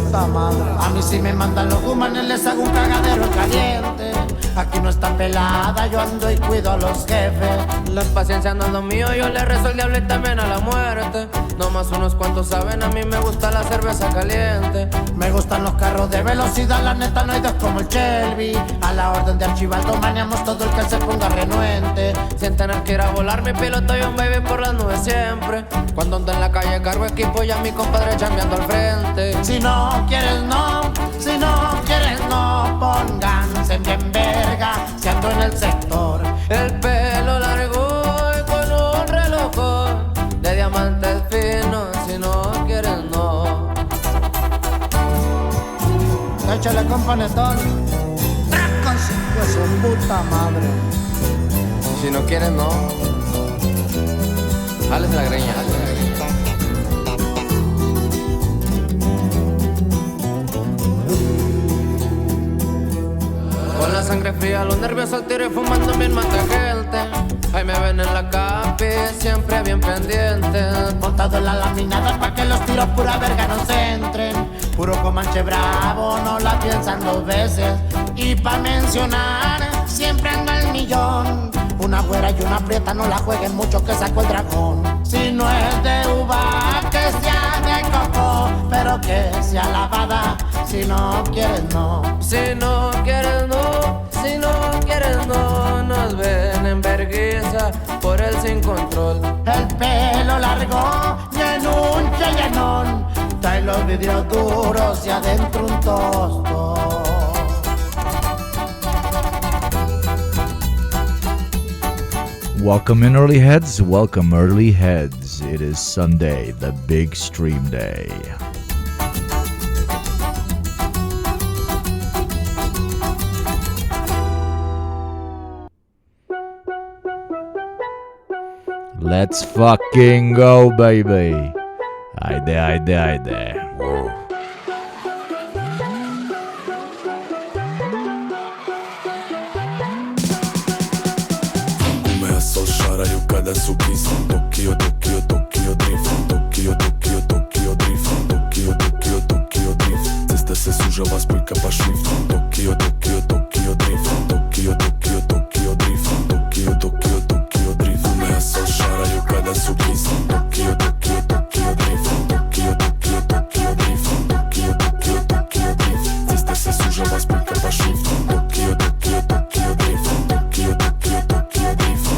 puta madre. A mí si me mandan los humanes les hago un cagadero en caliente. Aquí no está pelada, yo ando y cuido a los jefes. La paciencia no es lo mío, yo le rezo al diablo y también a la muerte. No más unos cuantos saben, a mí me gusta la cerveza caliente. Me gustan los carros de velocidad, la neta no hay dos como el Shelby. A la orden de Archibaldo maneamos todo el que se ponga renuente. Sin tener que ir a volar, mi piloto y un baby por las nubes siempre. Cuando ando en la calle cargo equipo y a mi compadre chambeando al frente. Si no quieres no, si no quieres no, pónganse bien verga, si ando en el sector. El pelo largo y con un reloj de diamantes finos, si no quieres no. Échale con panetón, tracos, que su puta madre. Si no quieres no. Jales la greña, jales la greña. Con la sangre fría, los nervios al tiro y fumando mi mata gente. Ahí me ven en la capi, siempre bien pendiente. Montado en la laminada pa' que los tiros pura verga no se entren. Puro Comanche bravo, no la piensan dos veces. Y pa' mencionar, siempre ando al millón. Una güera y una prieta, no la jueguen mucho que saco el dragón. Si no es de uva, que sea de coco, pero que sea lavada. Si no quieres no. Si no quieres no, si no quieres no. Nos ven en vergüenza por el sin control. El pelo largo y en un llenón. Trae los vidrios duros y adentro un tosto. Welcome in early heads, welcome early heads. It is Sunday, the big stream day. Let's fucking go, baby. Haydi, haydi, haydi. Šaraju kada su kisni. Tokio, Tokio, Tokio drift. Tokio, Tokio, Tokio drift. Tokio, Tokio, Tokio drift. Cesta se sužava, spojka pa šift. Tokio, Tokio, Tokio drift. Tokio, Tokio, Tokio drift. Tokio, Tokio, Tokio drift. Umeja sol šaraju kada su kisni. Tokio, Tokio, Tokio drift. Tokio, Tokio, Tokio drift. Tokio, Tokio, Tokio drift. Cesta se sužava, spojka pa šift. Tokio, Tokio, Tokio drift. Tokio, Tokio, Tokio drift.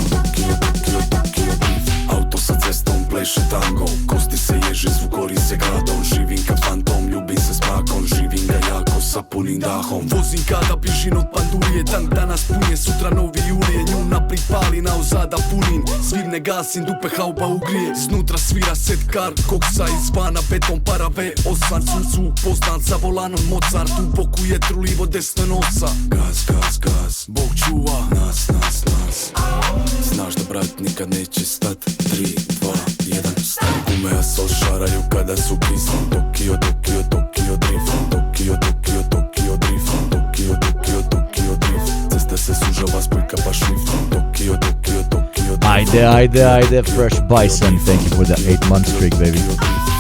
Auto sa cestom pleše tango, kosti se ježe, zvukori se gradom. Živim kad fantom, ljubim se s makom, živim ga jako sa punim dahom. Vozim kada bježim od pandurije, dan danas punje, sutra novi julije. Nju naprijed pali, naozada punim, svir ne gasim, dupe hauba ugrije. Znutra svira set kart, koksa izvana, beton parave, osvan su poznat za volanom Mozart. U boku jetru, livo desno nosa. Gaz, gaz, gaz, Bog čuva nas, nas, nas. Znaš da brat nikad neće stat. 3, 2, 1, start. Gume sol šaraju kada su kisni. Tokio, Tokio, Tokio drift. Tokio, Tokio, Tokio drift. Tokio, Tokio, Tokio drift. Cesta se sužava, spojka pa šift. Tokio, Tokio, Tokio drift. Haydi, haydi, haydi. Fresh Bison, thank you for the 8-month streak, baby.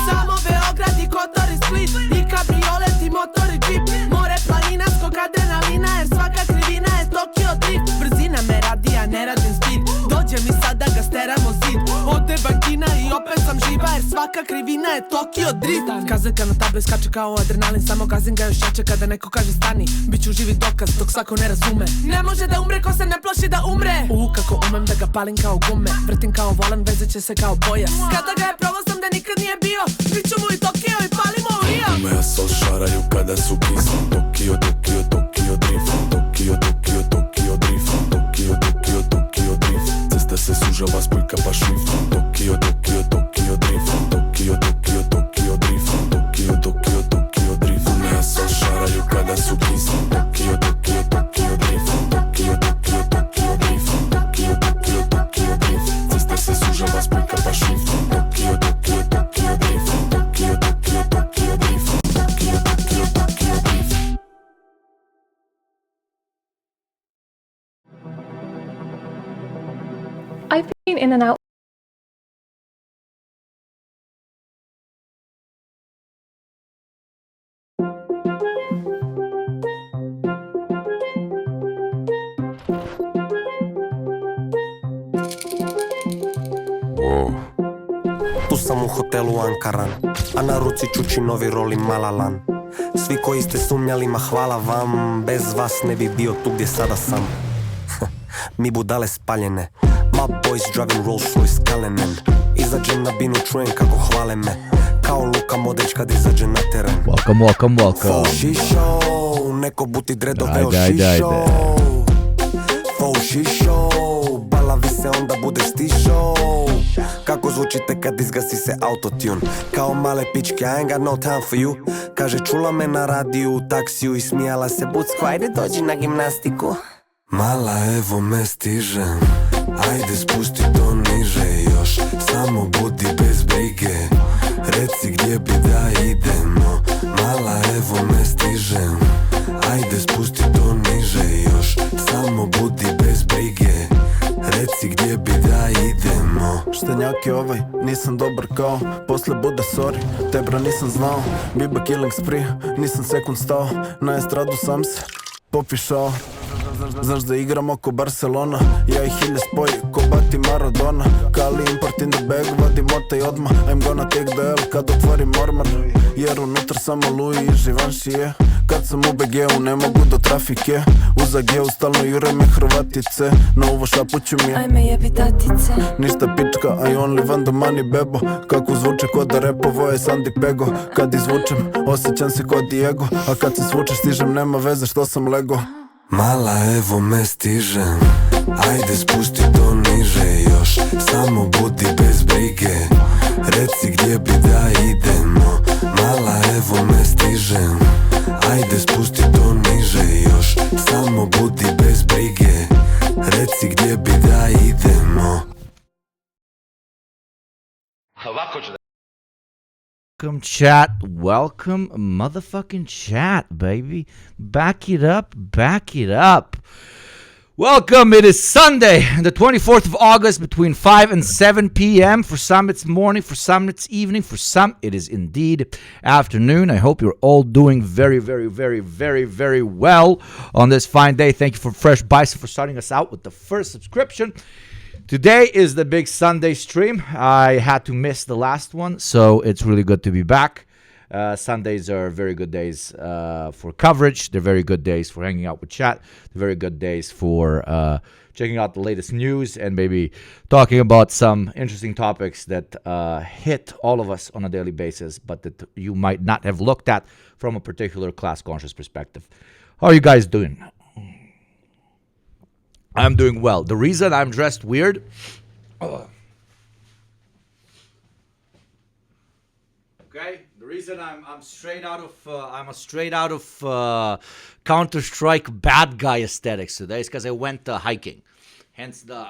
Samo Beograd i Kotor i Split, i kabriolet i motor i džip. More planinarskog adrenalina, jer svaka krivina je Tokio drift. Brzina me radi, a ne radim speed. Dođe mi sad da ga steramo zid. Ode bankina i opet sam živa, jer svaka krivina je Tokio drift. Kazaka na table skače kao adrenalin, samo gazim ga još jače kada neko kaže stani. Biću živi dokaz dok svako ne razume. Ne može da umre ko se ne plaši da umre. Kako umem da ga palim kao gume. Vrtim kao volan, vezat će se kao pojas. Kada ga je probao sam da nikad nije bio. Pričamo i Tokio i palimo u Rio. Umeja sol šaraju kada su kisni. Tokio, Tokio, Tokio drift. Tokio, Tokio, Tokio drift. Tokio, Tokio, Tokio drift. Cesta se sužava, spojka pa šift. Tokio, Tokio, Tokio drift. Tokio, Tokio, Tokio drift. Tokio, Tokio, Tokio drift. Umeja sol šaraju kada su kisni. Tokio, Tokio, Tokio drift. Tokio, Tokio, Tokio drift. Tokio, Tokio, Tokio drift. Cesta se sužava, spojka pa šift. Tokio, Tokio, Tokio drift. Tokio, Tokio, Tokio drift. Tokio, Tokio, Tokio drift. I've been in and out. Tu sam u hotelu Ankaran, a na ruci čuči novi roli Malalan. Svi koji ste sumnjali, ma hvala vam, bez vas ne bi bio tu gdje sada sam. Mi budale spaljene, my boys driving Rolls Royce Cullinan. Izađem na binu, čujem kako hvale me, kao Luka Modrić kad izađe na teren. Welcome. Faušišo, neko buti dredove ošišo. Faušišo, balavi se onda budeš stišo. Kako zvučite kad izgasi se autotune, kao male pičke, I ain't got no time for you. Kaže čula me na radiju, u taksiju i smijala se bucko, ajde dođi na gimnastiku. Mala evo me stižem, ajde spusti to niže još, samo budi bez brige, reci gdje bi da idemo. Mala evo me stižem, ajde spusti to niže još, samo budi bez brige, reci gdje bi da idemo. Štenjak je ovaj, nisam dobar kao, posle bude sorry, tebra nisam znao. Biba killing spree, nisam sekund stao, na estradu sam se popišao. Znaš da igram oko Barcelona, ja ih hilje spoji ko Bati Maradona. Kali import in the bag, vadim otaj odmah, I'm gonna take the L kad otvorim ormar. Jer unutar samo Louis i Givenchy. Kad sam u BG-u ne mogu do trafike, uz AG-u stalno jure me Hrvatice. Na uvo šapuću mi je, ajme jebi tatice. ništa pička, I only want the money bebo. Kako zvuče ko da repovo je Sandy Pego. Kad izvučem, osjećam se ko Diego, a kad se svuče stižem, nema veze što sam Lego. Mala evo me stižem, ajde spusti to niže još, samo budi bez brige, reci gdje bi da idemo. Mala evo me stižem, ajde spusti to niže još, samo budi bez brige, reci gdje bi da idemo. Welcome, chat. Welcome, motherfucking chat, baby. Back it up. Welcome. It is Sunday, the 24th of August, between 5 and 7 p.m. For some, it's morning. For some, it's evening. For some, it is indeed afternoon. I hope you're all doing very, very, very, very, very well on this fine day. Thank you for Fresh Bison for starting us out with the first subscription. Today is the big Sunday stream. I had to miss the last one, so it's really good to be back. Sundays are very good days for coverage. They're very good days for hanging out with chat. They're very good days for checking out the latest news and maybe talking about some interesting topics that hit all of us on a daily basis, but that you might not have looked at from a particular class-conscious perspective. How are you guys doing? I'm doing well. The reason I'm dressed weird, okay. The reason I'm straight out of Counter-Strike bad guy aesthetics today is because I went hiking. Hence the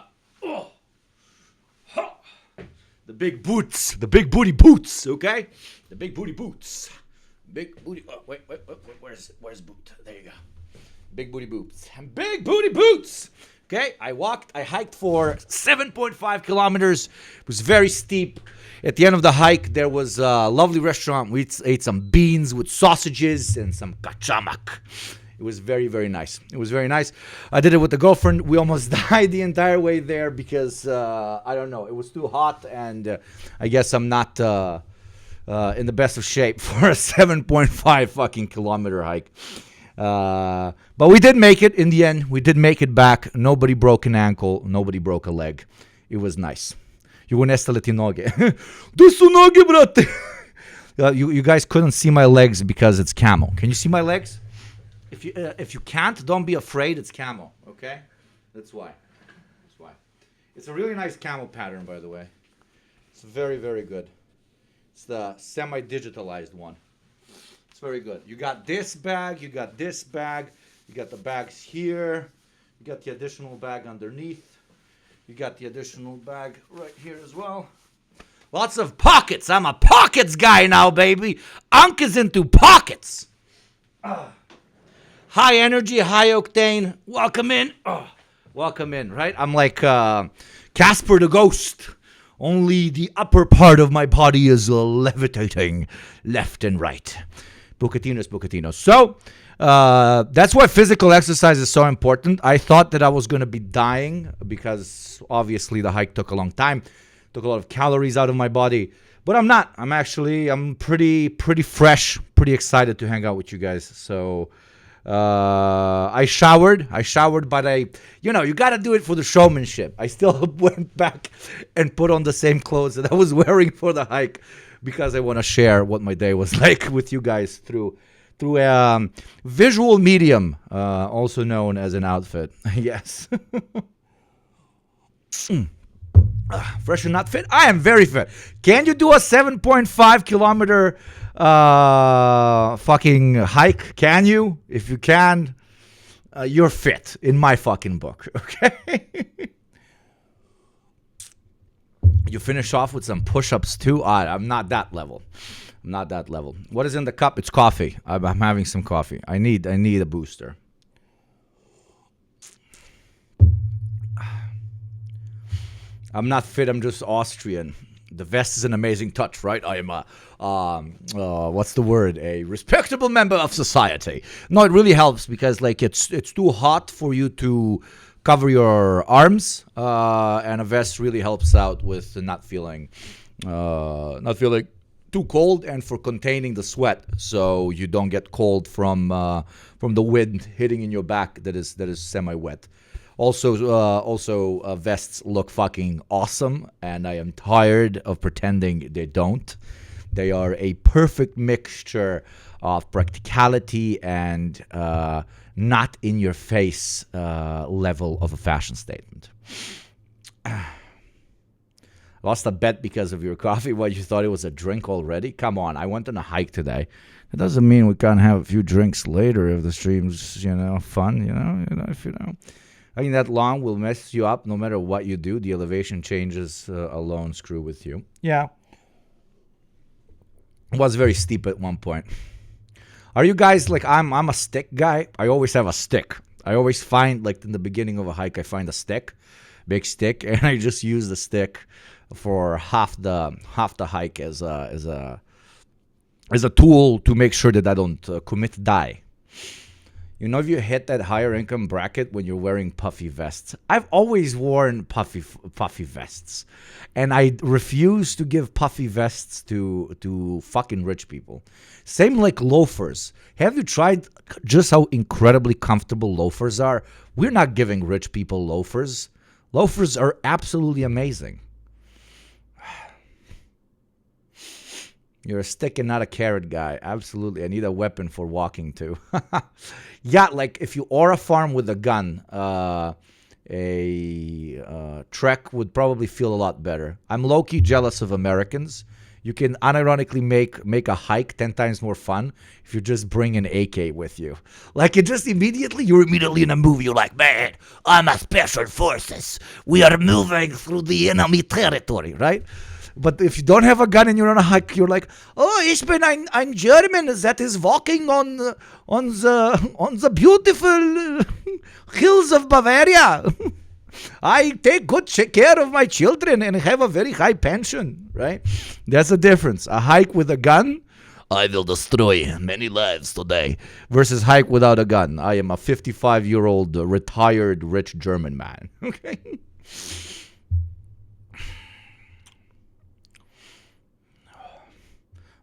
big boots, the big booty boots. Okay, the big booty boots, big booty. Oh, wait. Where's boot? There you go. Big booty boots. And big booty boots. Okay, I hiked for 7.5 kilometers. It was very steep. At the end of the hike, there was a lovely restaurant. We ate some beans with sausages and some kachamak. It was very, very nice. I did it with a girlfriend. We almost died the entire way there because, I don't know, it was too hot. And I guess I'm not in the best of shape for a 7.5 fucking kilometer hike. But we did make it in the end. We did make it back. Nobody broke an ankle. Nobody broke a leg. It was nice. You nestale ti noge. Gde su noge, brate? You guys couldn't see my legs because it's camo. Can you see my legs? If you can't, don't be afraid. It's camo. Okay? That's why. It's a really nice camo pattern, by the way. It's very, very good. It's the semi-digitalized one. Very good. You got this bag, you got the bags here, you got the additional bag underneath, you got the additional bag right here as well. Lots of pockets. I'm a pockets guy now, baby. Unk is into pockets. High energy, high octane. Welcome in, right? I'm like Casper the Ghost. Only the upper part of my body is levitating left and right. Bucatino. So, that's why physical exercise is so important. I thought that I was going to be dying because obviously the hike took a long time. took a lot of calories out of my body. But I'm not. I'm pretty fresh, pretty excited to hang out with you guys. So I showered, but you got to do it for the showmanship. I still went back and put on the same clothes that I was wearing for the hike because I want to share what my day was like with you guys through a visual medium, also known as an outfit. Yes. Fresh and not fit? I am very fit. Can you do a 7.5 kilometer fucking hike? Can you? If you can, you're fit in my fucking book, okay? You finish off with some push-ups too? I'm not that level. What is in the cup? It's coffee. I'm having some coffee. I need a booster. I'm not fit. I'm just Austrian. The vest is an amazing touch, right? I am what's the word? A respectable member of society. No, it really helps because like it's too hot for you to cover your arms, and a vest really helps out with not feeling too cold and for containing the sweat, so you don't get cold from the wind hitting in your back that is semi-wet. Also, vests look fucking awesome, and I am tired of pretending they don't. They are a perfect mixture of practicality and not in your face level of a fashion statement. Lost a bet because of your coffee. What, you thought it was a drink already? Come on, I went on a hike today. It doesn't mean we can't have a few drinks later if the stream's, fun, if I think that long will mess you up no matter what you do. The elevation changes alone screw with you. Yeah. It was very steep at one point. Are you guys like, I'm a stick guy. I always have a stick. I always find, like, in the beginning of a hike, I find a stick, big stick, and I just use the stick for half the hike as a tool to make sure that I don't die. You know, if you hit that higher income bracket when you're wearing puffy vests. I've always worn puffy vests, and I refuse to give puffy vests to fucking rich people. Same like loafers. Have you tried just how incredibly comfortable loafers are? We're not giving rich people loafers. Loafers are absolutely amazing. You're a stick and not a carrot guy. Absolutely. I need a weapon for walking too. Yeah, like if you are a farm with a gun, a trek would probably feel a lot better. I'm low-key jealous of Americans. You can unironically make a hike 10 times more fun if you just bring an AK with you. Like you're immediately in a movie. You're like, man, I'm a special forces. We are moving through the enemy territory, right? But if you don't have a gun and you're on a hike, you're like, oh, ich bin ein German that is walking on the beautiful hills of Bavaria. I take good care of my children and have a very high pension, right? That's the difference. A hike with a gun, I will destroy many lives today, versus hike without a gun. I am a 55-year-old retired rich German man, okay?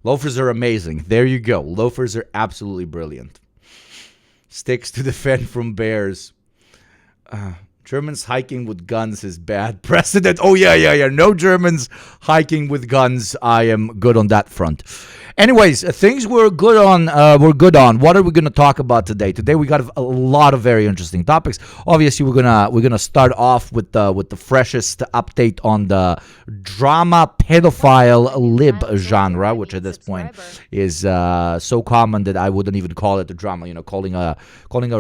Loafers are amazing. There you go. Loafers are absolutely brilliant. Sticks to defend from bears. Germans hiking with guns is bad precedent. Oh, yeah. No Germans hiking with guns. I am good on that front. Anyways, things we're good on. What are we going to talk about today? Today we got a lot of very interesting topics. Obviously, we're gonna start off with the freshest update on the drama pedophile lib genre, which at this point is so common that I wouldn't even call it a drama. You know, calling a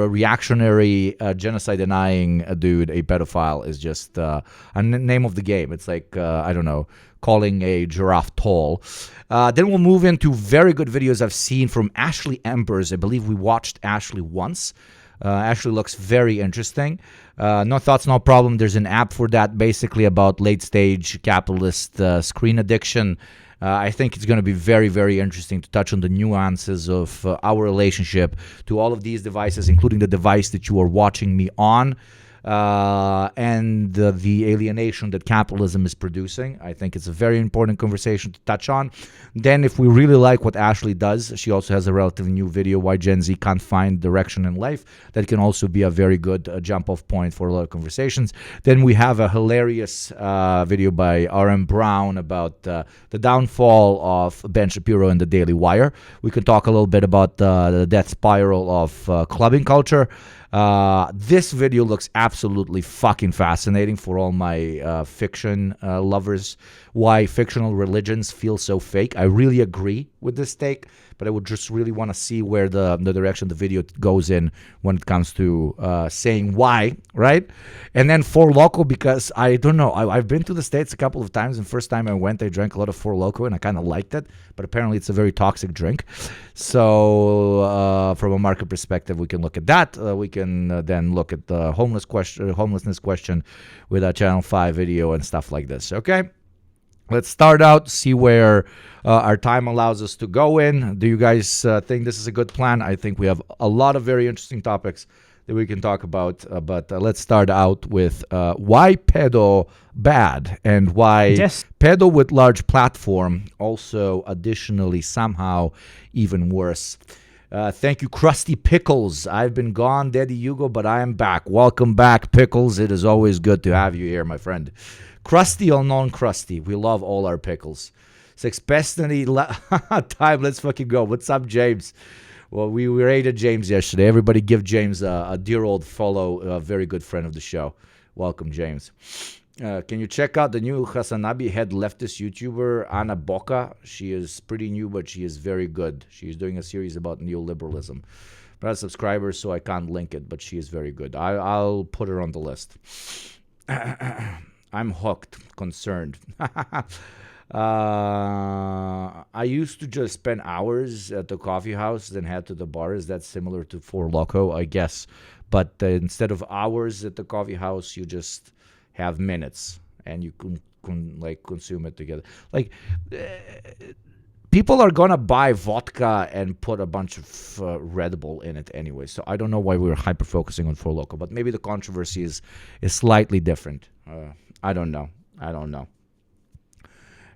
reactionary, genocide denying dude a pedophile is just a name of the game. It's like I don't know, calling a giraffe tall. Then we'll move into very good videos I've seen from Ashley Embers. I believe we watched Ashley once. Ashley looks very interesting. No thoughts, no problem. There's an app for that, basically about late-stage capitalist screen addiction. I think it's going to be very, very interesting to touch on the nuances of our relationship to all of these devices, including the device that you are watching me on. and the alienation that capitalism is producing. I think it's a very important conversation to touch on. Then if we really like what Ashley does, she also has a relatively new video, Why Gen Z Can't Find Direction in Life. That can also be a very good jump-off point for a lot of conversations. Then we have a hilarious video by R.M. Brown about the downfall of Ben Shapiro and the Daily Wire. We can talk a little bit about the death spiral of clubbing culture. This video looks absolutely fucking fascinating for all my fiction lovers. Why fictional religions feel so fake. I really agree with this take, but I would just really want to see where the direction the video goes in when it comes to saying why, right? And then Four Loko, because I don't know, I've been to the States a couple of times, and first time I went, I drank a lot of Four Loko, and I kind of liked it, but apparently it's a very toxic drink. So from a market perspective, we can look at that. We can then look at the homelessness question with a Channel 5 video and stuff like this, okay? Let's start out, see where our time allows us to go in. Do you guys think this is a good plan? I think we have a lot of very interesting topics that we can talk about, but let's start out with why pedo bad and why pedo with large platform also additionally somehow even worse. Thank you, Krusty Pickles. I've been gone, Daddy Hugo, but I am back. Welcome back, Pickles. It is always good to have you here, my friend. Krusty or non-crusty, we love all our pickles. Sexpestany time, let's fucking go. What's up, James? Well, we rated James yesterday. Everybody give James a dear old follow, a very good friend of the show. Welcome, James. Can you check out the new Hasanabi head leftist YouTuber, Anna Boca? She is pretty new, but she is very good. She's doing a series about neoliberalism. Not a subscriber, so I can't link it, but she is very good. I'll put her on the list. I'm hooked, concerned. I used to just spend hours at the coffee house, then head to the bar. Is that similar to Four Loko? I guess. But instead of hours at the coffee house, you just have minutes, and you can like consume it together. Like people are gonna buy vodka and put a bunch of Red Bull in it anyway. So I don't know why we're hyper focusing on Four Loko, but maybe the controversy is slightly different. I don't know.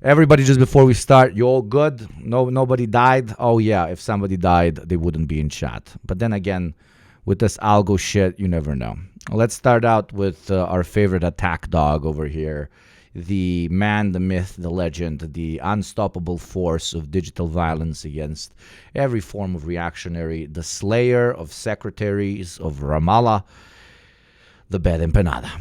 Everybody, just before we start, you all good? Nobody died? Oh yeah, if somebody died, they wouldn't be in chat. But then again, with this algo shit, you never know. Let's start out with our favorite attack dog over here. The man, the myth, the legend, the unstoppable force of digital violence against every form of reactionary, the slayer of secretaries of Ramallah, the Bed Empanada.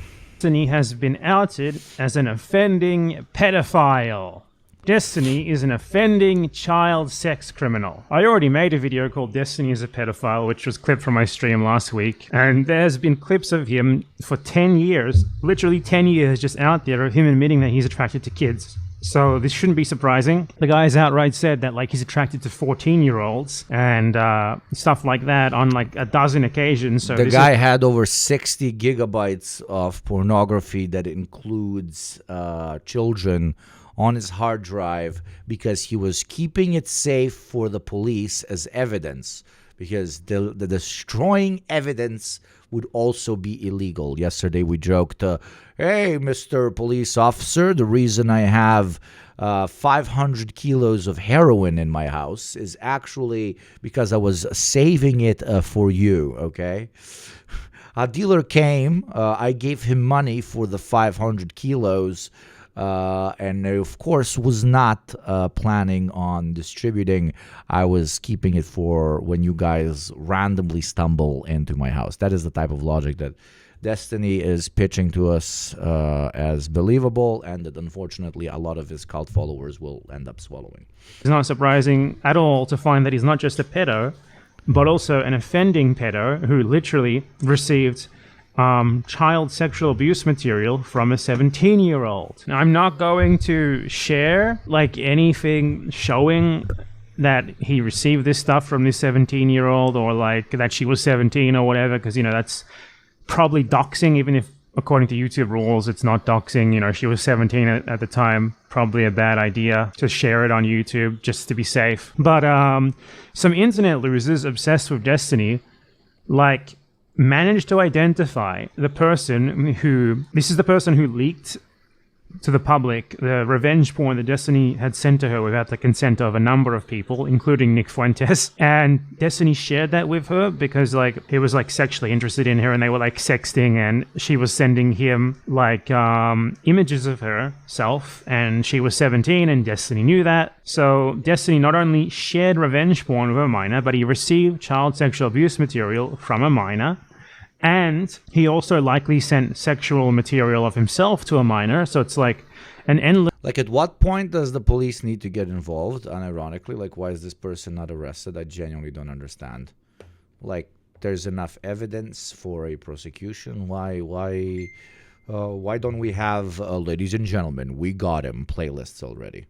Destiny has been outed as an offending pedophile. Destiny is an offending child sex criminal. I already made a video called Destiny is a Pedophile, which was clipped from my stream last week. And there's been clips of him for 10 years, literally 10 years just out there of him admitting that he's attracted to kids. So this shouldn't be surprising. The guy's outright said that like he's attracted to 14-year-olds and stuff like that on like a dozen occasions. So the guy had over 60 gigabytes of pornography that includes children on his hard drive because he was keeping it safe for the police as evidence, because the destroying evidence would also be illegal. Yesterday we joked, hey, Mr. Police Officer, the reason I have 500 kilos of heroin in my house is actually because I was saving it for you, okay? A dealer came, I gave him money for the 500 kilos, and of course was not planning on distributing. I was keeping it for when you guys randomly stumble into my house. That is the type of logic that Destiny is pitching to us as believable, and that unfortunately a lot of his cult followers will end up swallowing. It's not surprising at all to find that he's not just a pedo, but also an offending pedo who literally received child sexual abuse material from a 17-year-old. Now, I'm not going to share like anything showing that he received this stuff from this 17-year-old or like that she was 17 or whatever, because, you know, that's probably doxing, even if according to YouTube rules, it's not doxing. You know, she was 17 at the time. Probably a bad idea to share it on YouTube just to be safe. But some internet losers obsessed with Destiny, like, managed to identify the person who, this is the person who leaked to the public the revenge porn that Destiny had sent to her without the consent of a number of people, including Nick Fuentes. And Destiny shared that with her because like he was like sexually interested in her and they were like sexting, and she was sending him like images of herself, and she was 17 and Destiny knew that. So Destiny not only shared revenge porn with a minor, but he received child sexual abuse material from a minor. And he also likely sent sexual material of himself to a minor. So it's like an endless... Like, at what point does the police need to get involved? Unironically, like, why is this person not arrested? I genuinely don't understand. Like, there's enough evidence for a prosecution. Why don't we have, ladies and gentlemen, we got him playlists already?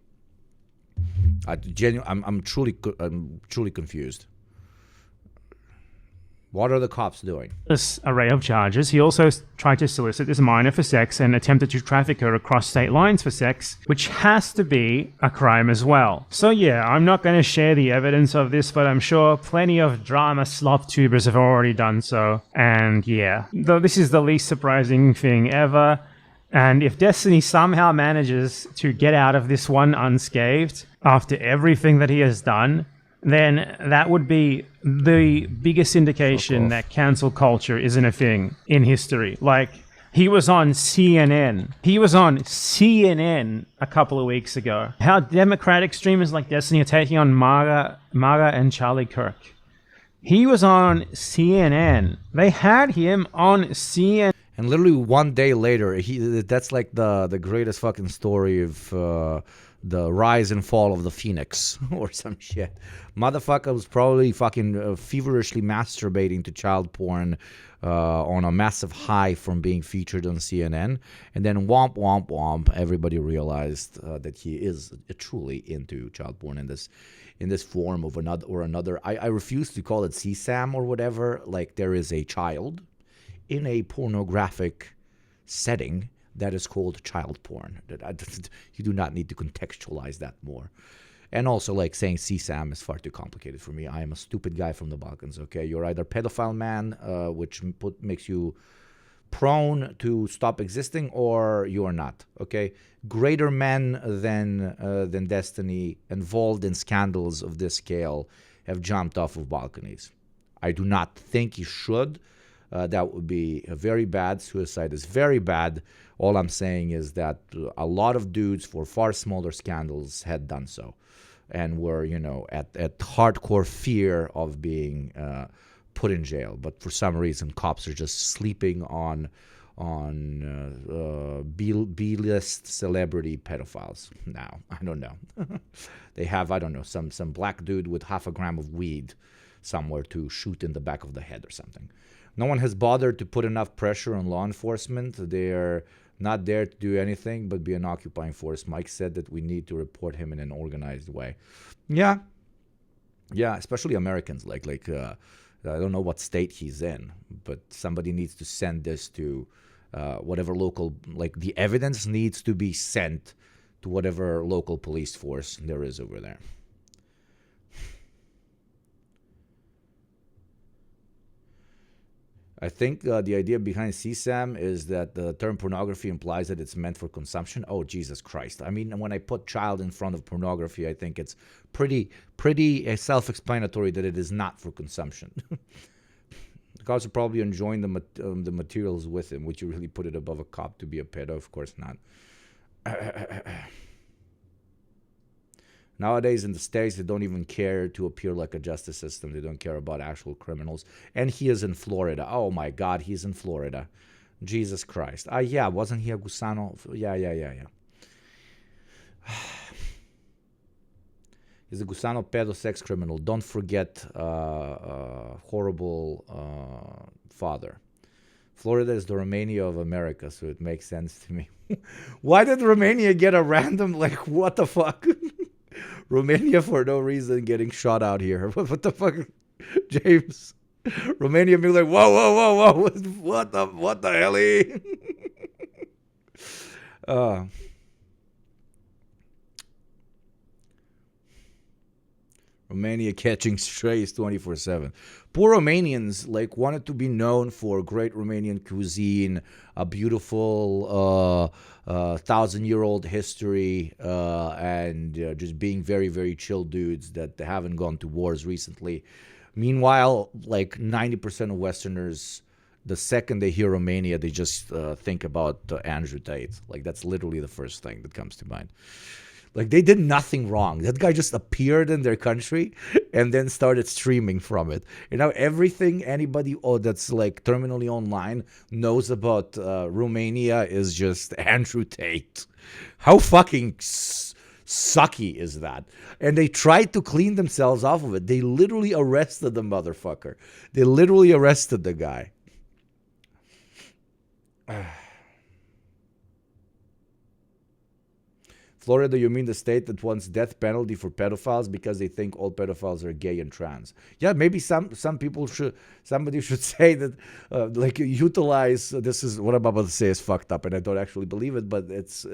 I'm truly confused. What are the cops doing? This array of charges. He also tried to solicit this minor for sex and attempted to traffic her across state lines for sex, which has to be a crime as well. So yeah, I'm not going to share the evidence of this, but I'm sure plenty of drama sloth tubers have already done so. And yeah, though this is the least surprising thing ever. And if Destiny somehow manages to get out of this one unscathed after everything that he has done, then that would be the biggest indication that cancel culture isn't a thing in history. Like, he was on CNN. He was on CNN a couple of weeks ago. How Democratic streamers like Destiny are taking on MAGA and Charlie Kirk. He was on CNN. They had him on CNN. And literally one day later, that's like the greatest fucking story of... the rise and fall of the Phoenix or some shit. Motherfucker was probably fucking feverishly masturbating to child porn on a massive high from being featured on CNN. And then womp, womp, womp, everybody realized that he is truly into child porn in this form of another. I refuse to call it CSAM or whatever. Like, there is a child in a pornographic setting that is called child porn. You do not need to contextualize that more. And also, like, saying CSAM is far too complicated for me. I am a stupid guy from the Balkans, okay? You're either pedophile man, which makes you prone to stop existing, or you are not, okay? Greater men than Destiny involved in scandals of this scale have jumped off of balconies. I do not think you should. That would be very bad. Suicide is very bad. All I'm saying is that a lot of dudes for far smaller scandals had done so and were, at hardcore fear of being put in jail. But for some reason, cops are just sleeping on B-list celebrity pedophiles now. I don't know. They have, I don't know, some black dude with 0.5 gram of weed somewhere to shoot in the back of the head or something. No one has bothered to put enough pressure on law enforcement. They're not there to do anything but be an occupying force. Mike said that we need to report him in an organized way. Yeah, especially Americans. Like I don't know what state he's in, but somebody needs to send this to whatever local, like, the evidence needs to be sent to whatever local police force there is over there. I think the idea behind CSAM is that the term pornography implies that it's meant for consumption. Oh, Jesus Christ. I mean, when I put child in front of pornography, I think it's pretty self-explanatory that it is not for consumption. The cops are probably enjoying the materials with him. Would you really put it above a cop to be a pedo? Of course not. Nowadays in the States, they don't even care to appear like a justice system. They don't care about actual criminals. And he is in Florida. Oh, my God, he's in Florida. Jesus Christ. Yeah, wasn't he a Gusano? Yeah. He's a Gusano pedo sex criminal. Don't forget horrible father. Florida is the Romania of America, so it makes sense to me. Why did Romania get a random, like, what the fuck? Romania for no reason getting shot out here. What the fuck, James? Romania being like, whoa, what the hell? Romania catching strays 24/7. Poor Romanians like wanted to be known for great Romanian cuisine, a beautiful 1,000-year-old history, and just being very, very chill dudes that haven't gone to wars recently. Meanwhile, like 90% of Westerners, the second they hear Romania, they just think about Andrew Tate. Like that's literally the first thing that comes to mind. Like they did nothing wrong. That guy just appeared in their country and then started streaming from it. You know, everything anybody that's like terminally online knows about Romania is just Andrew Tate. How fucking sucky is that? And they tried to clean themselves off of it. They literally arrested the motherfucker. They literally arrested the guy. Florida, you mean the state that wants death penalty for pedophiles because they think all pedophiles are gay and trans? Yeah, maybe some people somebody should say that, like utilize. This is what I'm about to say is fucked up, and I don't actually believe it, but it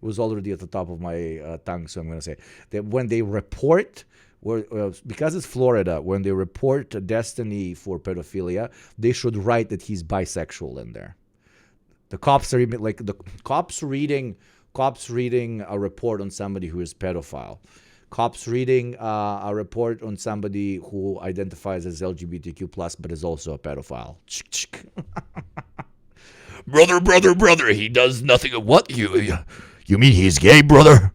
was already at the top of my tongue, so I'm going to say that when they report. Because it's Florida, when they report Destiny for pedophilia, they should write that he's bisexual in there. The cops are even like the cops reading a report on somebody who is pedophile. Cops reading a report on somebody who identifies as LGBTQ+, but is also a pedophile. Brother, he does nothing of what? You mean he's gay, brother?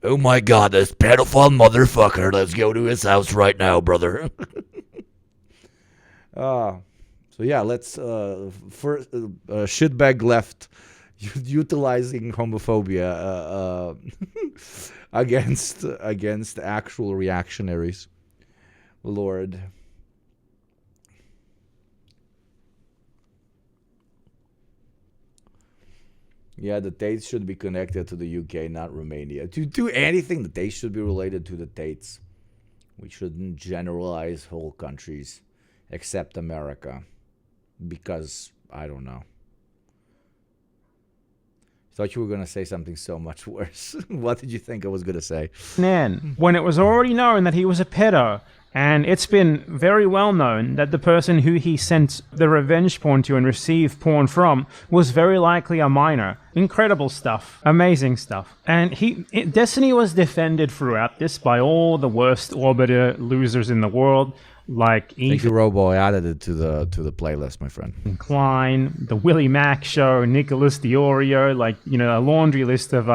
Oh my god, this pedophile motherfucker. Let's go to his house right now, brother. So yeah, let's first shitbag left utilizing homophobia against actual reactionaries. Lord. Yeah, the Tates should be connected to the UK, not Romania. To do anything, the Tates should be related to the Tates. We shouldn't generalize whole countries, except America. Because, I don't know. Thought you were going to say something so much worse. What did you think I was going to say? When it was already known that he was a pedo, and it's been very well known that the person who he sent the revenge porn to and received porn from was very likely a minor. Incredible stuff. Amazing stuff. And Destiny was defended throughout this by all the worst orbiter losers in the world. Like Thank you, Robo. I added it to the playlist, my friend. Klein, the Willie Mack Show, Nicholas Diorio, like, you know, a laundry list of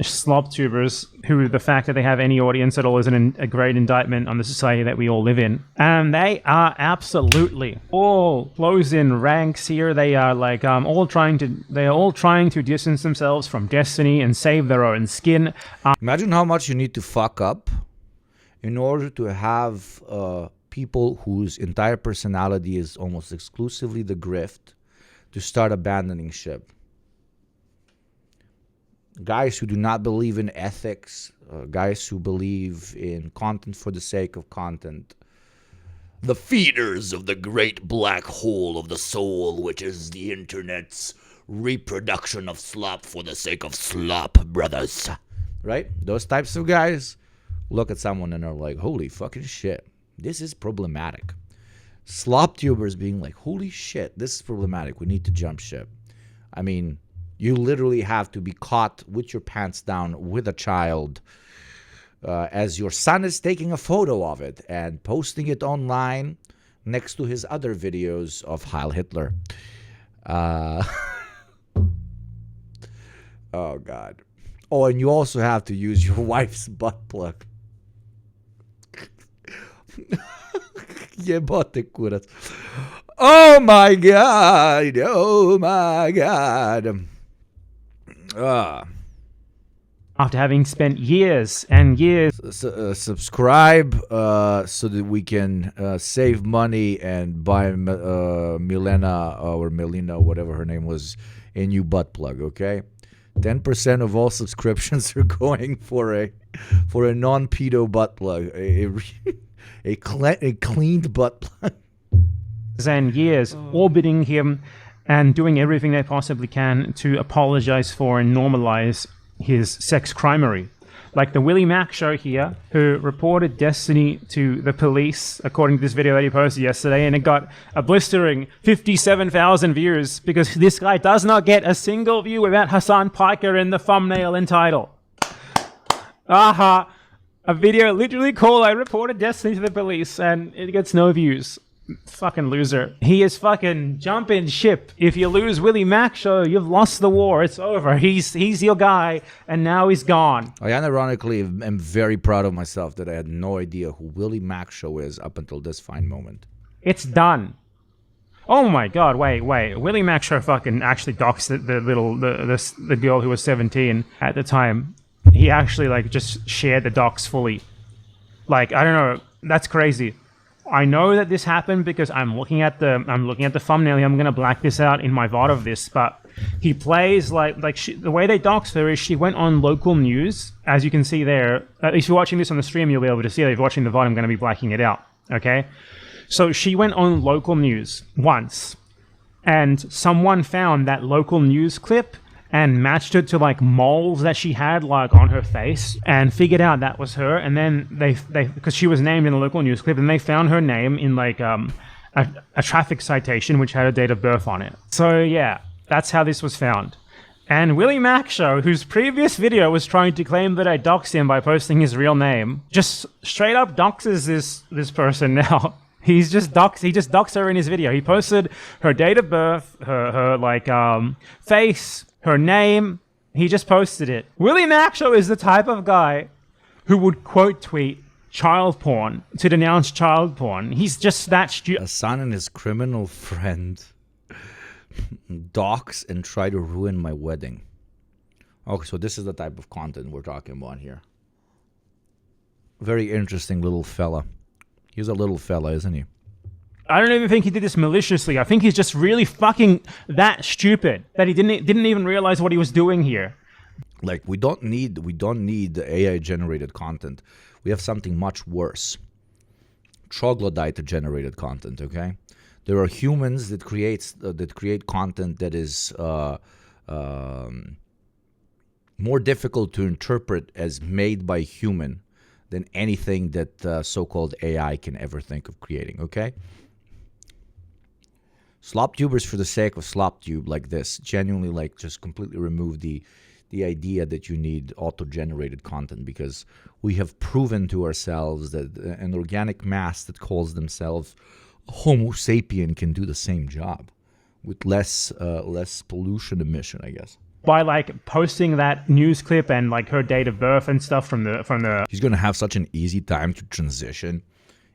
slop tubers who the fact that they have any audience at all is a great indictment on the society that we all live in. And they are absolutely all close-in ranks here. They are like all trying to distance themselves from Destiny and save their own skin. Imagine how much you need to fuck up in order to have people whose entire personality is almost exclusively the grift to start abandoning ship. Guys who do not believe in ethics, guys who believe in content for the sake of content. The feeders of the great black hole of the soul, which is the internet's reproduction of slop for the sake of slop, brothers. Right? Those types of guys look at someone and are like, holy fucking shit, this is problematic. Slop tubers being like, holy shit, this is problematic. We need to jump ship. I mean, you literally have to be caught with your pants down with a child as your son is taking a photo of it and posting it online next to his other videos of Heil Hitler. Oh, God. Oh, and you also have to use your wife's butt plug. Jebote kurac. Oh, my God. Oh, my God. After having spent years and years subscribe so that we can save money and buy Milena or Melina, whatever her name was, a new butt plug, okay? 10% of all subscriptions are going for a non-pedo butt plug, a cleaned butt plug. And years orbiting him and doing everything they possibly can to apologize for and normalize his sex crimery. like the Willie Mack show here, who reported Destiny to the police, according to this video that he posted yesterday, and it got a blistering 57,000 views because this guy does not get a single view without Hassan Piker in the thumbnail and title. Aha! A video literally called I reported Destiny to the police and it gets no views. Fucking loser. He is fucking jumping ship. If you lose Willie Mack show, you've lost the war. It's over. He's your guy and now he's gone. I unironically am very proud of myself that I had no idea who Willie Mack show is up until this fine moment. It's done. Oh my god, wait. Willie Mack show fucking actually doxed the girl who was 17 at the time. He actually like just shared the docs fully. Like, I don't know, that's crazy. I know that this happened because I'm looking at the thumbnail. I'm gonna black this out in my VOD of this, but he plays the way they doxed her is she went on local news, as you can see there. If you're watching this on the stream, you'll be able to see it. If you're watching the VOD, I'm gonna be blacking it out. Okay, so she went on local news once, and someone found that local news clip and matched it to like moles that she had like on her face and figured out that was her. And then they because she was named in the local news clip, and they found her name in like a traffic citation which had a date of birth on it. So yeah, that's how this was found. And Willie Mack show, whose previous video was trying to claim that I doxed him by posting his real name, just straight up doxes this person now. He just doxed her in his video. He posted her date of birth, her like face, her name. He just posted it. Willie Mack show is the type of guy who would quote tweet child porn to denounce child porn. He's just that stupid. Hassan and his criminal friend dox and try to ruin my wedding. Okay, so this is the type of content we're talking about here. Very interesting little fella. He's a little fella, isn't he? I don't even think he did this maliciously. I think he's just really fucking that stupid that he didn't even realize what he was doing here. Like, we don't need the AI generated content. We have something much worse. Troglodyte generated content. Okay, there are humans that create content that is more difficult to interpret as made by human than anything that so-called AI can ever think of creating. Okay. Slop tubers for the sake of slop tube like this genuinely like just completely remove the idea that you need auto-generated content, because we have proven to ourselves that an organic mass that calls themselves Homo sapien can do the same job with less pollution emission, I guess. By like posting that news clip and like her date of birth and stuff from the He's gonna have such an easy time to transition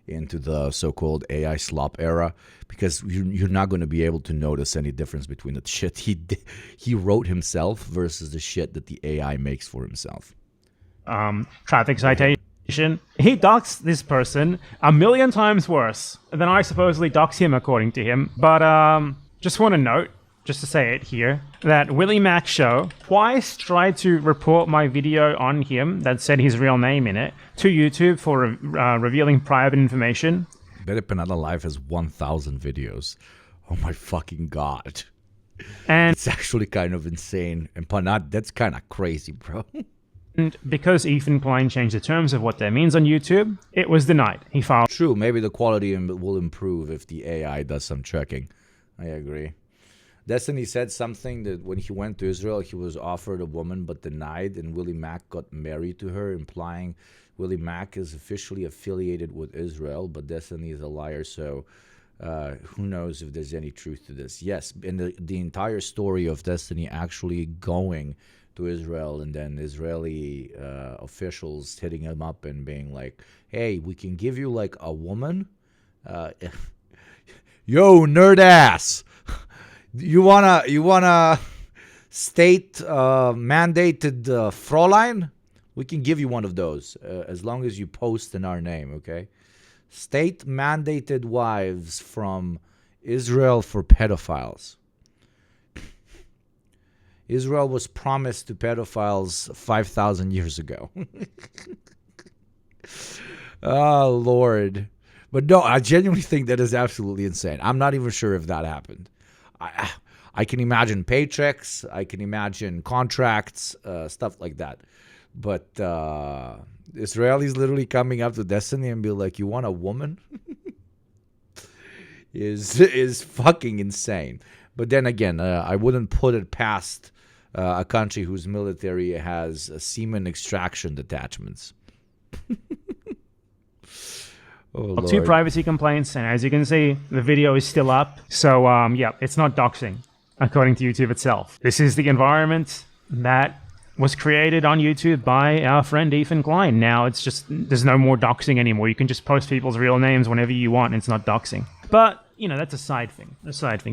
into the so-called AI slop era, because you're not going to be able to notice any difference between the shit he wrote himself versus the shit that the AI makes for himself. Traffic citation. He doxed this person 1,000,000 times worse than I supposedly doxed him, according to him. But just want to note, just to say it here, that Willie Mack show twice tried to report my video on him that said his real name in it to YouTube for revealing private information. Better Panada Live has 1,000 videos. Oh my fucking god. And it's actually kind of insane. And Panad, that's kind of crazy, bro. And because Ethan Klein changed the terms of what that means on YouTube, it was denied. He filed. True, maybe the quality will improve if the AI does some checking. I agree. Destiny said something that when he went to Israel, he was offered a woman but denied, and Willie Mack got married to her, implying Willie Mack is officially affiliated with Israel, but Destiny is a liar, so who knows if there's any truth to this. Yes, and the entire story of Destiny actually going to Israel and then Israeli officials hitting him up and being like, hey, we can give you like a woman. Yo, nerd ass. You wanna state mandated Fräulein? We can give you one of those as long as you post in our name, okay? State mandated wives from Israel for pedophiles. Israel was promised to pedophiles 5,000 years ago. Oh, Lord. But no, I genuinely think that is absolutely insane. I'm not even sure if that happened. I can imagine paychecks. I can imagine contracts, stuff like that. But Israelis literally coming up to Destiny and be like, "You want a woman?" is fucking insane. But then again, I wouldn't put it past a country whose military has semen extraction detachments. Oh, 2 Lord. privacy complaints, and as you can see, the video is still up. So, yeah, it's not doxing, according to YouTube itself. This is the environment that was created on YouTube by our friend Ethan Klein. Now it's just, there's no more doxing anymore. You can just post people's real names whenever you want, and it's not doxing. But, you know, that's a side thing.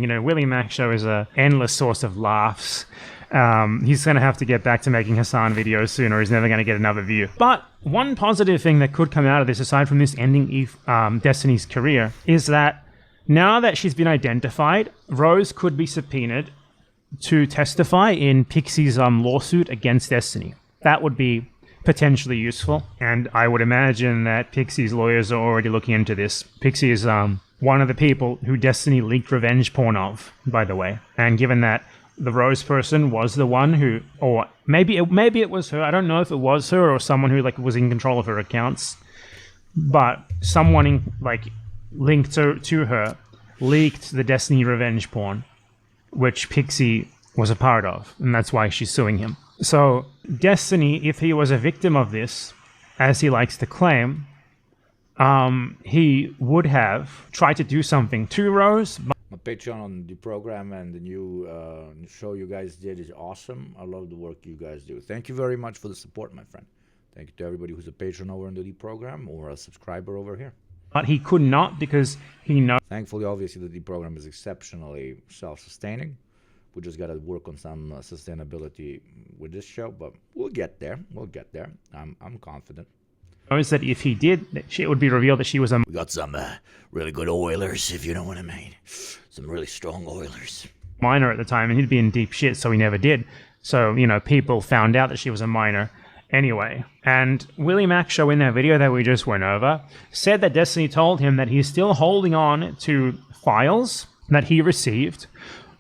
You know, Willie Mac Show is a endless source of laughs. He's going to have to get back to making Hassan videos soon, or he's never going to get another view. But one positive thing that could come out of this, aside from this ending Destiny's career, is that now that she's been identified, Rose could be subpoenaed to testify in Pixie's lawsuit against Destiny. That would be potentially useful, and I would imagine that Pixie's lawyers are already looking into this. Pixie is one of the people who Destiny leaked revenge porn of, by the way. And given that the Rose person was the one who, or maybe it was her. I don't know if it was her or someone who was in control of her accounts, but someone linked to her leaked the Destiny revenge porn, which Pixie was a part of, and that's why she's suing him. So Destiny, if he was a victim of this, as he likes to claim, he would have tried to do something to Rose. My Patreon on the program and the new show you guys did is awesome. I love the work you guys do. Thank you very much for the support, my friend. Thank you to everybody who's a patron over in the program or a subscriber over here. But he could not, because he knows. Thankfully, obviously, the program is exceptionally self-sustaining. We just got to work on some sustainability with this show, but we'll get there. I'm confident. Knows that if he did, it would be revealed that she was a We got some really good Oilers, if you know what I mean. Some really strong Oilers. minor at the time, and he'd be in deep shit, so he never did. So, you know, people found out that she was a minor anyway. And Willie Mac Show, in that video that we just went over, said that Destiny told him that he's still holding on to files that he received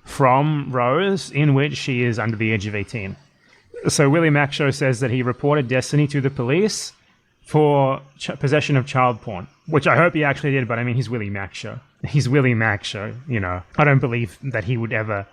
from Rose in which she is under the age of 18. So Willie Mac Show says that he reported Destiny to the police for possession of child porn, which I hope he actually did, but I mean, he's Willie Mac Show. He's Willie Mac Show, you know. I don't believe that he would ever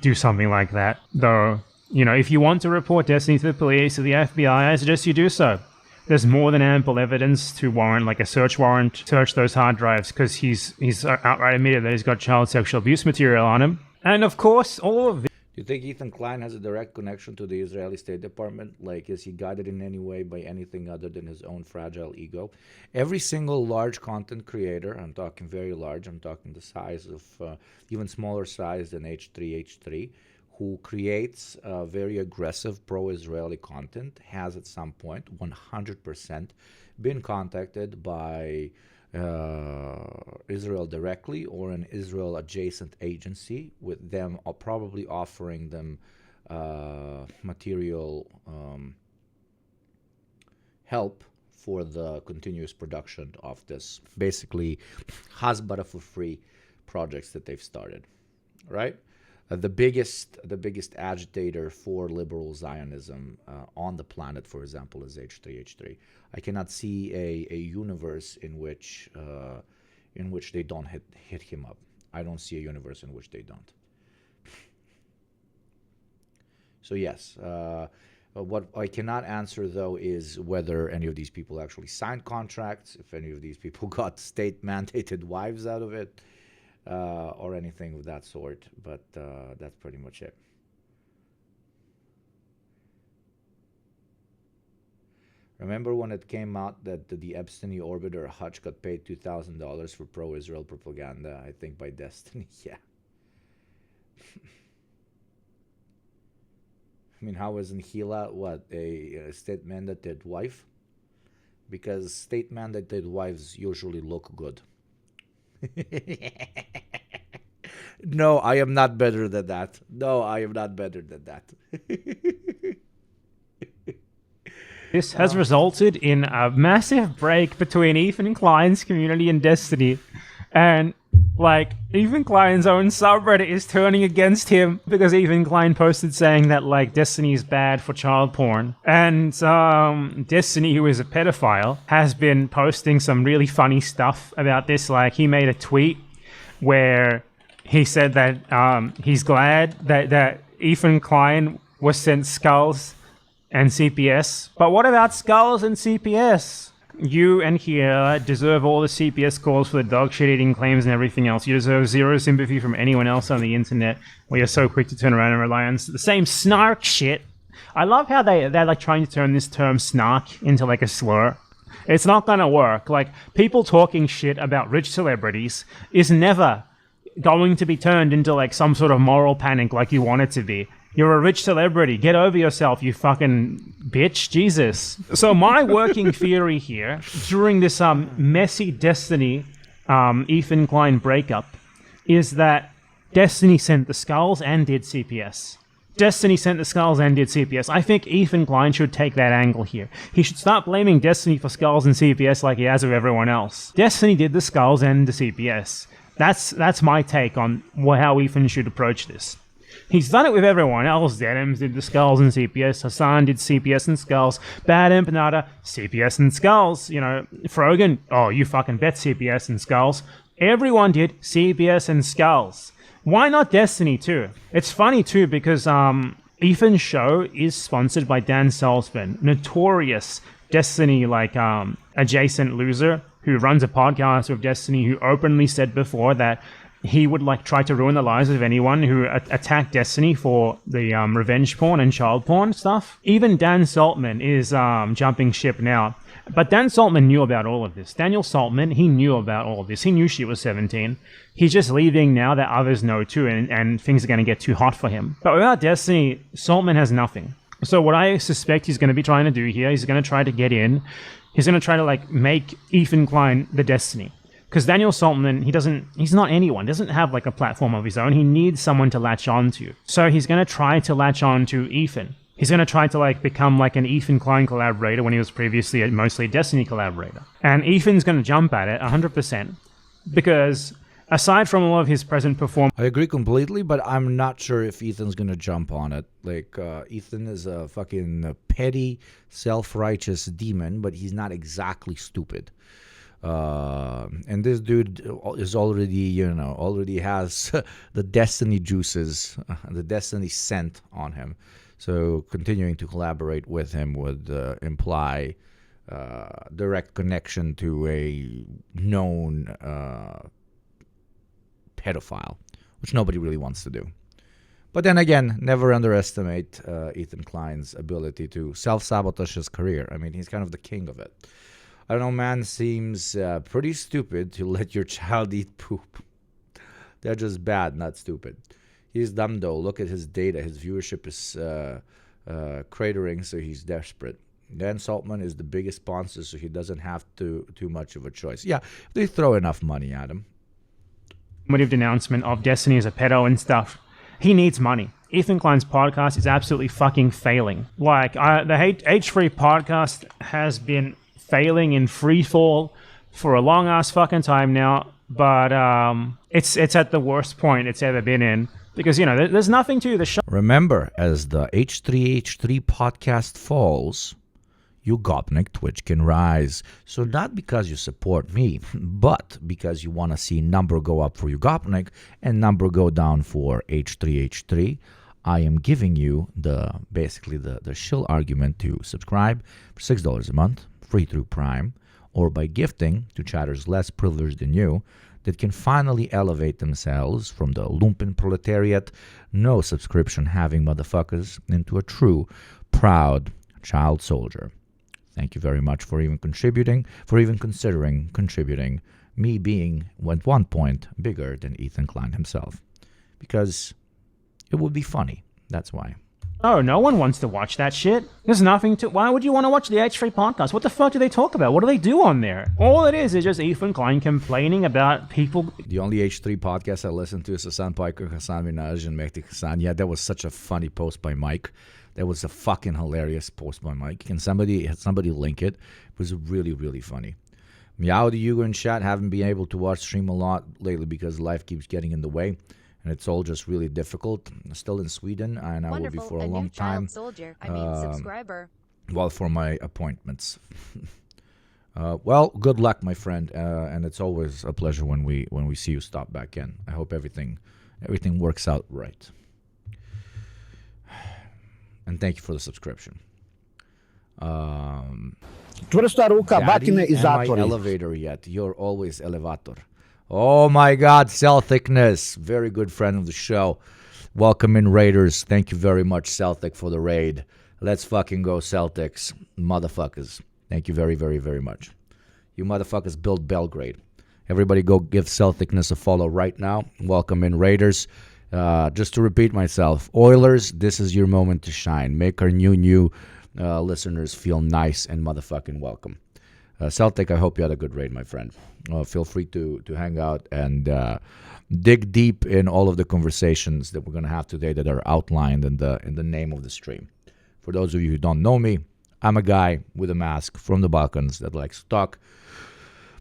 do something like that, though. You know, if you want to report Destiny to the police or the FBI, I suggest you do so. There's more than ample evidence to warrant, like a search warrant, search those hard drives, because he's outright admitted that he's got child sexual abuse material on him. And of course, all of this. Do you think Ethan Klein has a direct connection to the Israeli State Department? Like, is he guided in any way by anything other than his own fragile ego? Every single large content creator, I'm talking very large, I'm talking the size of, even smaller size than H3, who creates very aggressive pro-Israeli content, has at some point 100% been contacted by Israel directly or an Israel adjacent agency, with them probably offering them material help for the continuous production of this basically Hasbara for free projects that they've started, right? The biggest agitator for liberal Zionism on the planet, for example, is H3. I cannot see a universe in which they don't hit him up. I don't see a universe in which they don't. So yes, what I cannot answer though is whether any of these people actually signed contracts, if any of these people got state-mandated wives out of it. Or anything of that sort, but that's pretty much it. Remember when it came out that the Epstein orbiter Hutch got paid $2,000 for pro-Israel propaganda, I think by Destiny? Yeah. I mean, how isn't Hila, a state-mandated wife? Because state-mandated wives usually look good. No, I am not better than that. This has resulted in a massive break between Ethan Klein's community and Destiny. And Like, Ethan Klein's own subreddit is turning against him because Ethan Klein posted saying that, like, Destiny is bad for child porn. And Destiny, who is a pedophile, has been posting some really funny stuff about this. Like, he made a tweet where he said that he's glad that Ethan Klein was sent skulls and CPS. But what about skulls and CPS? You and here deserve all the CPS calls for the dog shit eating claims and everything else. You deserve zero sympathy from anyone else on the internet where you're so quick to turn around and rely on the same snark shit. I love how they're like trying to turn this term snark into like a slur. It's not gonna work. Like, people talking shit about rich celebrities is never going to be turned into like some sort of moral panic like you want it to be. You're a rich celebrity. Get over yourself, you fucking bitch. Jesus. So my working theory here, during this messy Destiny Ethan Klein breakup, is that Destiny sent the skulls and did CPS. Destiny sent the skulls and did CPS. I think Ethan Klein should take that angle here. He should stop blaming Destiny for skulls and CPS like he has of everyone else. Destiny did the skulls and the CPS. That's my take on how Ethan should approach this. He's done it with everyone else. Denims did the skulls and CPS. Hassan did CPS and skulls. Bad Empanada, CPS and skulls. You know, Frogan, oh, you fucking bet CPS and skulls. Everyone did CPS and skulls. Why not Destiny too? It's funny too because Ethan's show is sponsored by Dan Salzman, notorious Destiny adjacent loser who runs a podcast with Destiny, who openly said before that he would like try to ruin the lives of anyone who attacked Destiny for the revenge porn and child porn stuff. Even Dan Saltman is jumping ship now. But Dan Saltman knew about all of this. Daniel Saltman, he knew about all of this. He knew she was 17. He's just leaving now that others know too, and things are going to get too hot for him. But without Destiny, Saltman has nothing. So what I suspect he's going to be trying to do here, he's going to try to get in. He's going to try to like make Ethan Klein the Destiny. Because Daniel Saltman, he's not anyone, doesn't have like a platform of his own. He needs someone to latch on to. So he's going to try to latch on to Ethan. He's going to try to like become like an Ethan Klein collaborator when he was previously mostly a Destiny collaborator. And Ethan's going to jump at it 100% because aside from all of his present performance... I agree completely, but I'm not sure if Ethan's going to jump on it. Like, Ethan is a fucking petty, self-righteous demon, but he's not exactly stupid. And this dude is already has the Destiny juices, the Destiny scent on him. So continuing to collaborate with him would imply direct connection to a known pedophile, which nobody really wants to do. But then again, never underestimate Ethan Klein's ability to self-sabotage his career. I mean, he's kind of the king of it. I don't know, man, seems pretty stupid to let your child eat poop. They're just bad, not stupid. He's dumb, though. Look at his data. His viewership is cratering, so he's desperate. Dan Saltman is the biggest sponsor, so he doesn't have too much of a choice. Yeah, they throw enough money at him. Denouncement of Destiny as a pedo and stuff. He needs money. Ethan Klein's podcast is absolutely fucking failing. Like, the H3 podcast has been failing in free fall for a long ass fucking time now, but it's at the worst point it's ever been in because, you know, there's nothing to the show. Remember, as the H3H3 podcast falls, your Gopnik Twitch can rise. So not because you support me, but because you want to see number go up for your Gopnik and number go down for H3H3, I am giving you basically the shill argument to subscribe for $6 a month, free through Prime, or by gifting to chatters less privileged than you that can finally elevate themselves from the lumpen proletariat, no subscription having motherfuckers into a true, proud child soldier. Thank you very much for even contributing, for even considering contributing, me being at one point bigger than Ethan Klein himself. Because it would be funny. That's why. Oh, no one wants to watch that shit. There's nothing to... Why would you want to watch the H3 podcast? What the fuck do they talk about? What do they do on there? All it is just Ethan Klein complaining about people... The only H3 podcast I listen to is Hassan Piker, Hassan Minaj, and Mehdi Hassan. Yeah, that was such a funny post by Mike. That was a fucking hilarious post by Mike. Can somebody link it? It was really, really funny. Meow the Yugo in chat. Haven't been able to watch stream a lot lately because life keeps getting in the way. And it's all just really difficult. I'm still in Sweden, and I will be for a long time. Soldier. Subscriber. Well, for my appointments. Well, good luck, my friend, and it's always a pleasure when we see you stop back in. I hope everything works out right. And thank you for the subscription. Čvrsta ruka, batine I zatvori. Elevator yet? You're always elevator. Oh my God, Celticness, very good friend of the show. Welcome in, Raiders. Thank you very much, Celtic, for the raid. Let's fucking go, Celtics, motherfuckers. Thank you very, very, very much. You motherfuckers built Belgrade. Everybody go give Celticness a follow right now. Welcome in, Raiders. Just to repeat myself, Oilers, this is your moment to shine. Make our new listeners feel nice and motherfucking welcome. Celtic, I hope you had a good raid, my friend. Feel free to hang out and dig deep in all of the conversations that we're going to have today that are outlined in the name of the stream. For those of you who don't know me, I'm a guy with a mask from the Balkans that likes to talk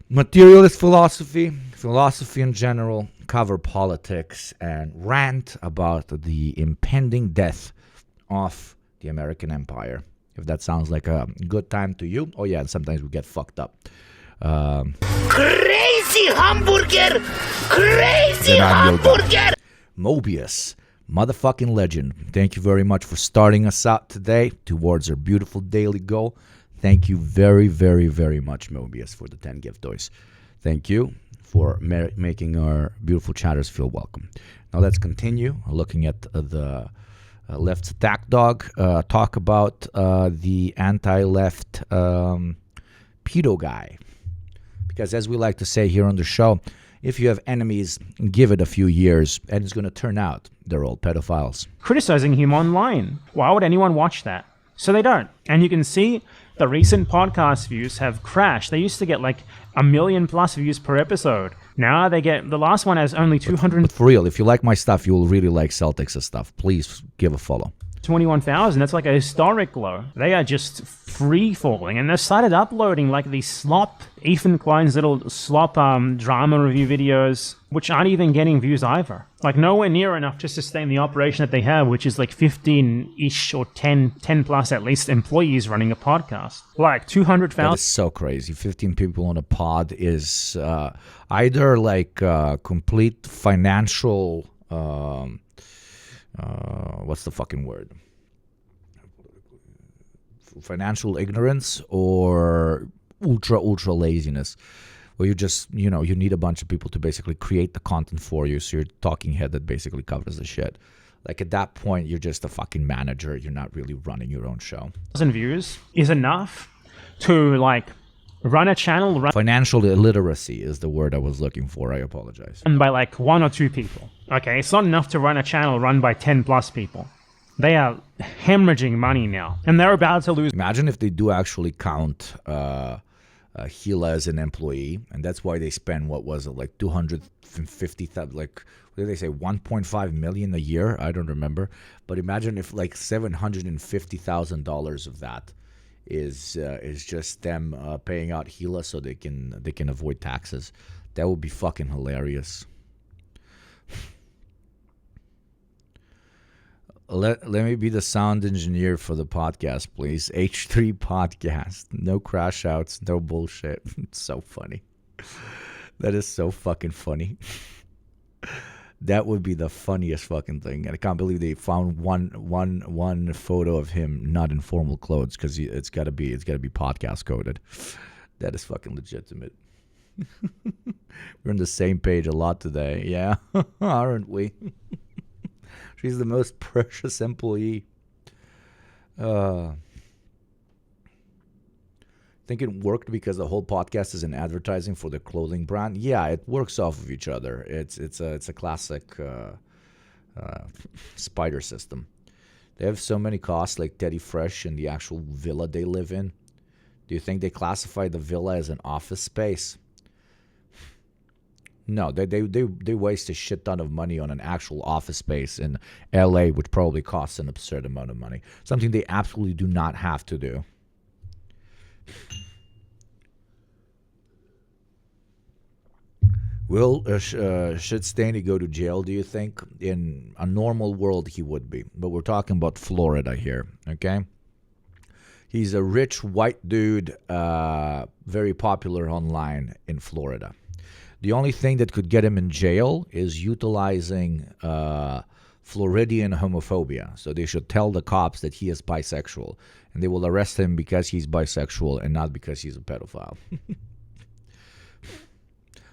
materialist philosophy in general, cover politics, and rant about the impending death of the American empire. If that sounds like a good time to you. Oh yeah, and sometimes we get fucked up. Crazy hamburger! Crazy hamburger! Mobius, motherfucking legend. Thank you very much for starting us out today towards our beautiful daily goal. Thank you very, very, very much, Mobius, for the 10 gift toys. Thank you for making our beautiful chatters feel welcome. Now let's continue looking at the Left's Attack Dog, talk about the anti-left pedo guy. Because as we like to say here on the show, if you have enemies, give it a few years, and it's going to turn out they're all pedophiles. Criticizing him online. Why would anyone watch that? So they don't. And you can see the recent podcast views have crashed. They used to get like 1 million plus views per episode. Now they get, the last one has only 200. But for real, if you like my stuff, you will really like Celtics' stuff. Please give a follow. 21,000. That's like a historic low. They are just free falling, and they've started uploading like these slop, Ethan Klein's little slop drama review videos, which aren't even getting views either. Like nowhere near enough to sustain the operation that they have, which is like 15-ish or 10 plus at least employees running a podcast. Like 200,000. That is so crazy. 15 people on a pod is either like complete financial. What's the fucking word? Financial ignorance or ultra laziness, where you just, you need a bunch of people to basically create the content for you, so you're a talking head that basically covers the shit. Like at that point, you're just a fucking manager. You're not really running your own show. 1,000 views is enough to like run a channel. Financial illiteracy is the word I was looking for. I apologize. Run by like 1 or 2 people. Okay, it's not enough to run a channel run by 10 plus people. They are hemorrhaging money now, and they're about to lose. Imagine if they do actually count Gila as an employee, and that's why they spend, what was it, like 250,000, like, what did they say, 1.5 million a year? I don't remember. But imagine if like $750,000 of that is just them paying out Gila so they can avoid taxes. That would be fucking hilarious. Let me be the sound engineer for the podcast, please. H3 podcast. No crash outs, no bullshit. It's so funny. That is so fucking funny. That would be the funniest fucking thing. And I can't believe they found one photo of him not in formal clothes, because it's gotta be podcast coded. That is fucking legitimate. We're on the same page a lot today, yeah, aren't we? She's the most precious employee. I think it worked because the whole podcast is an advertising for the clothing brand. Yeah, it works off of each other. It's a classic spider system. They have so many costs, like Teddy Fresh and the actual villa they live in. Do you think they classify the villa as an office space? No, they waste a shit ton of money on an actual office space in LA, which probably costs an absurd amount of money. Something they absolutely do not have to do. Will should Stanley go to jail, do you think? In a normal world, he would be. But we're talking about Florida here, okay? He's a rich white dude, very popular online in Florida. The only thing that could get him in jail is utilizing Floridian homophobia. So they should tell the cops that he is bisexual. And they will arrest him because he's bisexual and not because he's a pedophile.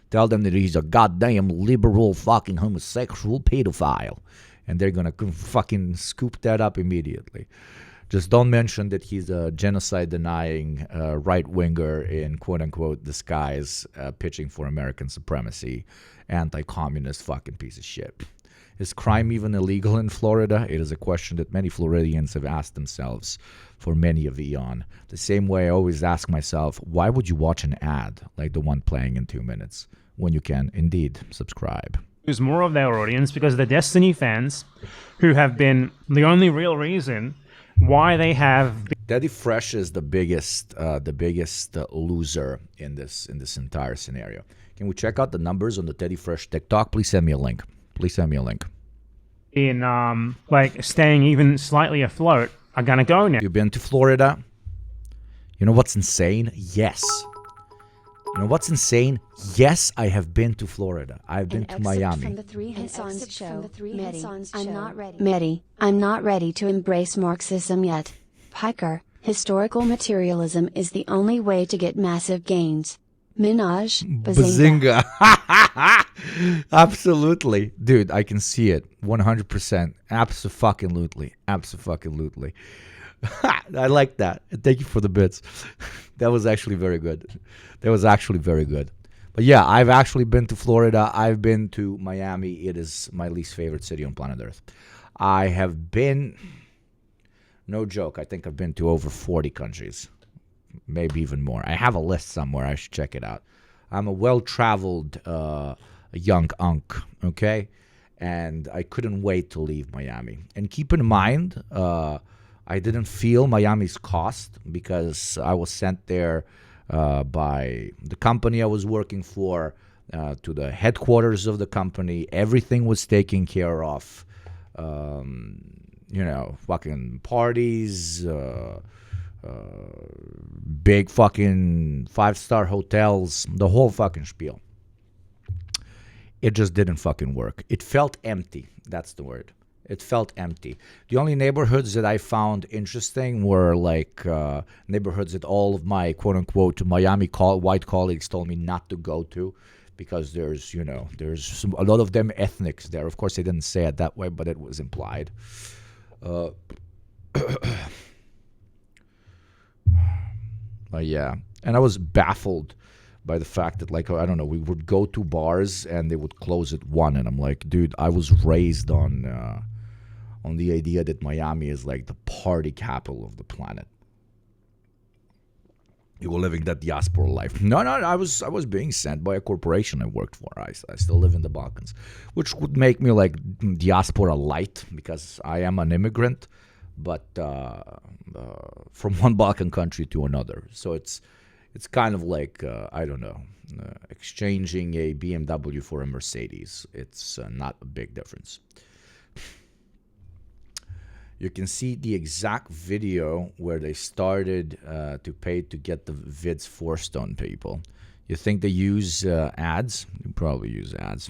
Tell them that he's a goddamn liberal fucking homosexual pedophile. And they're going to fucking scoop that up immediately. Just don't mention that he's a genocide-denying right-winger in quote-unquote disguise, pitching for American supremacy, anti-communist fucking piece of shit. Is crime even illegal in Florida? It is a question that many Floridians have asked themselves for many of eon. The same way I always ask myself, why would you watch an ad like the one playing in 2 minutes when you can indeed subscribe? Lose more of their audience because the Destiny fans, who have been the only real reason why they have Teddy Fresh is the biggest loser in this entire scenario. Can we check out the numbers on the Teddy Fresh TikTok? Please send me a link. been like staying even slightly afloat are gonna go now. You've been to Florida? You know what's insane? Yes. You know what's insane? Yes, I have been to Florida. I've been to Miami. From the Three Hassans show. Mehdi, I'm not ready to embrace Marxism yet. Piker, historical materialism is the only way to get massive gains. Minaj, bazinga. Absolutely. Dude, I can see it. 100%. Abso-fucking-lutely. Abso-fucking-lutely. I like that. Thank you for the bits. That was actually very good. But yeah, I've actually been to Florida. I've been to Miami. It is my least favorite city on planet Earth. I have been, no joke, I think I've been to over 40 countries. Maybe even more. I have a list somewhere. I should check it out. I'm a well-traveled young unk, okay? And I couldn't wait to leave Miami. And keep in mind, I didn't feel Miami's cost because I was sent there by the company I was working for to the headquarters of the company. Everything was taken care of. Fucking parties, big fucking 5-star hotels, the whole fucking spiel. It just didn't fucking work. It felt empty. That's the word. It felt empty. The only neighborhoods that I found interesting were like neighborhoods that all of my quote-unquote Miami white colleagues told me not to go to because there's a lot of them ethnics there. Of course, they didn't say it that way, but it was implied. Yeah, and I was baffled by the fact that, like, I don't know, we would go to bars and they would close at 1, and I'm like, dude, I was raised on the idea that Miami is like the party capital of the planet. You were living that diaspora life. No, I was being sent by a corporation I worked for. I still live in the Balkans, which would make me like diaspora light because I am an immigrant, but from one Balkan country to another. So it's kind of like, I don't know, exchanging a BMW for a Mercedes. It's not a big difference. You can see the exact video where they started to pay to get the vids forced on people. You think they use ads? You probably use ads.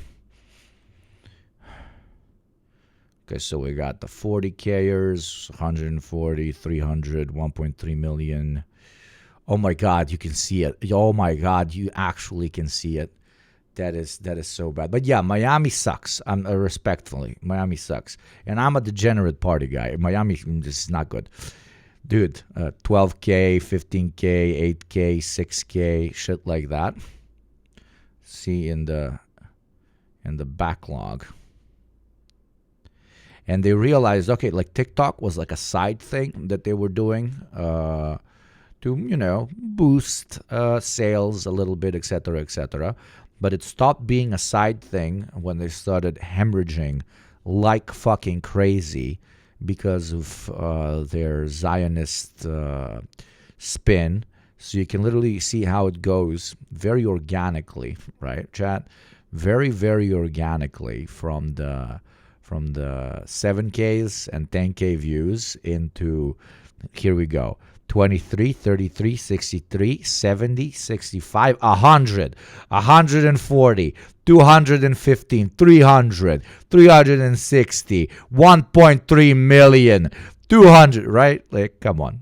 Okay, so we got the 40Kers, 140, 300, 1.3 million. Oh my God, you can see it. Oh my God, you actually can see it. That is so bad. But yeah, Miami sucks. Respectfully, Miami sucks. And I'm a degenerate party guy. Miami is not good. Dude, 12K, 15K, 8K, 6K, shit like that. See in the backlog. And they realized, okay, like TikTok was like a side thing that they were doing to, boost sales a little bit, etc., etc. But it stopped being a side thing when they started hemorrhaging like fucking crazy because of their Zionist spin. So you can literally see how it goes very organically, right, chat? very, very organically from the 7Ks and 10K views into, here we go, 23, 33, 63, 70, 65, 100, 140, 215, 300, 360, 1.3 million, 200, right? Like, come on.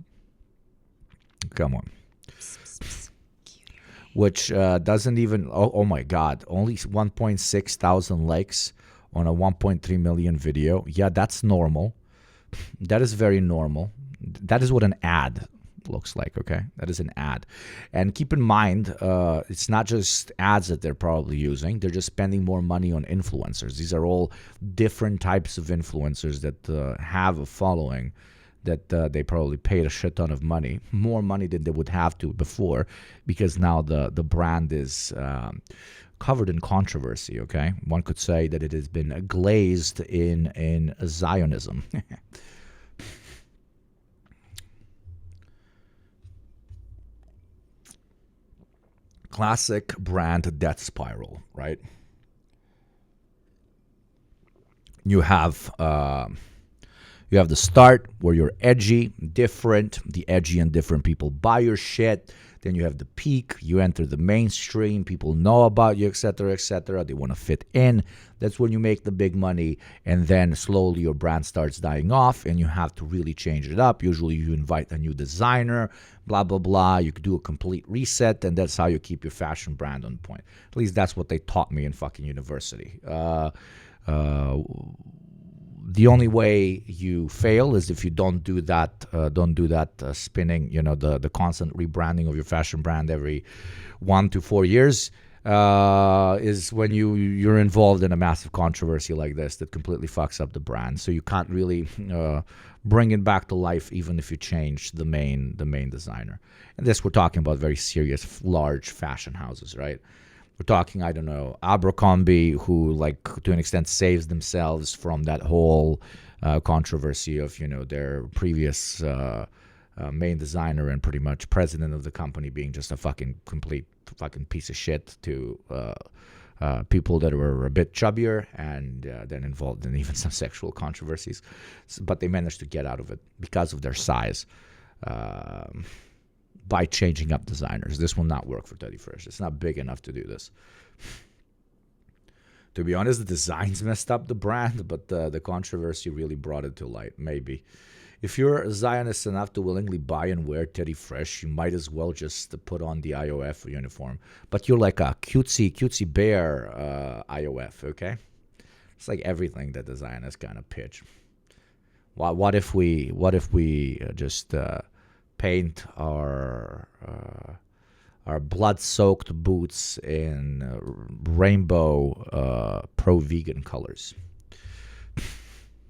Which doesn't even, oh my God, only 1.6 thousand likes on a 1.3 million video. Yeah, that's normal. That is very normal. That is what an ad looks like, okay? That is an ad. And keep in mind, it's not just ads that they're probably using. They're just spending more money on influencers. These are all different types of influencers that have a following that they probably paid a shit ton of money, more money than they would have to before, because now the brand is covered in controversy, okay? One could say that it has been glazed in Zionism. Classic brand death spiral, right? You have the start where you're edgy, different. The edgy and different people buy your shit. Then you have the peak. You enter the mainstream. People know about you, etc., etc. They want to fit in. That's when you make the big money. And then slowly your brand starts dying off, and you have to really change it up. Usually you invite a new designer, blah, blah, blah. You do a complete reset, and that's how you keep your fashion brand on point. At least that's what they taught me in fucking university. The only way you fail is if you don't do that spinning, the constant rebranding of your fashion brand every 1 to 4 years, is when you're involved in a massive controversy like this that completely fucks up the brand. So you can't really bring it back to life even if you change the main designer. And this, we're talking about very serious, large fashion houses, right? We're talking, I don't know, Abercrombie, who, like, to an extent saves themselves from that whole controversy of, their previous main designer and pretty much president of the company being just a complete piece of shit to people that were a bit chubbier and then involved in even some sexual controversies. But they managed to get out of it because of their size. By changing up designers. This will not work for Teddy Fresh. It's not big enough to do this. To be honest, the designs messed up the brand, but the controversy really brought it to light, maybe. If you're Zionist enough to willingly buy and wear Teddy Fresh, you might as well just put on the IOF uniform. But you're like a cutesy bear IOF, okay? It's like everything that the Zionists kind of pitch. What if we just paint our blood-soaked boots in rainbow pro-vegan colors?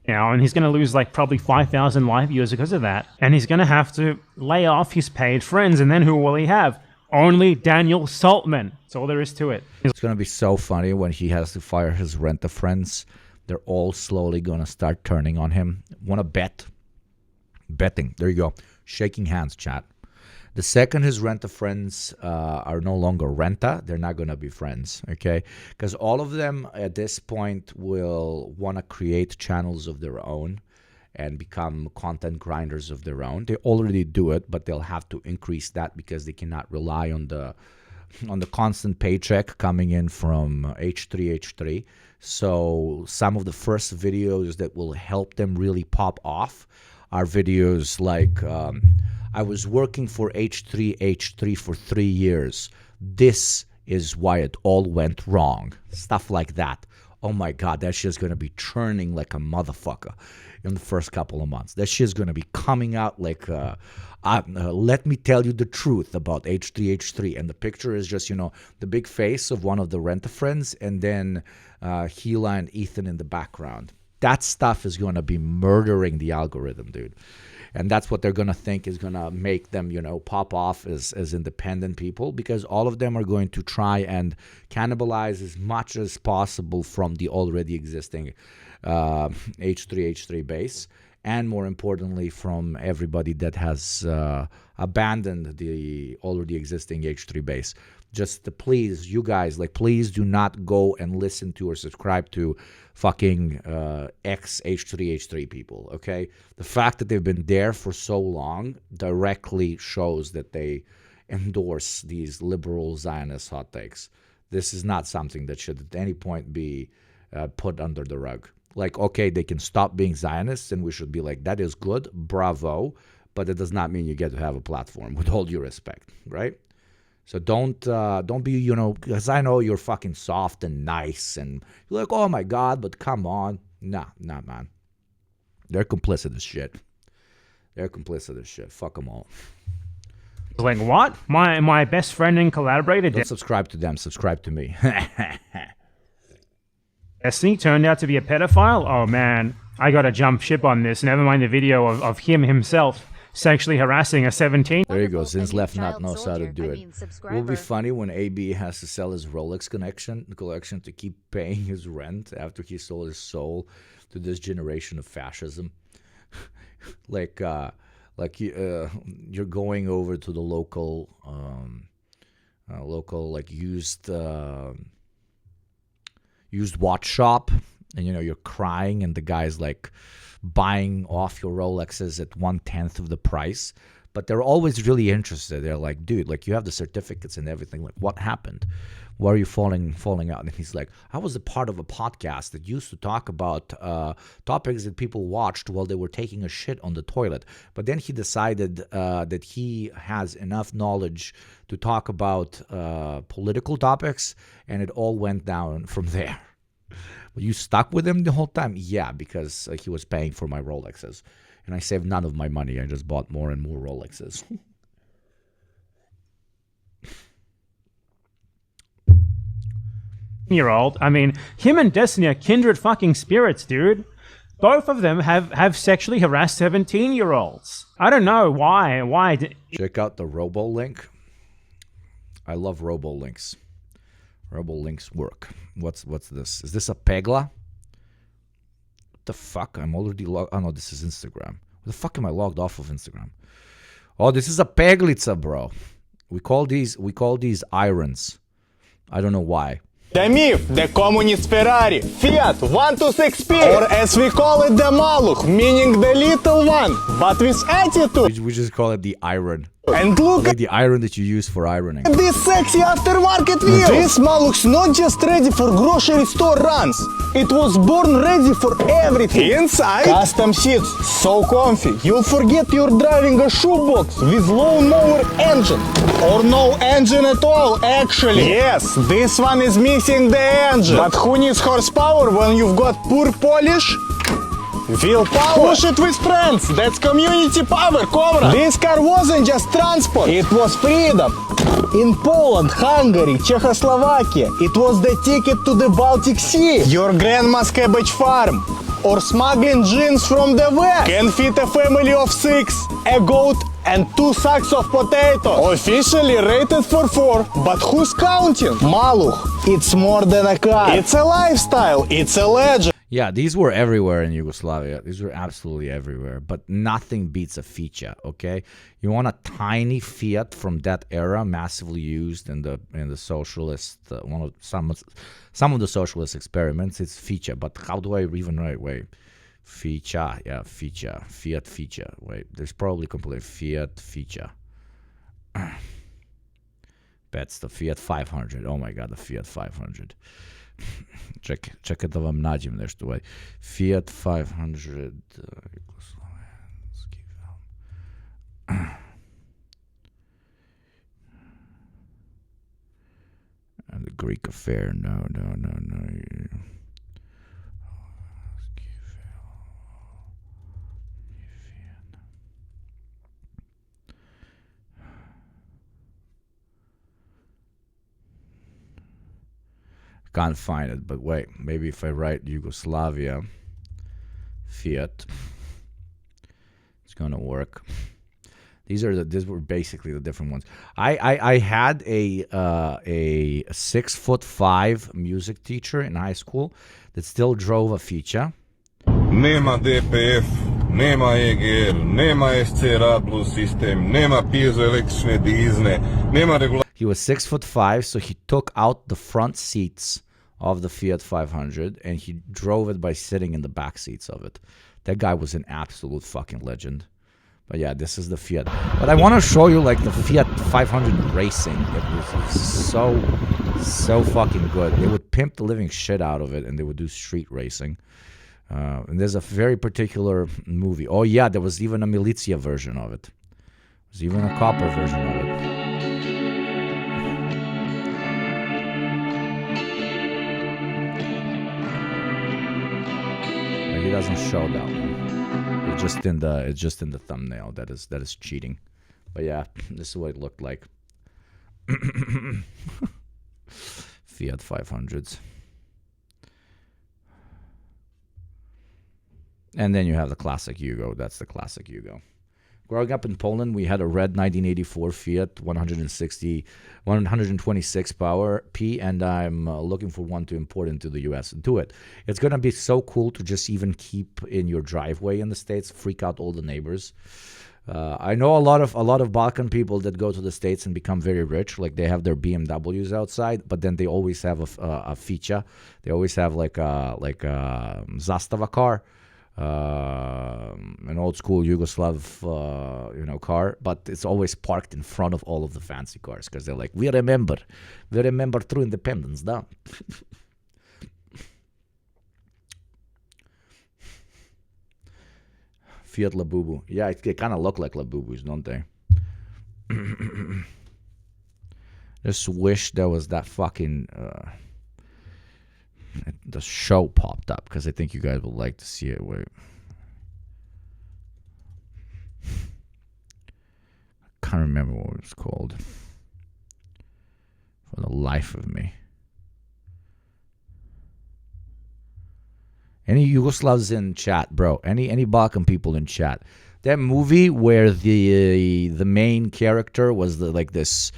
And he's going to lose like probably 5,000 live viewers because of that. And he's going to have to lay off his paid friends. And then who will he have? Only Daniel Saltman. That's all there is to it. It's going to be so funny when he has to fire his rent-a-friends. They're all slowly going to start turning on him. Want to bet? Betting. There you go. Shaking hands, chat. The second his rent-a-friends are no longer renta, they're not going to be friends, okay? Because all of them at this point will want to create channels of their own and become content grinders of their own. They already do it, but they'll have to increase that because they cannot rely on the constant paycheck coming in from H3H3. So some of the first videos that will help them really pop off are videos like, I was working for H3H3 for 3 years. This is why it all went wrong. Stuff like that. Oh my God, that shit's going to be churning like a motherfucker in the first couple of months. That shit's going to be coming out like, let me tell you the truth about H3H3. And the picture is just, the big face of one of the rent-a-friends and then Gila and Ethan in the background. That stuff is going to be murdering the algorithm, dude. And that's what they're going to think is going to make them, pop off as independent people, because all of them are going to try and cannibalize as much as possible from the already existing H3H3 base. and more importantly from everybody that has abandoned the already existing H3 base. Just please, you guys, like, please do not go and listen to or subscribe to fucking ex-H3 people, okay? The fact that they've been there for so long directly shows that they endorse these liberal Zionist hot takes. This is not something that should at any point be put under the rug. Like, okay, they can stop being Zionists, and we should be like, that is good, bravo, but it does not mean you get to have a platform, with all due respect, right? So don't be, because I know you're fucking soft and nice, and you're like, oh my God, but come on. Nah, man. They're complicit as shit. Fuck them all. Like, what? My best friend and collaborator... Don't subscribe to them, subscribe to me. Destiny turned out to be a pedophile? Oh man, I gotta jump ship on this. Never mind the video of him himself sexually harassing a 17. There you go. Since Left Nut knows how to do it. Will be funny when AB has to sell his Rolex collection to keep paying his rent after he sold his soul to this generation of fascism. You're going over to the local used watch shop, and you're crying, and the guy's like buying off your Rolexes at 1/10 of the price, but they're always really interested. They're like, dude, like, you have the certificates and everything, like, what happened? Why are you falling out? And he's like, I was a part of a podcast that used to talk about topics that people watched while they were taking a shit on the toilet, but then he decided that he has enough knowledge to talk about political topics, and it all went down from there. You stuck with him the whole time? Yeah, because he was paying for my Rolexes. And I saved none of my money. I just bought more and more Rolexes. Year-old. I mean, him and Destiny are kindred fucking spirits, dude. Both of them have sexually harassed 17-year-olds. I don't know why. Check out the Robo link. I love Robo links. Robo links work. What's this? Is this a Pegla? What the fuck? I'm already logged. Oh no, this is Instagram. What the fuck am I logged off of Instagram? Oh, this is a Peglica, bro. We call these irons. I don't know why. The MIF, the communist Ferrari, Fiat 126P, or as we call it, the Maluch, meaning the little one, but with attitude. We just call it the iron. And look like the iron that you use for ironing. At this sexy aftermarket wheel. This Maluch's not just ready for grocery store runs. It was born ready for everything. Inside, custom seats, so comfy. You'll forget you're driving a shoebox with lawnmower engine. Or no engine at all, actually. Yes, this one is missing the engine. But who needs horsepower when you've got poor polish? Willpower. Push it with friends. That's community power, Cobra. This car wasn't just transport. It was freedom. In Poland, Hungary, Czechoslovakia, it was the ticket to the Baltic Sea. Your grandma's cabbage farm. Or smuggling jeans from the West. Can fit a family of 6, a goat, and 2 sacks of potato. Officially rated for 4, but who's counting? Maluch, it's more than a car. It's a lifestyle. It's a legend. Yeah, these were everywhere in Yugoslavia. These were absolutely everywhere. But nothing beats a Fiat, okay? You want a tiny Fiat from that era, massively used in the socialist, some of the socialist experiments. It's Fiat. But how do I even write? Wait, Fiat, yeah, Fiat. Wait, there's probably complete Fiat. That's the Fiat 500. Oh my God, the Fiat 500. Čekaj da vam nađem nešto. Fiat 500 and the Greek affair. No. Can't find it, but wait, maybe if I write Yugoslavia Fiat, it's gonna work. These were basically the different ones. I had a 6'5" music teacher in high school that still drove a Fiat. Nema DPF, nema EGR, nema SC Radlu system, nema piezoelektrične dizne, nema regulacije. He was 6'5", so he took out the front seats of the Fiat 500 and he drove it by sitting in the back seats of it. That guy was an absolute fucking legend. But yeah, this is the Fiat. But I want to show you like the Fiat 500 racing. It was so fucking good. They would pimp the living shit out of it and they would do street racing. And there's a very particular movie. Oh yeah, there was even a Militia version of it. There's even a copper version of it. But he doesn't show that one. It's just in the thumbnail. That is cheating. But yeah, this is what it looked like. Fiat 500s. And then you have the classic Yugo. That's the classic Yugo. Growing up in Poland, we had a red 1984 Fiat 126 power P, and I'm looking for one to import into the US. Do it. It's going to be so cool to just even keep in your driveway in the States, freak out all the neighbors. I know a lot of Balkan people that go to the States and become very rich. Like they have their BMWs outside, but then they always have a Fiat. They always have like a Zastava car. An old school Yugoslav, car, but it's always parked in front of all of the fancy cars because they're like, we remember true independence, da. Fiat Labubu, yeah, they kind of look like Labubus, don't they? Just wish there was that fucking. The show popped up because I think you guys would like to see it. Wait, I can't remember what it was called for the life of me. Any Yugoslavs in chat, bro? Any Balkan people in chat? That movie where the main character was this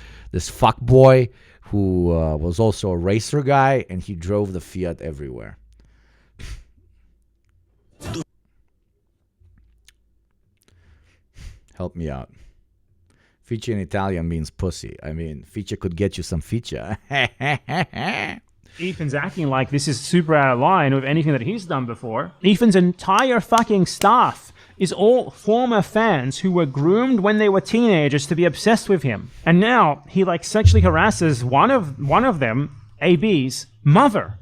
fuck boy who was also a racer guy, and he drove the Fiat everywhere. Help me out. Ficha in Italian means pussy. I mean, Ficha could get you some Ficha. Ethan's acting like this is super out of line with anything that he's done before. Ethan's entire fucking staff is all former fans who were groomed when they were teenagers to be obsessed with him. And now he sexually harasses one of them, AB's mother.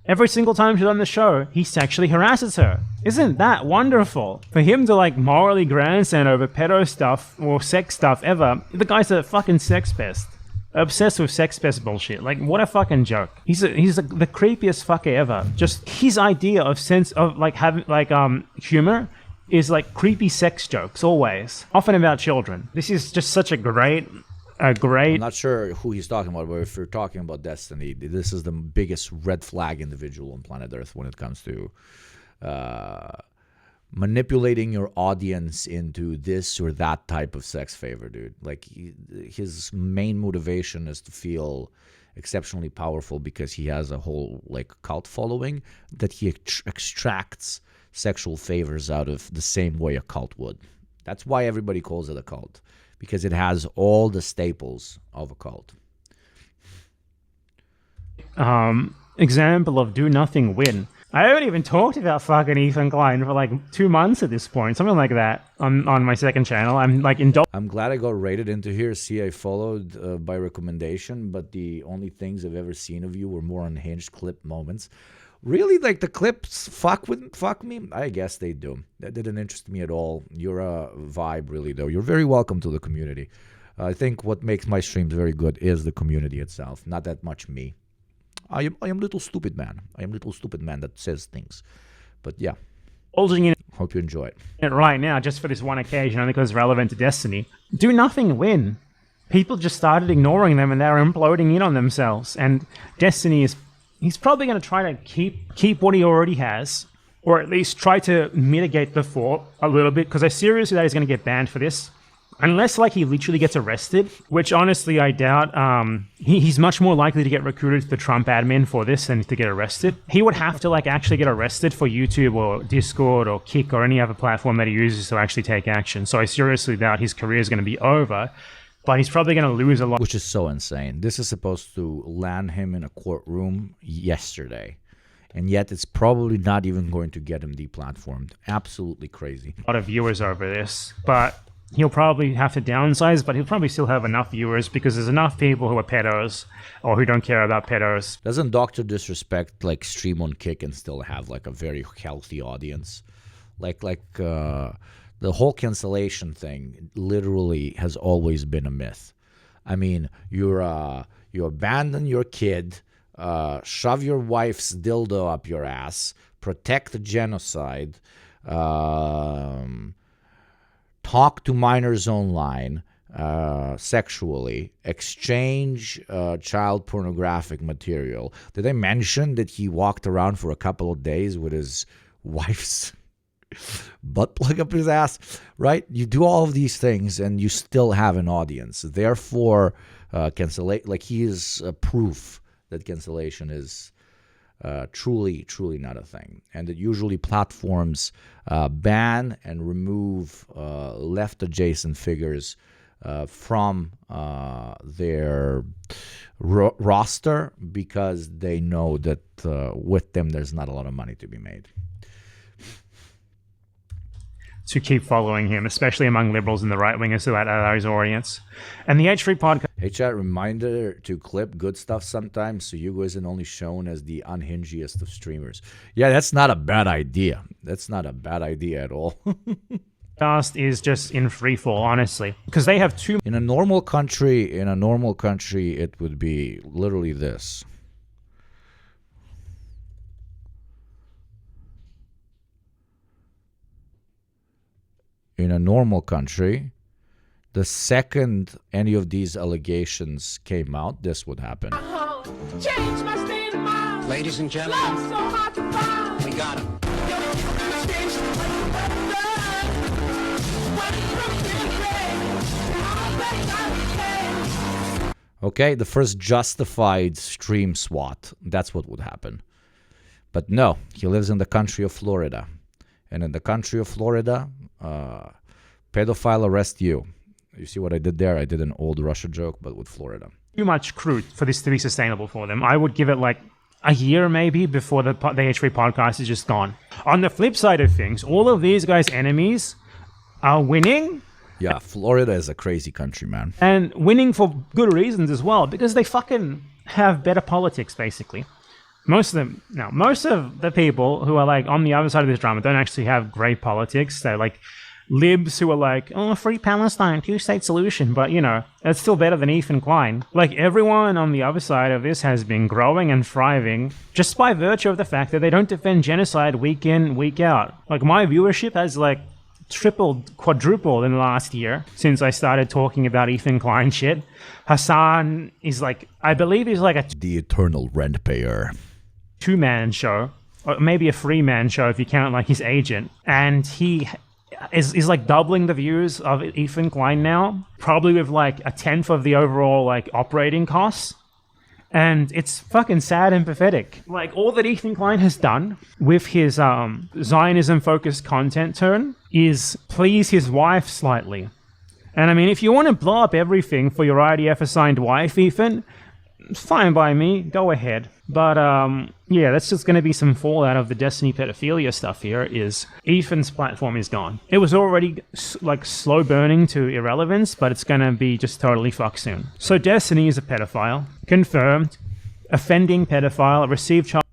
Every single time she's on the show, he sexually harasses her. Isn't that wonderful? For him to morally grandstand over pedo stuff or sex stuff ever, the guy's a fucking sex pest. Obsessed with sex pest bullshit. What a fucking joke. He's the creepiest fucker ever. Just his idea of having humor is creepy sex jokes always, often about children. This is just such a great. I'm not sure who he's talking about, but if you're talking about Destiny, this is the biggest red flag individual on planet Earth when it comes to manipulating your audience into this or that type of sex favor, dude. His main motivation is to feel exceptionally powerful because he has a whole cult following that he extracts sexual favors out of the same way a cult would. That's why everybody calls it a cult, because it has all the staples of a cult. Example of do nothing win. I haven't even talked about fucking Ethan Klein for 2 months at this point, something like that on my second channel. I'm I'm glad I got rated into here. See, I followed by recommendation, but the only things I've ever seen of you were more unhinged clip moments. Really, the clips fuck me? I guess they do. That didn't interest me at all. You're a vibe, really, though. You're very welcome to the community. I think what makes my streams very good is the community itself, not that much me. I am little stupid man. I am little stupid man that says things. But yeah. Hope you enjoy it. Right now, just for this one occasion, only because it's relevant to Destiny. Do nothing win. People just started ignoring them and they're imploding in on themselves. And Destiny is... He's probably going to try to keep what he already has, or at least try to mitigate the fault a little bit, because I seriously doubt he's going to get banned for this. unless like he literally gets arrested, which honestly I doubt. He's much more likely to get recruited to the Trump admin for this than to get arrested. He would have to like actually get arrested for YouTube or Discord or Kick or any other platform that he uses to actually take action. So I seriously doubt his career is going to be over, but he's probably going to lose a lot. Which is so insane. This is supposed to land him in a courtroom yesterday. And yet it's probably not even going to get him deplatformed. Absolutely crazy. A lot of viewers over this, but he'll probably have to downsize, but he'll probably still have enough viewers because there's enough people who are pedos or who don't care about pedos. Doesn't Dr. Disrespect like stream on Kick and still have like a very healthy audience? Like the whole cancellation thing literally has always been a myth. I mean, you abandon your kid, shove your wife's dildo up your ass, protect the genocide, talk to minors online sexually, exchange child pornographic material. Did I mention that he walked around for a couple of days with his wife's butt plug up his ass, right? You do all of these things and you still have an audience. Therefore, cancellation, like he is proof that cancellation is truly not a thing. And that usually platforms ban and remove left adjacent figures from their roster because they know that with them there's not a lot of money to be made. To keep following him, especially among liberals and the right-wingers who are his audience. And the H3 podcast... Hey chat, reminder to clip good stuff sometimes so you guys are only shown as the unhingiest of streamers. Yeah, that's not a bad idea. That's not a bad idea at all. Podcast is just in free fall, honestly. Because they have two... In a normal country, it would be literally this. In a normal country, the second any of these allegations came out, this would happen. Ladies and gentlemen, we got him. Okay, the first justified stream SWAT. That's what would happen. But no, he lives in the country of Florida. And in the country of Florida, pedophile arrest you. You see what I did there? I did an old Russia joke, but with Florida. Too much crude for this to be sustainable for them. I would give it like a year maybe before the H3 podcast is just gone. On the flip side of things, all of these guys' enemies are winning. Yeah, Florida is a crazy country, man. And winning for good reasons as well, because they fucking have better politics, basically. Most of the people who are like on the other side of this drama don't actually have great politics. They're like libs who are like, oh, free Palestine, two-state solution. But, you know, it's still better than Ethan Klein. Like, everyone on the other side of this has been growing and thriving just by virtue of the fact that they don't defend genocide week in, week out. Like, my viewership has, like, tripled, quadrupled in the last year since I started talking about Ethan Klein shit. Hassan is like, I believe he's like the eternal rent payer. Two-man show, or maybe a three-man show if you count like his agent, and he is like doubling the views of Ethan Klein now, probably with like a tenth of the overall like operating costs. And it's fucking sad and pathetic. Like, all that Ethan Klein has done with his Zionism-focused content turn is please his wife slightly. And I mean, if you want to blow up everything for your IDF-assigned wife, Ethan, it's fine by me, go ahead. But yeah, that's just going to be some fallout of the Destiny pedophilia stuff here, is Ethan's platform is gone. It was already like slow burning to irrelevance, but it's going to be just totally fucked soon. So Destiny is a pedophile, confirmed, offending pedophile, received child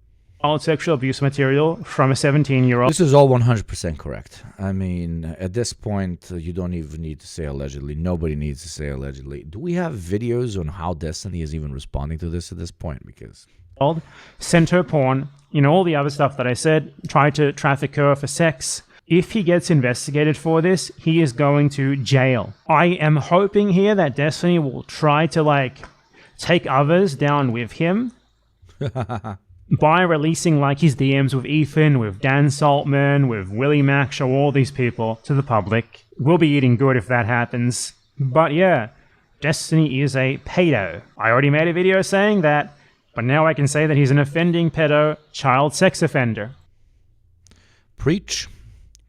sexual abuse material from a 17-year-old. This is all 100% correct. I mean, at this point, you don't even need to say allegedly. Nobody needs to say allegedly. Do we have videos on how Destiny is even responding to this at this point? Because... sent her porn, you know, all the other stuff that I said, tried to traffic her for sex. If he gets investigated for this, he is going to jail. I am hoping here that Destiny will try to, like, take others down with him. by releasing like his DMs with Ethan, with Dan Saltman, with Willie Mack Show, all these people to the public. We'll be eating good if that happens. But yeah, Destiny is a pedo. I already made a video saying that, but now I can say that he's an offending pedo, child sex offender. Preach.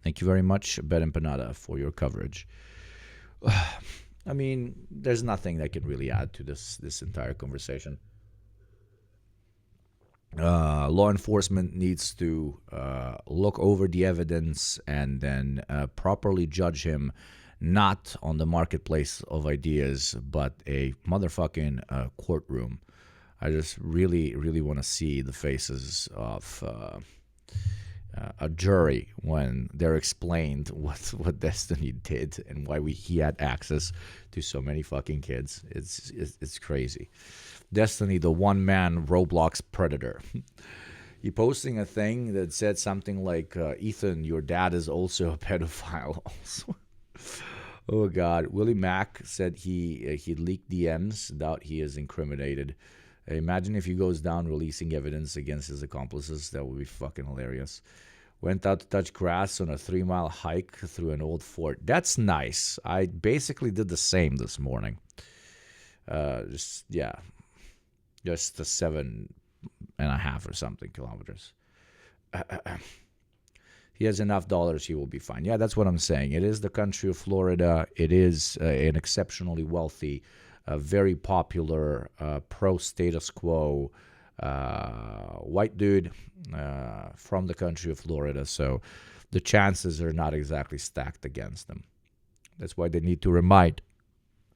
Thank you very much, Bet Empanada, for your coverage. I mean, there's nothing that can really add to this entire conversation. Law enforcement needs to look over the evidence and then properly judge him, not on the marketplace of ideas, but a motherfucking courtroom. I just really, really want to see the faces of a jury when they're explained what Destiny did and why he had access to so many fucking kids. It's crazy. Destiny, the one-man Roblox predator. He posting a thing that said something like, Ethan, your dad is also a pedophile also. Oh, God. Willie Mack said he leaked DMs. Doubt he is incriminated. Imagine if he goes down releasing evidence against his accomplices. That would be fucking hilarious. Went out to touch grass on a 3-mile hike through an old fort. That's nice. I basically did the same this morning. Just a 7.5 or something kilometers. He has enough dollars, he will be fine. Yeah, that's what I'm saying. It is the country of Florida. It is an exceptionally wealthy, very popular, pro-status quo white dude from the country of Florida. So the chances are not exactly stacked against them. That's why they need to remind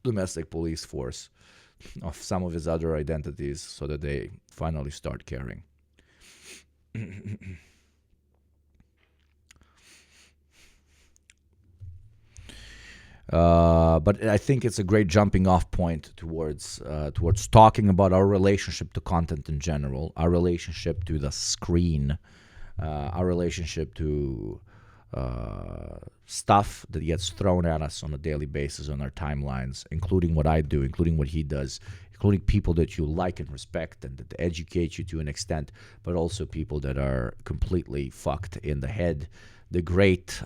domestic police force of some of his other identities so that they finally start caring. But I think it's a great jumping off point towards talking about our relationship to content in general, our relationship to the screen, our relationship to stuff that gets thrown at us on a daily basis on our timelines, including what I do, including what he does, including people that you like and respect and that educate you to an extent, but also people that are completely fucked in the head. The great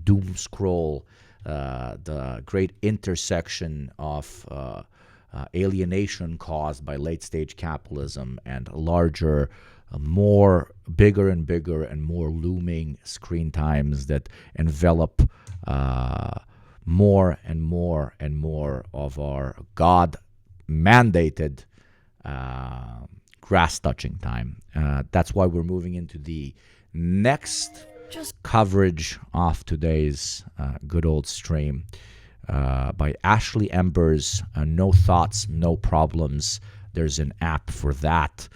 doom scroll, the great intersection of alienation caused by late-stage capitalism and larger, bigger and bigger and more looming screen times that envelop more and more and more of our God-mandated grass-touching time. That's why we're moving into the next coverage of today's good old stream by Ashley Embers. No thoughts, no problems. There's an app for that.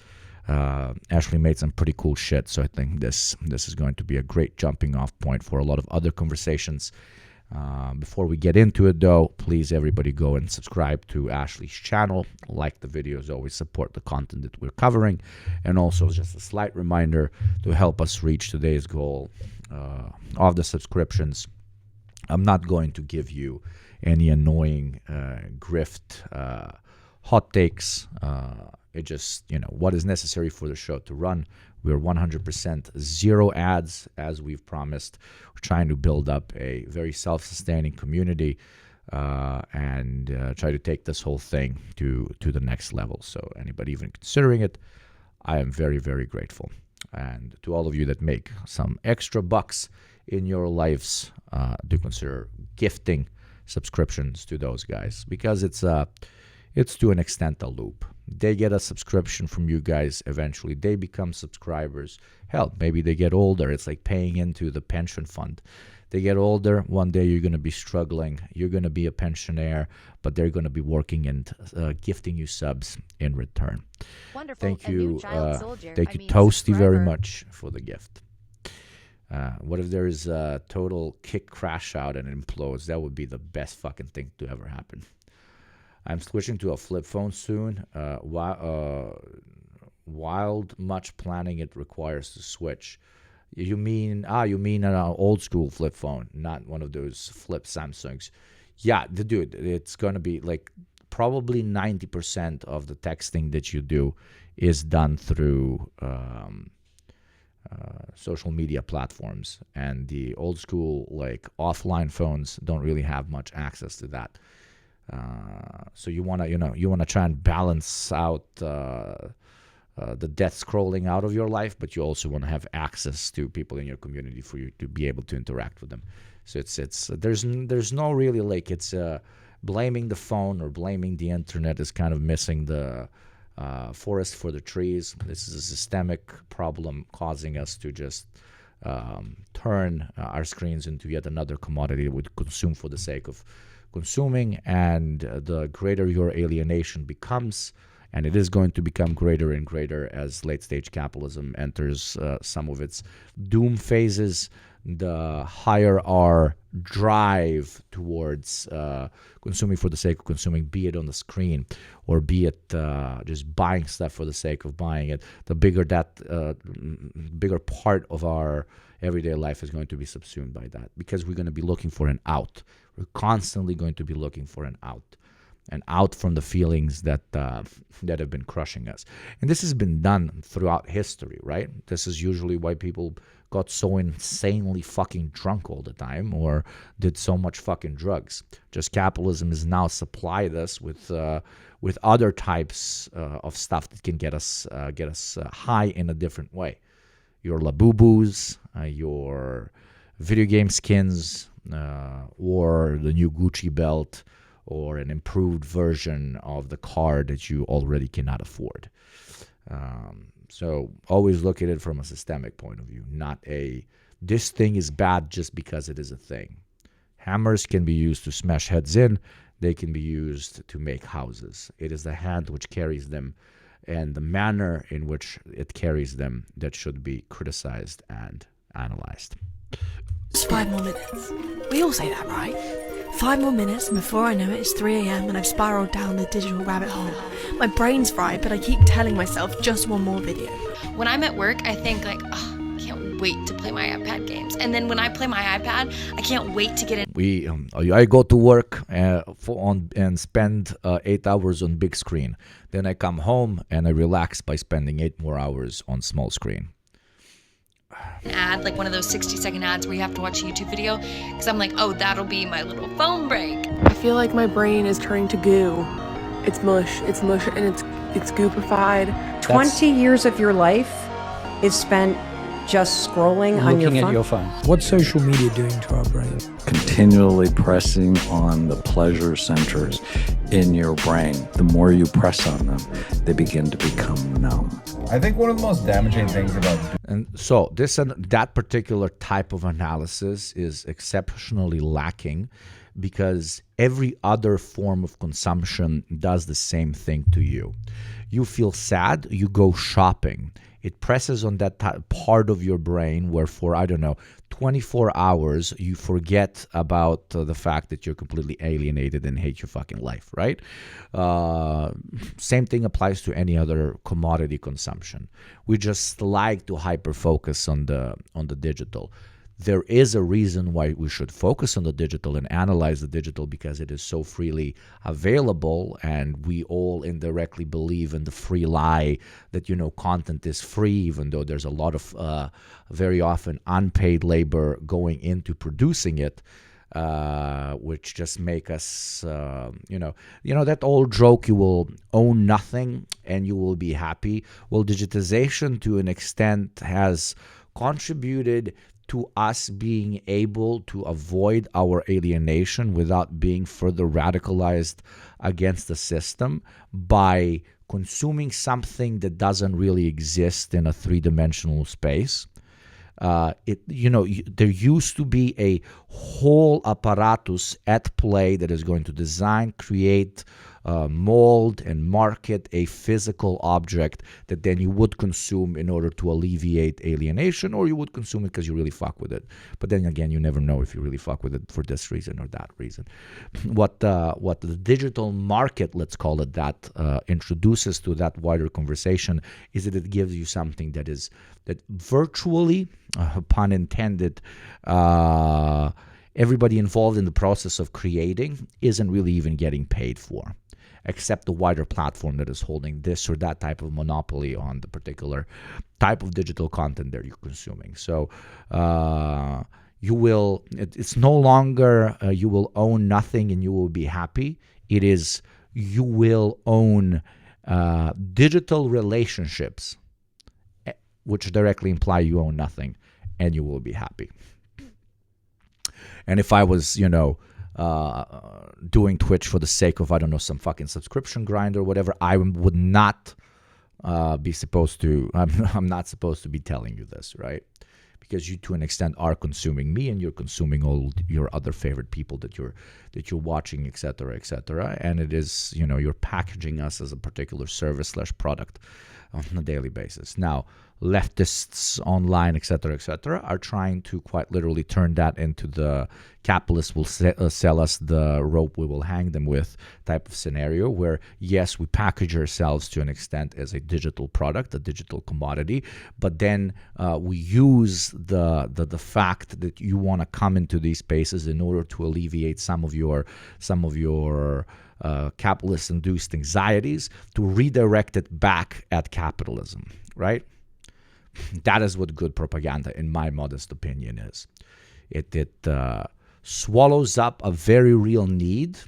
Ashley made some pretty cool shit, so I think this is going to be a great jumping off point for a lot of other conversations. Before we get into it, though, please everybody go and subscribe to Ashley's channel, like the videos, always support the content that we're covering, and also just a slight reminder to help us reach today's goal of the subscriptions. I'm not going to give you any annoying grift hot takes. It just, what is necessary for the show to run. We're 100% zero ads, as we've promised. We're trying to build up a very self-sustaining community and try to take this whole thing to the next level. So anybody even considering it, I am very, very grateful. And to all of you that make some extra bucks in your lives, do consider gifting subscriptions to those guys, because it's to an extent a loop. They get a subscription from you guys. Eventually, they become subscribers. Hell, maybe they get older. It's like paying into the pension fund. They get older. One day you're going to be struggling. You're going to be a pensioner, but they're going to be working and gifting you subs in return. Wonderful. Thank you, Soldier. Toasty, very much for the gift. What if there is a total kick crash out and it implodes? That would be the best fucking thing to ever happen. I'm switching to a flip phone soon. Wild much planning it requires to switch. You mean an old school flip phone, not one of those flip Samsungs. Yeah, dude, it's gonna be like probably 90% of the texting that you do is done through social media platforms, and the old school like offline phones don't really have much access to that. So you want to try and balance out the death scrolling out of your life, but you also want to have access to people in your community for you to be able to interact with them. So it's there's no really like it's blaming the phone or blaming the internet is kind of missing the forest for the trees. This is a systemic problem causing us to just turn our screens into yet another commodity that we consume for the sake of consuming, and the greater your alienation becomes, and it is going to become greater and greater as late-stage capitalism enters some of its doom phases, the higher our drive towards consuming for the sake of consuming, be it on the screen or be it just buying stuff for the sake of buying it, the bigger that bigger part of our everyday life is going to be subsumed by that, because we're going to be looking for an out. We're constantly going to be looking for an out from the feelings that have been crushing us. And this has been done throughout history, right? This is usually why people got so insanely fucking drunk all the time or did so much fucking drugs. Just capitalism has now supplied us with other types of stuff that can get us high in a different way. Your Labubus, your video game skins, or the new Gucci belt, or an improved version of the car that you already cannot afford. So always look at it from a systemic point of view, not this thing is bad just because it is a thing. Hammers can be used to smash heads in. They can be used to make houses. It is the hand which carries them and the manner in which it carries them that should be criticized and analyzed. Just 5 more minutes. We all say that, right? 5 more minutes, and before I know it, it's 3 a.m. and I've spiraled down the digital rabbit hole. My brain's fried, but I keep telling myself just one more video. When I'm at work, I think like, oh, I can't wait to play my iPad games. And then when I play my iPad, I can't wait to get in. I go to work and spend 8 hours on big screen. Then I come home and I relax by spending 8 more hours on small screen. Ad, like one of those 60-second ads where you have to watch a YouTube video, because I'm like, oh, that'll be my little phone break. I feel like my brain is turning to goo. It's mush, and it's goopified. 20 years of your life is spent just scrolling on your phone. Looking at your phone. What's social media doing to our brain? Continually pressing on the pleasure centers in your brain. The more you press on them, they begin to become numb. I think one of the most damaging things about... And so that particular type of analysis is exceptionally lacking, because every other form of consumption does the same thing to you. You feel sad, you go shopping. It presses on that part of your brain where for, 24 hours, you forget about the fact that you're completely alienated and hate your fucking life, right? Same thing applies to any other commodity consumption. We just like to hyper-focus on the digital. There is a reason why we should focus on the digital and analyze the digital, because it is so freely available, and we all indirectly believe in the free lie that, content is free, even though there's a lot of very often unpaid labor going into producing it, which just make us, that old joke, you will own nothing and you will be happy. Well, digitization to an extent has contributed to us being able to avoid our alienation without being further radicalized against the system by consuming something that doesn't really exist in a three-dimensional space. There used to be a whole apparatus at play that is going to design, create, mold, and market a physical object that then you would consume in order to alleviate alienation, or you would consume it because you really fuck with it. But then again, you never know if you really fuck with it for this reason or that reason. What the digital market, let's call it that, introduces to that wider conversation is that it gives you something that virtually, pun intended, everybody involved in the process of creating isn't really even getting paid for. except the wider platform that is holding this or that type of monopoly on the particular type of digital content that you're consuming. So it's no longer you will own nothing and you will be happy. It is you will own digital relationships, which directly imply you own nothing, and you will be happy. And if I was, doing Twitch for the sake of, I don't know, some fucking subscription grind or whatever, I would not be supposed to, I'm not supposed to be telling you this, right? Because you, to an extent, are consuming me, and you're consuming all your other favorite people that you're watching, etc., etc. And it is, you're packaging us as a particular service / product on a daily basis. Now, leftists online, etc., are trying to quite literally turn that into the capitalists will sell us the rope we will hang them with type of scenario, where yes, we package ourselves to an extent as a digital product, a digital commodity, but then we use the fact that you want to come into these spaces in order to alleviate some of your capitalist-induced anxieties, to redirect it back at capitalism, right? That is what good propaganda, in my modest opinion, is. It swallows up a very real need,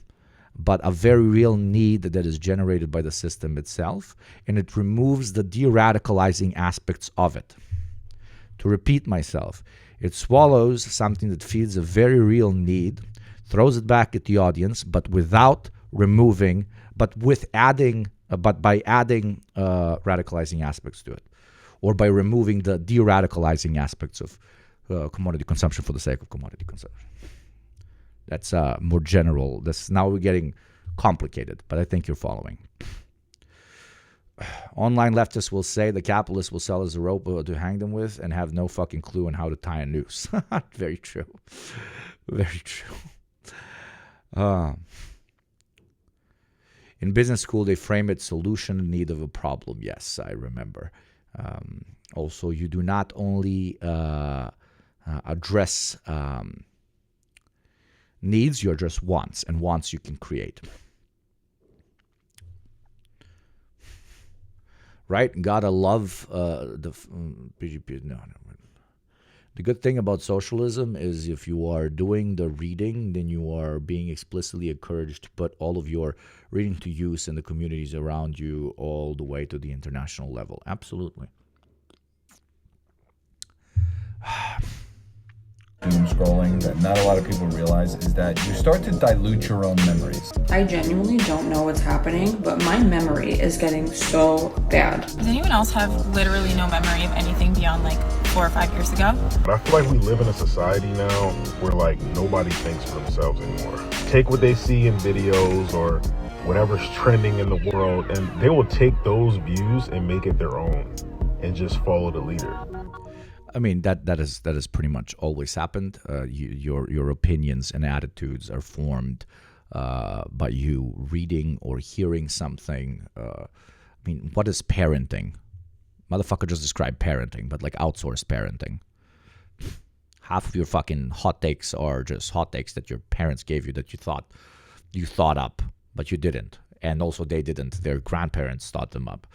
but a very real need that is generated by the system itself, and it removes the de-radicalizing aspects of it. To repeat myself, it swallows something that feeds a very real need, throws it back at the audience, but without removing, but by adding radicalizing aspects to it, or by removing the de-radicalizing aspects of commodity consumption for the sake of commodity consumption. That's more general. Now we're getting complicated, but I think you're following. Online leftists will say the capitalists will sell us a rope to hang them with and have no fucking clue on how to tie a noose. Very true. Very true. In business school, they frame it solution in need of a problem. Yes, I remember. Also, you do not only address needs, you address wants, and wants you can create. Right? Gotta love the good thing about socialism is if you are doing the reading, then you are being explicitly encouraged to put all of your reading to use in the communities around you all the way to the international level. Absolutely. Doom scrolling that not a lot of people realize is that you start to dilute your own memories. I genuinely don't know what's happening, but my memory is getting so bad. Does anyone else have literally no memory of anything beyond 4 or 5 years ago? But I feel like we live in a society now where nobody thinks for themselves anymore. Take what they see in videos or whatever's trending in the world, and they will take those views and make it their own and just follow the leader. I mean, that has pretty much always happened. Your opinions and attitudes are formed by you reading or hearing something. I mean, what is parenting? Motherfucker just described parenting, but outsourced parenting. Half of your fucking hot takes are just hot takes that your parents gave you that you thought up, but you didn't. And also they didn't. Their grandparents thought them up.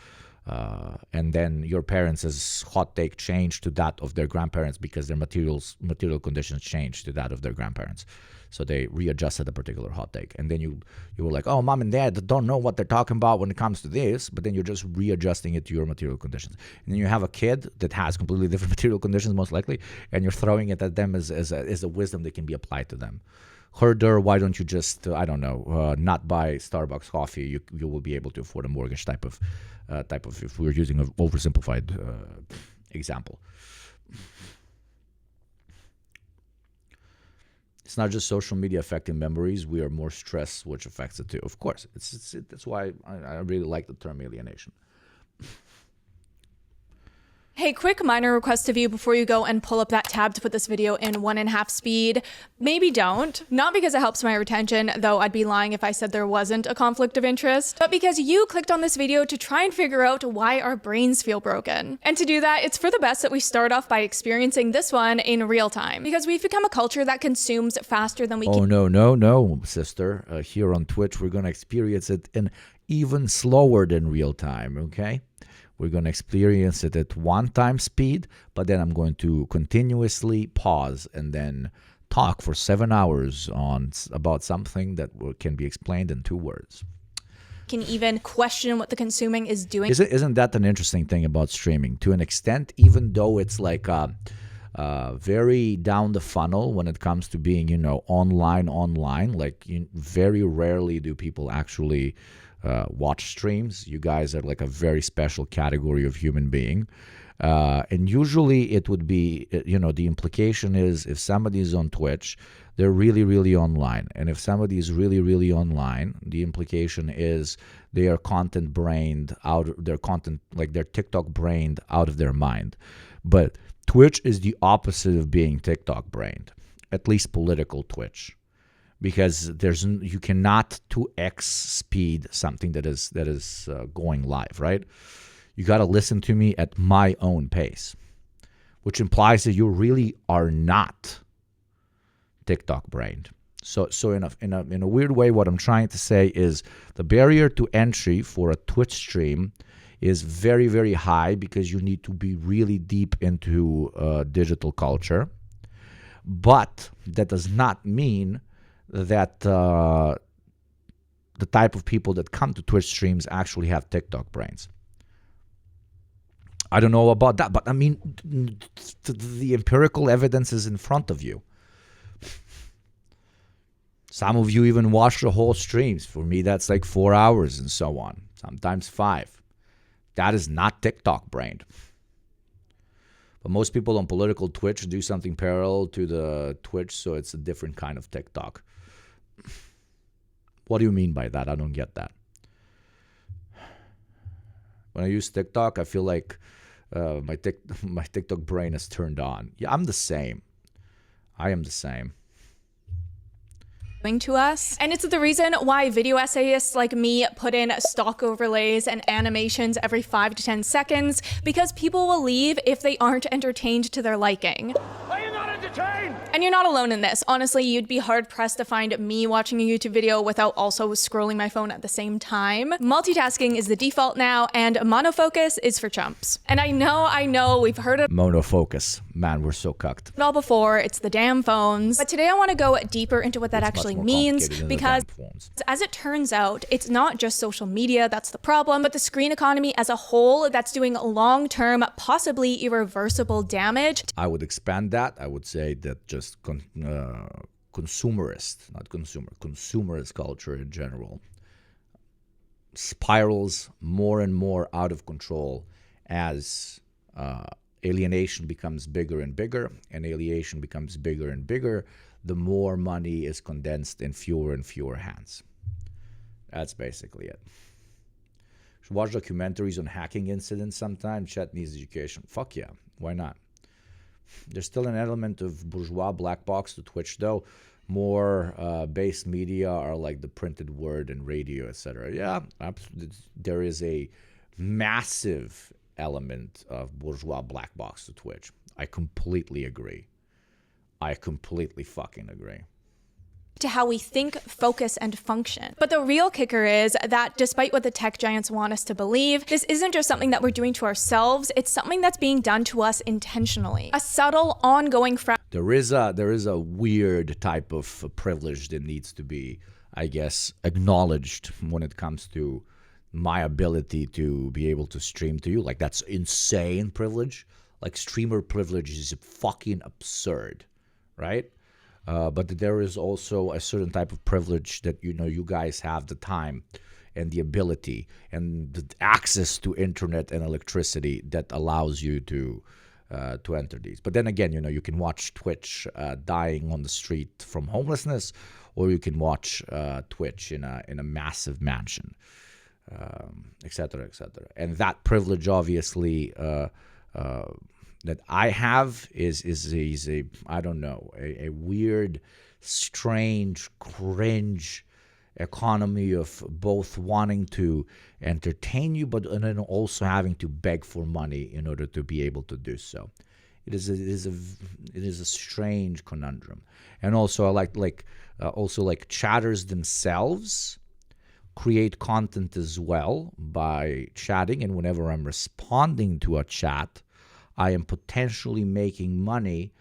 And then your parents' hot take changed to that of their grandparents because their material conditions changed to that of their grandparents. So they readjusted a particular hot take. And then you were like, oh, mom and dad don't know what they're talking about when it comes to this, but then you're just readjusting it to your material conditions. And then you have a kid that has completely different material conditions, most likely, and you're throwing it at them as a wisdom that can be applied to them. Herder, why don't you just, not buy Starbucks coffee? You will be able to afford a mortgage type of if we're using an oversimplified example. It's not just social media affecting memories. We are more stressed, which affects it too. Of course, that's why I really like the term alienation. Hey, quick minor request of you before you go and pull up that tab to put this video in 1.5 speed. Maybe don't. Not because it helps my retention, though I'd be lying if I said there wasn't a conflict of interest, but because you clicked on this video to try and figure out why our brains feel broken. And to do that, it's for the best that we start off by experiencing this one in real time, because we've become a culture that consumes faster than we can. Oh, no, sister. Here on Twitch, we're going to experience it in even slower than real time, okay? We're going to experience it at 1 time speed, but then I'm going to continuously pause and then talk for 7 hours about something that can be explained in 2 words. Can even question what the consuming is doing. Isn't that an interesting thing about streaming? To an extent, even though it's like very down the funnel when it comes to being, online, like very rarely do people actually watch streams. You guys are like a very special category of human being. And usually it would be, the implication is if somebody is on Twitch, they're really, really online. And if somebody is really, really online, the implication is they are content brained out, their content, like they're TikTok brained out of their mind. But Twitch is the opposite of being TikTok brained, at least political Twitch. Because you cannot 2x speed something that is going live, right? You got to listen to me at my own pace, which implies that you really are not TikTok brained. So in a weird way, what I'm trying to say is the barrier to entry for a Twitch stream is very, very high because you need to be really deep into digital culture. But that does not mean that the type of people that come to Twitch streams actually have TikTok brains. I don't know about that, but I mean, the empirical evidence is in front of you. Some of you even watch the whole streams. For me, that's like 4 hours and so on, sometimes 5. That is not TikTok brained. But most people on political Twitch do something parallel to the Twitch, so it's a different kind of TikTok. What do you mean by that? I don't get that. When I use TikTok, I feel like my TikTok brain is turned on. Yeah, I'm the same. I am the same. To us. And it's the reason why video essayists like me put in stock overlays and animations every 5 to 10 seconds, because people will leave if they aren't entertained to their liking. Are you not entertained? And you're not alone in this. Honestly, you'd be hard pressed to find me watching a YouTube video without also scrolling my phone at the same time. Multitasking is the default now, and monofocus is for chumps. And I know, we've heard it. Monofocus. Man, we're so cucked. All before, it's the damn phones. But today I want to go deeper into what that actually means, because as it turns out, it's not just social media that's the problem, but the screen economy as a whole that's doing long-term, possibly irreversible damage. I would expand that. I would say that just consumerist culture in general spirals more and more out of control as alienation becomes bigger and bigger, and alienation becomes bigger and bigger, the more money is condensed in fewer and fewer hands. That's basically it. Should watch documentaries on hacking incidents sometime. Chat needs education. Fuck yeah, why not? There's still an element of bourgeois black box to Twitch, though. More base media are like the printed word and radio, etc. Yeah, there is a massive element of bourgeois black box to Twitch. I completely agree. I completely fucking agree. To how we think, focus, and function. But the real kicker is that despite what the tech giants want us to believe, this isn't just something that we're doing to ourselves, it's something that's being done to us intentionally. A subtle, ongoing There is a weird type of privilege that needs to be, I guess, acknowledged when it comes to my ability to be able to stream to you. Like, that's insane privilege. Like, streamer privilege is fucking absurd, right? But there is also a certain type of privilege that, you guys have the time and the ability and the access to internet and electricity that allows you to enter these. But then again, you can watch Twitch dying on the street from homelessness, or you can watch Twitch in a massive mansion, et cetera, et cetera. And that privilege obviously that I have is a I don't know, a weird, strange, cringe economy of both wanting to entertain you, but and then also having to beg for money in order to be able to do so. It is a strange conundrum. And also I like chatters themselves create content as well by chatting, and whenever I'm responding to a chat, I am potentially making money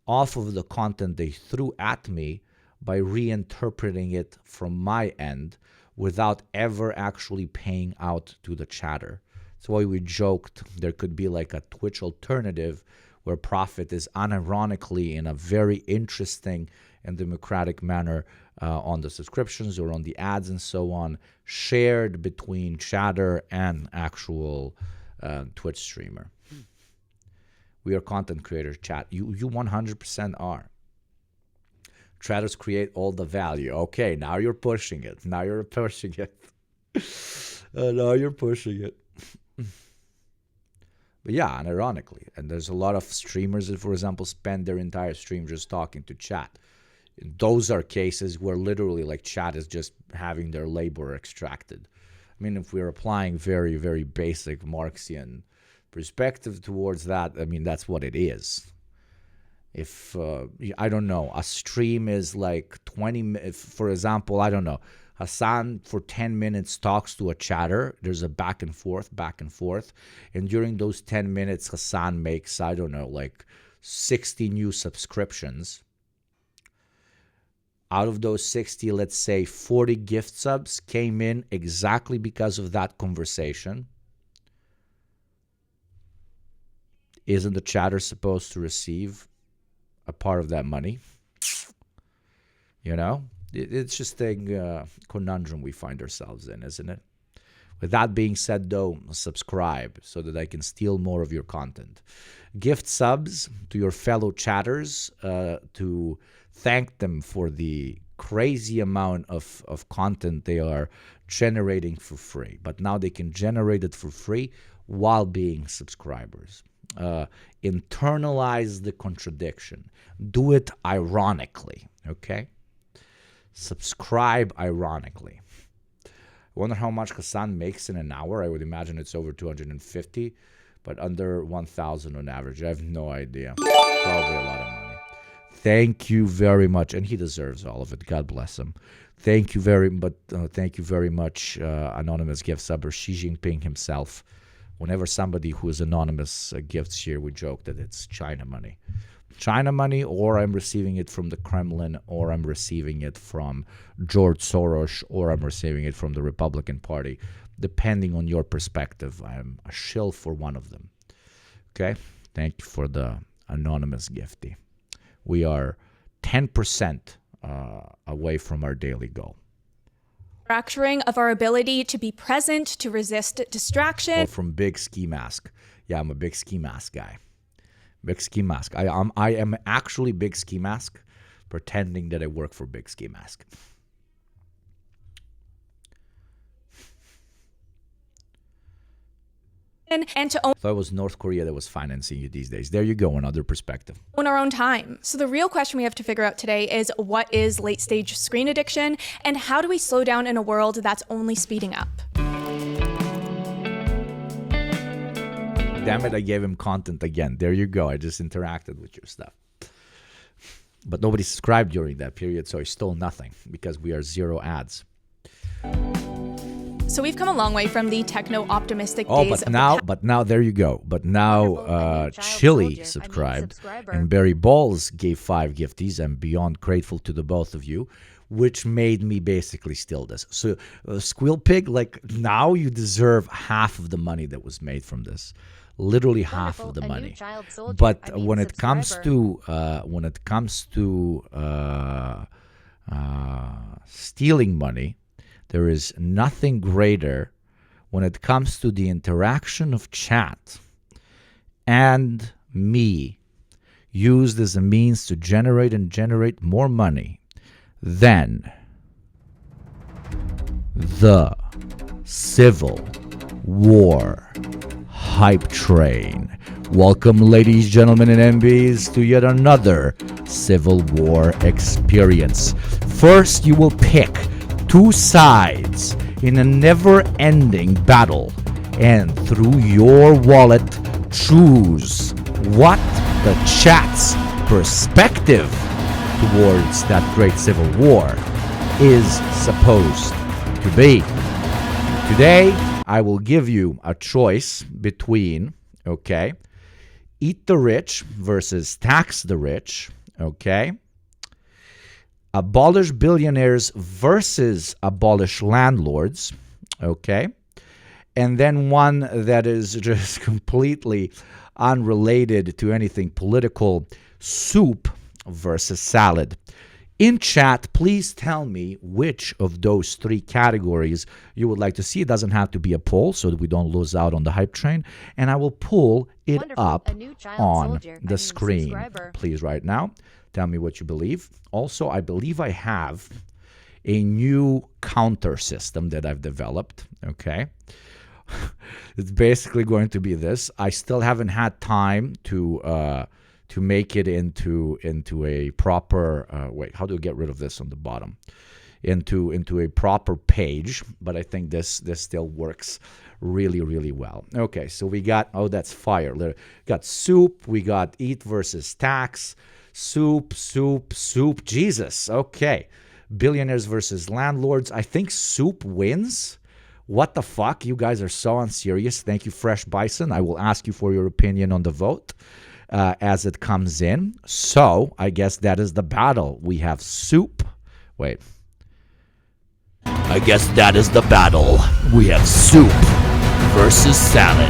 off of the content they threw at me by reinterpreting it from my end without ever actually paying out to the chatter. That's why we joked there could be like a Twitch alternative where profit is unironically in a very interesting and democratic manner on the subscriptions or on the ads and so on, shared between chatter and actual Twitch streamer. We are content creators, chat. You 100% are. Chatters create all the value. Okay, now you're pushing it. Now you're pushing it. But yeah, and ironically, and there's a lot of streamers that, for example, spend their entire stream just talking to chat. Those are cases where literally like chat is just having their labor extracted. I mean, if we're applying very, very basic Marxian perspective towards that, I mean, that's what it is. If, I don't know, a stream is like 20 minutes, for example, I don't know, Hassan for 10 minutes talks to a chatter. There's a back and forth. And during those 10 minutes, Hassan makes, I don't know, like 60 new subscriptions. Out of those 60, let's say 40 gift subs came in exactly because of that conversation. Isn't the chatter supposed to receive a part of that money? You know? It's just a conundrum we find ourselves in, isn't it? With that being said, though, subscribe so that I can steal more of your content. Gift subs to your fellow chatters to thank them for the crazy amount of content they are generating for free. But now they can generate it for free while being subscribers. Internalize the contradiction. Do it ironically, okay? Subscribe ironically. I wonder how much Hassan makes in an hour. I would imagine it's over 250, but under 1,000 on average. I have no idea. Probably a lot of money. Thank you very much, and he deserves all of it. God bless him. Thank you very much, anonymous gift subber Xi Jinping himself. Whenever somebody who is anonymous gifts here, we joke that it's China money. China money, or I'm receiving it from the Kremlin, or I'm receiving it from George Soros, or I'm receiving it from the Republican Party. Depending on your perspective, I'm a shill for one of them. Okay? Thank you for the anonymous gifty. We are 10% away from our daily goal. Fracturing of our ability to be present, to resist distraction. Oh, from Big Ski Mask. Yeah, I'm a Big Ski Mask guy. Big Ski Mask. I am actually Big Ski Mask, pretending that I work for Big Ski Mask. And to own I thought it was North Korea that was financing you these days. There you go, another perspective. Our own time. So the real question we have to figure out today is, what is late stage screen addiction, and how do we slow down in a world that's only speeding up? Damn it, I gave him content again. There you go. I just interacted with your stuff. But nobody subscribed during that period, so I stole nothing because we are zero ads. So we've come a long way from the techno-optimistic days but now there you go. But now Chili subscribed, and Barry Balls gave 5 gifties. I'm beyond grateful to the both of you, which made me basically steal this. So Squeal Pig, like, now you deserve half of the money that was made from this. Literally half of the money. But when it comes to stealing money, there is nothing greater when it comes to the interaction of chat and me used as a means to generate more money than the Civil War hype train. Welcome, ladies, gentlemen, and MBs, to yet another Civil War experience. First, you will pick two sides in a never-ending battle, and through your wallet, choose what the chat's perspective towards that great Civil War is supposed to be. Today, I will give you a choice between, okay, eat the rich versus tax the rich, okay, abolish billionaires versus abolish landlords, okay, and then one that is just completely unrelated to anything political, soup versus salad. In chat, please tell me which of those three categories you would like to see. It doesn't have to be a poll so that we don't lose out on the hype train. And I will pull it up on the screen. Please, right now, tell me what you believe. Also, I believe I have a new counter system that I've developed, okay? It's basically going to be this. I still haven't had time to make it into a proper wait, how do I get rid of this on the bottom? Into a proper page, but I think this still works really, really well. Okay, so we got, oh, that's fire. We got soup, we got eat versus tax, soup, Jesus. Okay. Billionaires versus landlords. I think soup wins. What the fuck? You guys are so unserious. Thank you, Fresh Bison. I will ask you for your opinion on the vote as it comes in. So I guess that is the battle. We have soup. Wait. I guess that is the battle. We have soup versus salad.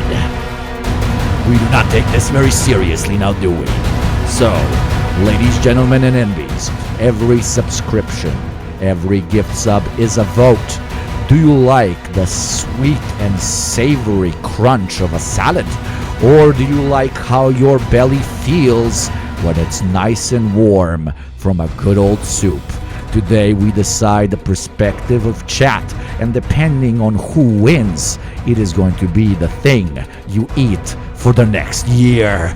We do not take this very seriously now, do we? So, ladies, gentlemen, and envies, every subscription, every gift sub is a vote. Do you like the sweet and savory crunch of a salad? Or do you like how your belly feels when it's nice and warm from a good old soup? Today we decide the perspective of chat, and depending on who wins, it is going to be the thing you eat for the next year.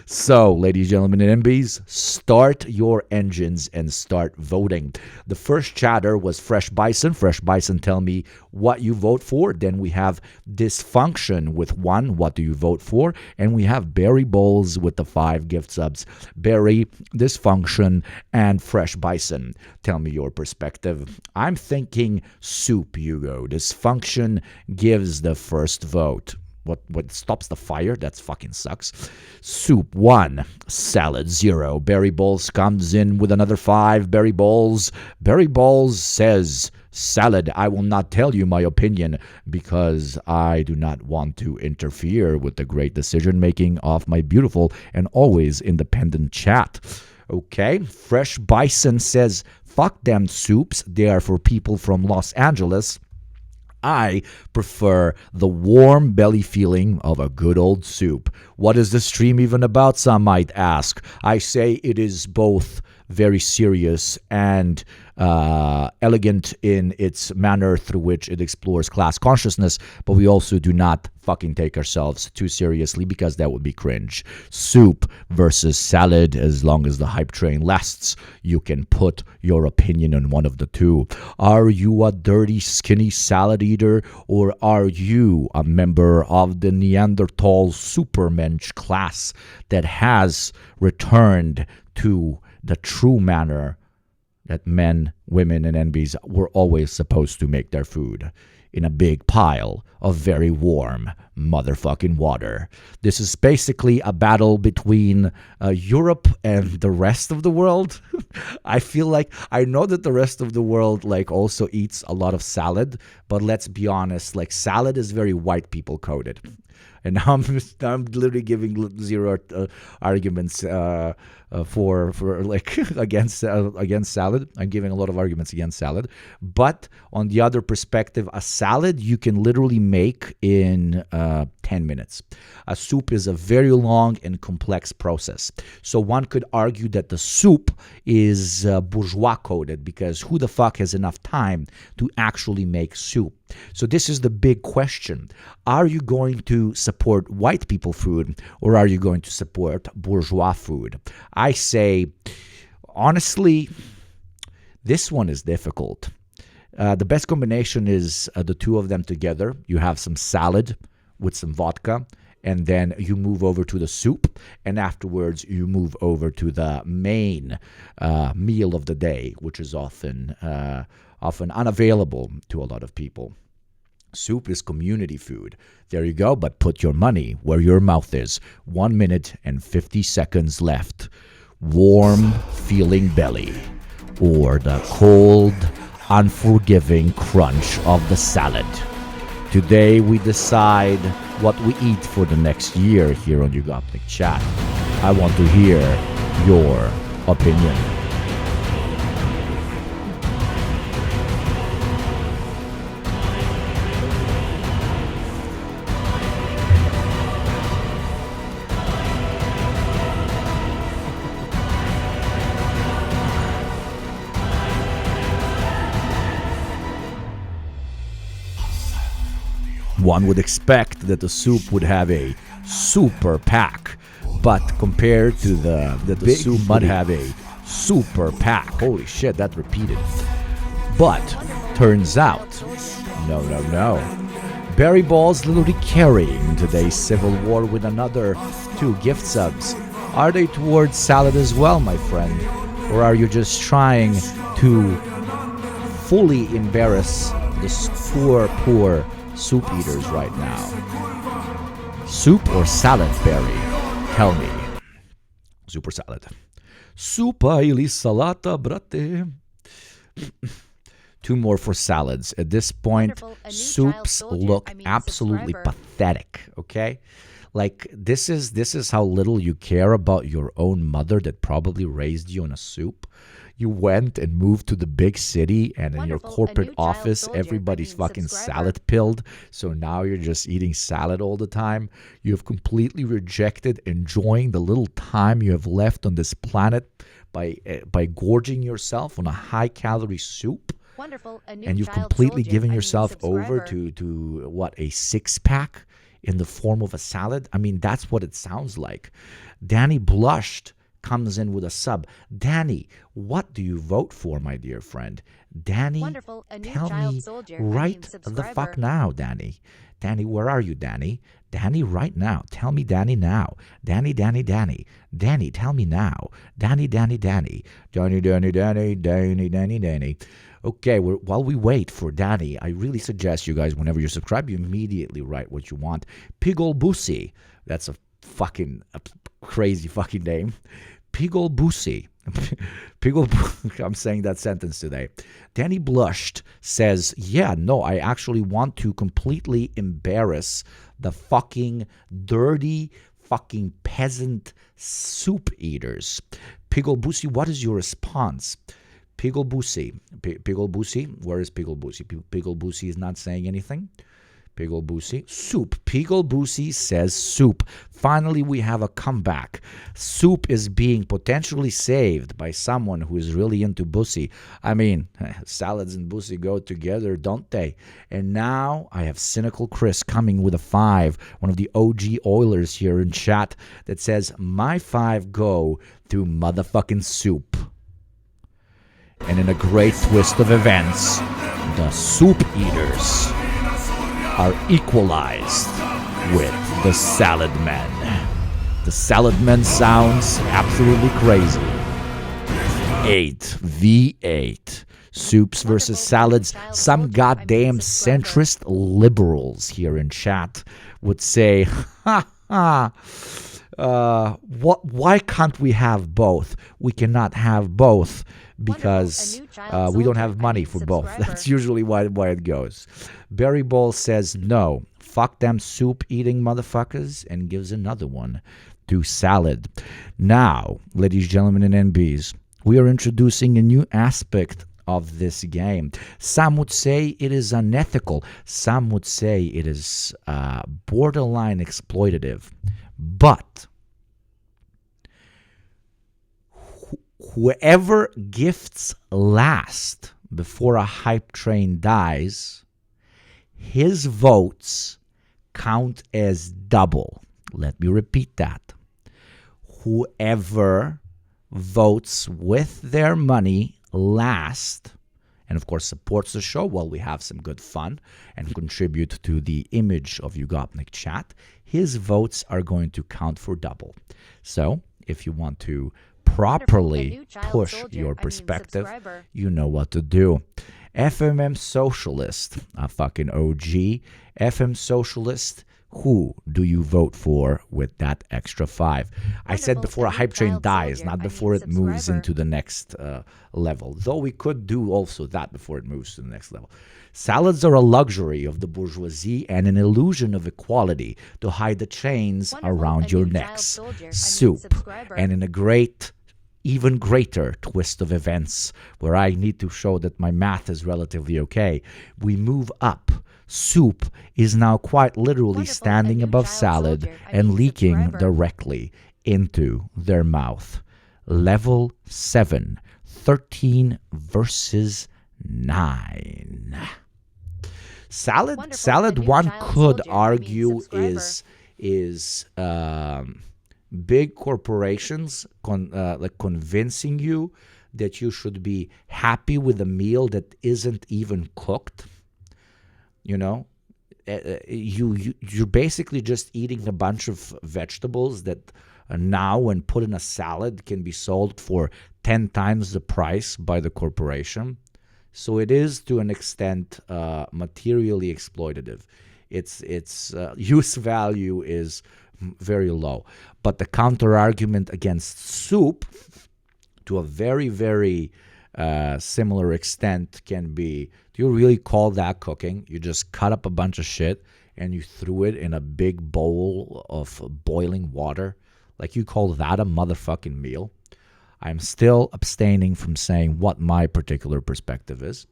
So, ladies, gentlemen, and MBs, start your engines and start voting. The first chatter was Fresh Bison. Fresh Bison, tell me what you vote for. Then we have Dysfunction with 1. What do you vote for? And we have Barry Bowles with the 5 gift subs. Barry, Dysfunction, and Fresh Bison. Tell me your perspective. I'm thinking soup, Hugo. Dysfunction gives the first vote. What stops the fire? That fucking sucks. Soup 1, salad 0. Barry Bowles comes in with another 5. Barry Bowles says salad. I will not tell you my opinion because I do not want to interfere with the great decision making of my beautiful and always independent chat. Okay, Fresh Bison says fuck them soups. They are for people from Los Angeles. I prefer the warm belly feeling of a good old soup. What is the stream even about, some might ask? I say it is both very serious and elegant in its manner through which it explores class consciousness, but we also do not fucking take ourselves too seriously because that would be cringe. Soup versus salad. As long as the hype train lasts, you can put your opinion on one of the two. Are you a dirty, skinny salad eater, or are you a member of the Neanderthal supermensch class that has returned to the true manner that men, women, and NBs were always supposed to make their food? In a big pile of very warm motherfucking water. This is basically a battle between Europe and the rest of the world. I feel like I know that the rest of the world like also eats a lot of salad, but let's be honest, like salad is very white people coded. And now I'm literally giving zero arguments for like against salad. I'm giving a lot of arguments against salad. But on the other perspective, a salad you can literally make in 10 minutes. A soup is a very long and complex process. So one could argue that the soup is bourgeois coded, because who the fuck has enough time to actually make soup? So this is the big question. Are you going to support white people food, or are you going to support bourgeois food? I say, honestly, this one is difficult. The best combination is the two of them together. You have some salad with some vodka, and then you move over to the soup, and afterwards you move over to the main meal of the day, which is often unavailable to a lot of people. Soup is community food. There you go, but put your money where your mouth is. 1 minute and 50 seconds left. Warm feeling belly, or the cold, unforgiving crunch of the salad. Today we decide what we eat for the next year here on Ugopnik Chat. I want to hear your opinion. One would expect that the soup would have a super pack, but compared to the soup would have a super pack. Holy shit, that repeated. But turns out, no. Barry Ball's literally carrying today's Civil War with another 2 gift subs. Are they towards salad as well, my friend? Or are you just trying to fully embarrass the poor soup eaters right now? Soup or salad, Barry? Tell me. Soup or salad? Supa ili salata, brate. 2 more for salads. At this point, soups look absolutely pathetic, okay? Like, this is how little you care about your own mother that probably raised you on a soup. You went and moved to the big city, and in your corporate office, everybody's fucking salad pilled. So now you're just eating salad all the time. You have completely rejected enjoying the little time you have left on this planet by gorging yourself on a high-calorie soup. And you've completely given yourself over to what, a 6-pack in the form of a salad? I mean, that's what it sounds like. Danny Blushed comes in with a sub. Danny, what do you vote for, my dear friend? Danny, tell me right the fuck now, Danny. Danny, where are you, Danny? Danny, right now. Tell me, Danny, now. Danny. Danny, tell me now. Danny. Danny. Okay, while we wait for Danny, I really suggest you guys, whenever you subscribe, you immediately write what you want. Pigol Busi. That's a crazy fucking name. Pigol Busi. I'm saying that sentence today. Danny Blushed says, yeah, no, I actually want to completely embarrass the fucking dirty fucking peasant soup eaters. Pigol Busi, what is your response? Pigol Busi, where is Pigol Busi? Pigol Busi is not saying anything. Pigol Busi, soup. Pigol Busi says soup. Finally, we have a comeback. Soup is being potentially saved by someone who is really into Busi. I mean, salads and Busi go together, don't they? And now I have Cynical Chris coming with a 5, one of the OG Oilers here in chat, that says, my 5 go to motherfucking soup. And in a great twist of events, the soup eaters are equalized with the salad men. The salad men sounds absolutely crazy. 8v8. Soups versus salads. Some goddamn centrist liberals here in chat would say, why can't we have both? We cannot have both because we don't have money for both. That's usually why it goes. Barry Ball says no. Fuck them soup-eating motherfuckers, and gives another one to salad. Now, ladies, gentlemen, and NBs, we are introducing a new aspect of this game. Some would say it is unethical. Some would say it is borderline exploitative. But whoever gifts last before a hype train dies, his votes count as double. Let me repeat that. Whoever votes with their money last, and of course supports the show while we have some good fun and contribute to the image of Ugopnik chat, his votes are going to count for double. So if you want to properly push your perspective, you know what to do. FMM Socialist, a fucking OG. FM Socialist, who do you vote for with that extra 5? I said before a hype train dies, not before it moves into the next level. Though we could do also that before it moves to the next level. Salads are a luxury of the bourgeoisie and an illusion of equality to hide the chains around your necks. Soup. And in a great, even greater twist of events, where I need to show that my math is relatively okay, we move up. Soup is now quite literally standing above salad and leaking directly into their mouth. Level 7, 13 versus 9. Salad one could argue is big corporations like convincing you that you should be happy with a meal that isn't even cooked. You know, you're basically just eating a bunch of vegetables that now, when put in a salad, can be sold for 10 times the price by the corporation. So it is, to an extent, materially exploitative. Its use value is very low. But the counter argument against soup, to a very, very similar extent, can be, do you really call that cooking? You just cut up a bunch of shit and you threw it in a big bowl of boiling water? Like, you call that a motherfucking meal? I'm still abstaining from saying what my particular perspective is.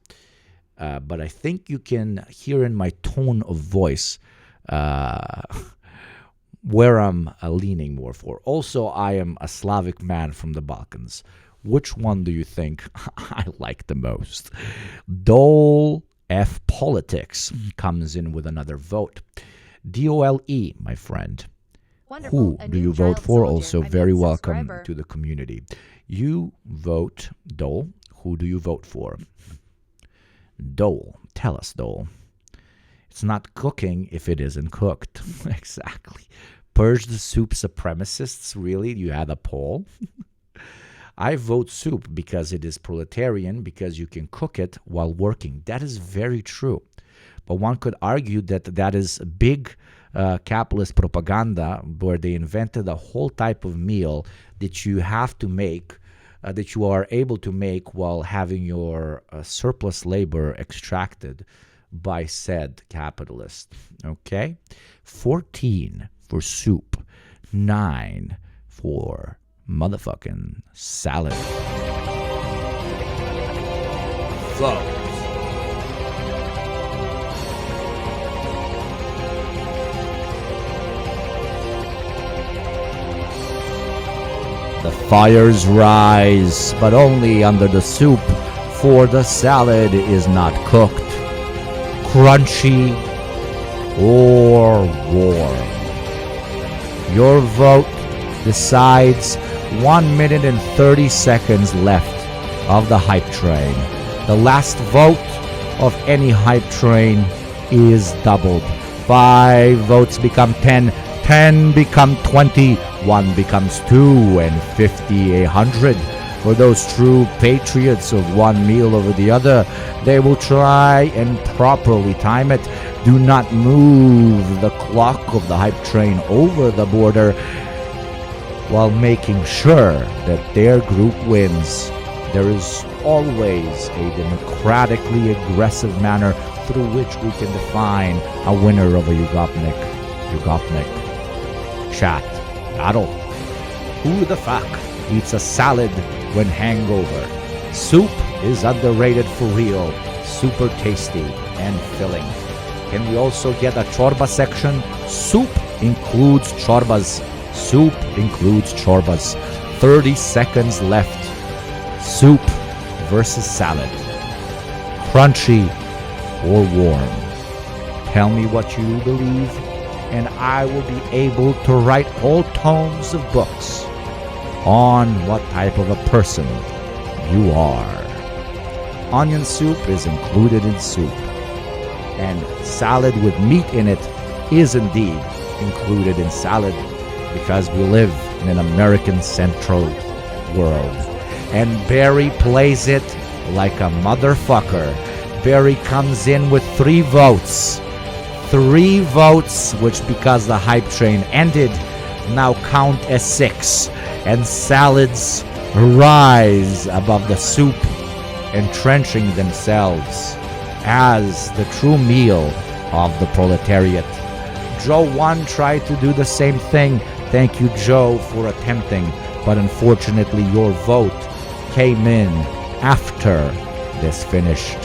But I think you can hear in my tone of voice where I'm leaning more for. Also, I am a Slavic man from the Balkans. Which one do you think I like the most? Dole F Politics comes in with another vote. DOLE, my friend. Who do you vote for? Also, very welcome to the community. You vote Dole. Who do you vote for? Dole. Tell us, Dole. It's not cooking if it isn't cooked. Exactly. Purge the soup supremacists. Really? You had a poll? I vote soup because it is proletarian, because you can cook it while working. That is very true. But one could argue that that is big capitalist propaganda, where they invented a whole type of meal that you have to make, that you are able to make while having your surplus labor extracted by said capitalist. Okay? 14 for soup, 9 for motherfucking salad. Vote. The fires rise, but only under the soup, for the salad is not cooked, crunchy, or warm. Your vote decides 1 minute and 30 seconds left of the hype train. The last vote of any hype train is doubled. 5 votes become 10, 10 become 20, 1 becomes 2, and 50 100. For those true patriots of one meal over the other, they will try and properly time it. Do not move the clock of the hype train over the border, while making sure that their group wins. There is always a democratically aggressive manner through which we can define a winner of a Ugopnik chat battle. Who the fuck eats a salad when hangover? Soup is underrated for real, super tasty and filling. Can we also get a chorba section? Soup includes chorbas. Soup includes chorbas. 30 seconds left. Soup versus salad. Crunchy or warm? Tell me what you believe, and I will be able to write whole tomes of books on what type of a person you are. Onion soup is included in soup, and salad with meat in it is indeed included in salad, because we live in an American Central world. And Barry plays it like a motherfucker. Barry comes in with 3 votes. 3 votes, which, because the hype train ended, now count as 6. And salads rise above the soup, entrenching themselves as the true meal of the proletariat. Joe 1 tried to do the same thing. Thank you, Joe, for attempting, but unfortunately your vote came in after this finished.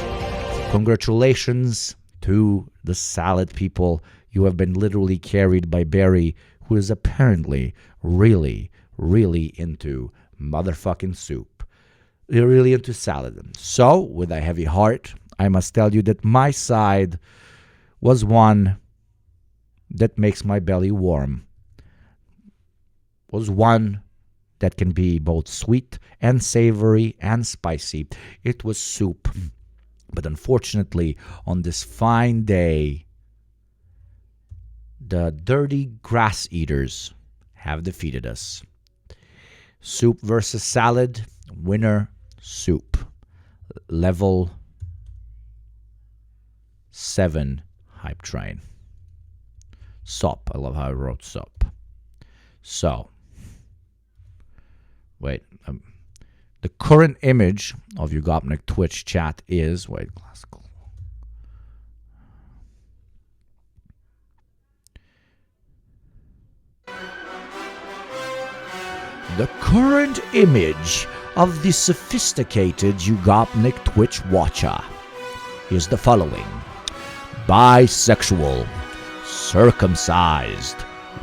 Congratulations to the salad people. You have been literally carried by Barry, who is apparently really, really into motherfucking soup. You're really into salad. So, with a heavy heart, I must tell you that my side was one that makes my belly warm. Was one that can be both sweet and savory and spicy. It was soup. But unfortunately, on this fine day, the dirty grass eaters have defeated us. Soup versus salad, winner, soup. Level 7 hype train. Sup. I love how I wrote sup. So, wait. The current image of Ugopnik Twitch chat is... Wait, classical. The current image of the sophisticated Ugopnik Twitch watcher is the following. Bisexual, circumcised,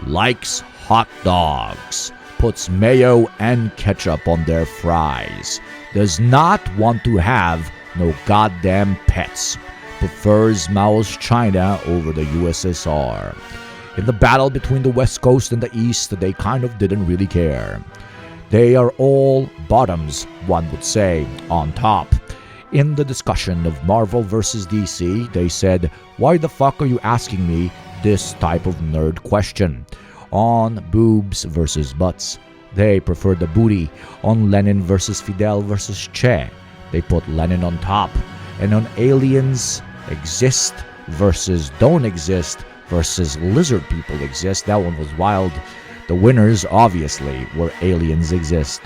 likes hot dogs, puts mayo and ketchup on their fries, does not want to have no goddamn pets, prefers Mao's China over the USSR. In the battle between the West Coast and the East, they kind of didn't really care. They are all bottoms, one would say, on top. In the discussion of Marvel vs. DC, they said, "Why the fuck are you asking me this type of nerd question?" On boobs versus butts, they preferred the booty. On Lenin versus Fidel versus Che, they put Lenin on top. And on aliens exist versus don't exist versus lizard people exist, that one was wild. The winners, obviously, were aliens exist.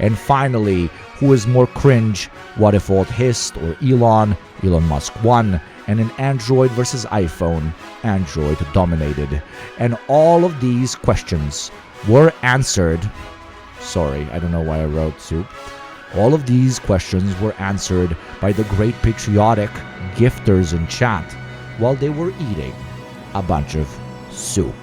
And finally, who is more cringe? What if Alt Hist or Elon? Elon Musk won. And in Android versus iPhone, Android dominated. And all of these questions were answered. Sorry, I don't know why I wrote soup. All of these questions were answered by the great patriotic gifters in chat while they were eating a bunch of soup.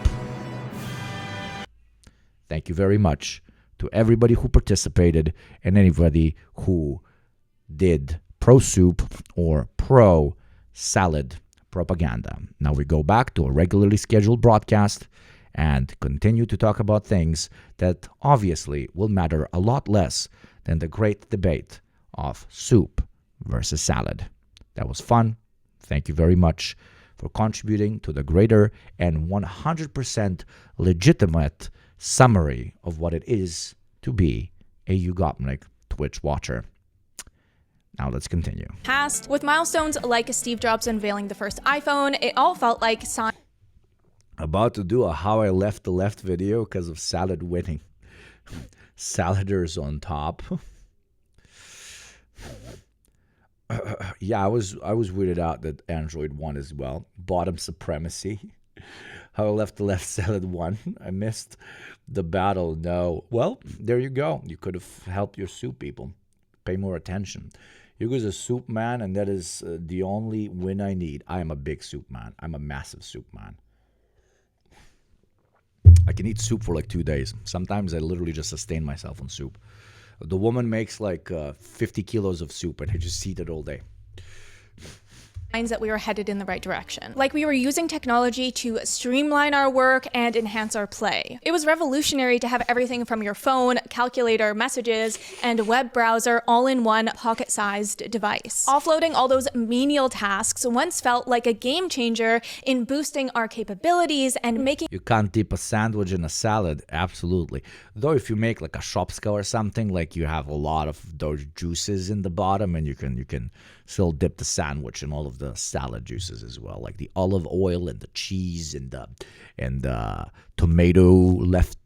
Thank you very much to everybody who participated and anybody who did pro-soup or pro-salad propaganda. Now we go back to a regularly scheduled broadcast and continue to talk about things that obviously will matter a lot less than the great debate of soup versus salad. That was fun. Thank you very much for contributing to the greater and 100% legitimate summary of what it is to be a Ugopnik Twitch watcher. Now let's continue. Past, with milestones like Steve Jobs unveiling the first iPhone, it all felt like About to do a How I Left the Left video because of salad winning. Saladers on top. Yeah, I was weirded out that Android won as well. Bottom supremacy. How I Left the Left salad won. I missed the battle. No. Well, there you go. You could have helped your soup people. Pay more attention. Hugo's a soup man, and that is the only win I need. I am a big soup man. I'm a massive soup man. I can eat soup for like 2 days. Sometimes I literally just sustain myself on soup. The woman makes like 50 kilos of soup, and I just eat it all day. That we were headed in the right direction. Like we were using technology to streamline our work and enhance our play. It was revolutionary to have everything from your phone, calculator, messages, and web browser all in one pocket-sized device. Offloading all those menial tasks once felt like a game changer in boosting our capabilities and making— You can't dip a sandwich in a salad, absolutely. Though if you make like a shopska or something, like you have a lot of those juices in the bottom, and you can still dip the sandwich in all of the salad juices as well, like the olive oil and the cheese and the tomato left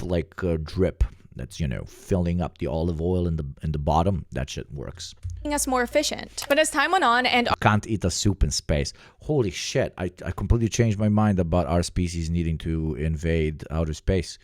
like drip that's, you know, filling up the olive oil in the bottom. That shit works. us more efficient. But as time went on and— Can't eat a soup in space. Holy shit, I completely changed my mind about our species needing to invade outer space.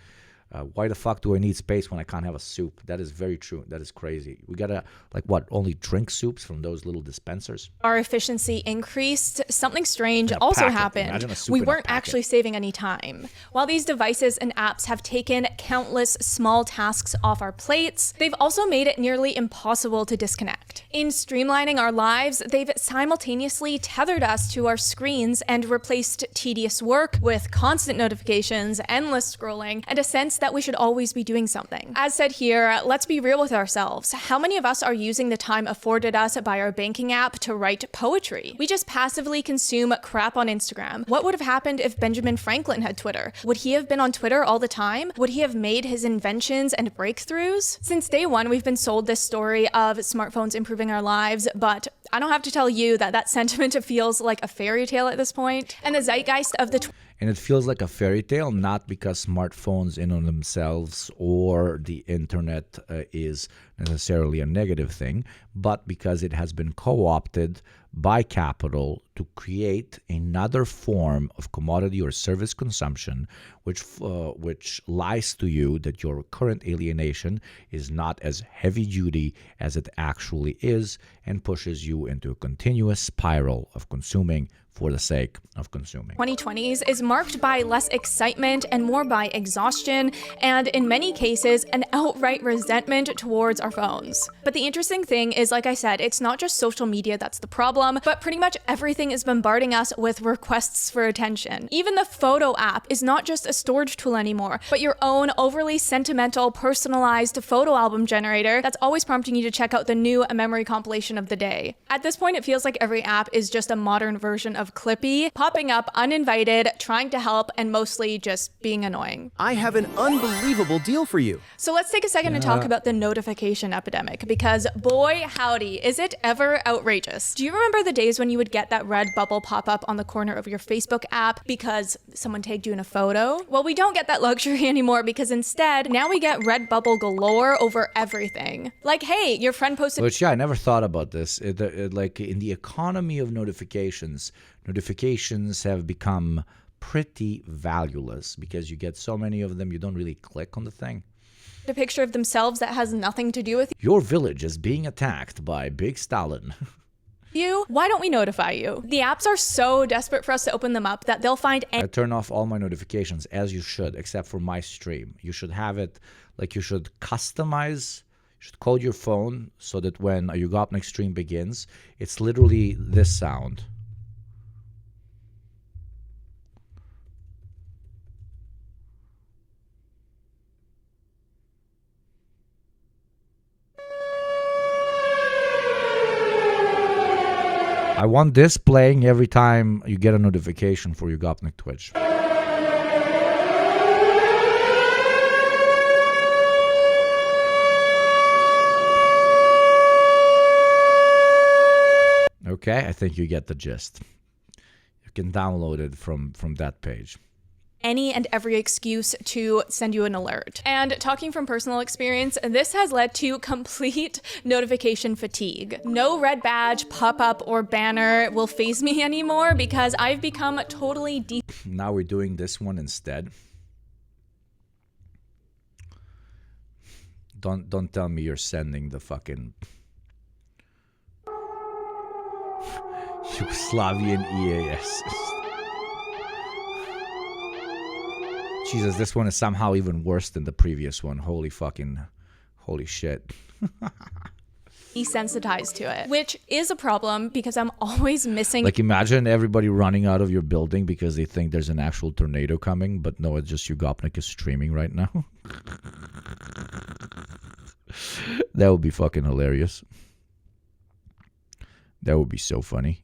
Why the fuck do I need space when I can't have a soup? That is very true. That is crazy. We gotta, like, what, only drink soups from those little dispensers? our efficiency increased, something strange also happened. We weren't actually saving any time. While these devices and apps have taken countless small tasks off our plates, they've also made it nearly impossible to disconnect. In streamlining our lives, they've simultaneously tethered us to our screens and replaced tedious work with constant notifications, endless scrolling, and a sense that we should always be doing something. As said here, let's be real with ourselves. How many of us are using the time afforded us by our banking app to write poetry? We just passively consume crap on Instagram. What would have happened if Benjamin Franklin had Twitter? Would he have been on Twitter all the time? Would he have made his inventions and breakthroughs? Since day one, we've been sold this story of smartphones improving our lives, but I don't have to tell you that that sentiment feels like a fairy tale at this point. And the zeitgeist of the And it feels like a fairy tale, not because smartphones in on themselves or the internet is necessarily a negative thing, but because it has been co-opted by capital to create another form of commodity or service consumption, which lies to you that your current alienation is not as heavy duty as it actually is, and pushes you into a continuous spiral of consuming for the sake of consuming. 2020s is marked by less excitement and more by exhaustion, and in many cases, an outright resentment towards our phones. But the interesting thing is, like I said, it's not just social media that's the problem, but pretty much everything is bombarding us with requests for attention. Even the photo app is not just a storage tool anymore, but your own overly sentimental, personalized photo album generator that's always prompting you to check out the new memory compilation of the day. At this point, it feels like every app is just a modern version of Clippy, popping up uninvited, trying to help, and mostly just being annoying. I have an unbelievable deal for you. So let's take a second to talk about the notification epidemic, because boy howdy, is it ever outrageous. Do you remember the days when you would get that red bubble pop up on the corner of your Facebook app because someone tagged you in a photo? Well, we don't get that luxury anymore, because instead, now we get red bubble galore over everything. Like, hey, your friend posted— Which, yeah, I never thought about this. Like, in the economy of notifications have become pretty valueless because you get so many of them, you don't really click on the thing. A picture of themselves that has nothing to do with Your village is being attacked by Big Stalin. you. Why don't we notify you? The apps are so desperate for us to open them up that they'll find I turn off all my notifications, as you should, except for my stream. You should have it, like, you should customize, you should code your phone so that when a Ugopnik stream begins, it's literally this sound. I want this playing every time you get a notification for Ugopnik Twitch. Okay, I think you get the gist. You can download it from that page. Any and every excuse to send you an alert. And talking from personal experience, this has led to complete notification fatigue. No red badge, pop-up, or banner will faze me anymore because I've become totally Now we're doing this one instead. Don't tell me you're sending the fucking Yugoslavian EAS. Jesus, this one is somehow even worse than the previous one. Holy shit. Desensitized to it, which is a problem because I'm always missing. Like, imagine everybody running out of your building because they think there's an actual tornado coming, but no, it's just Ugopnik is streaming right now. That would be fucking hilarious. That would be so funny.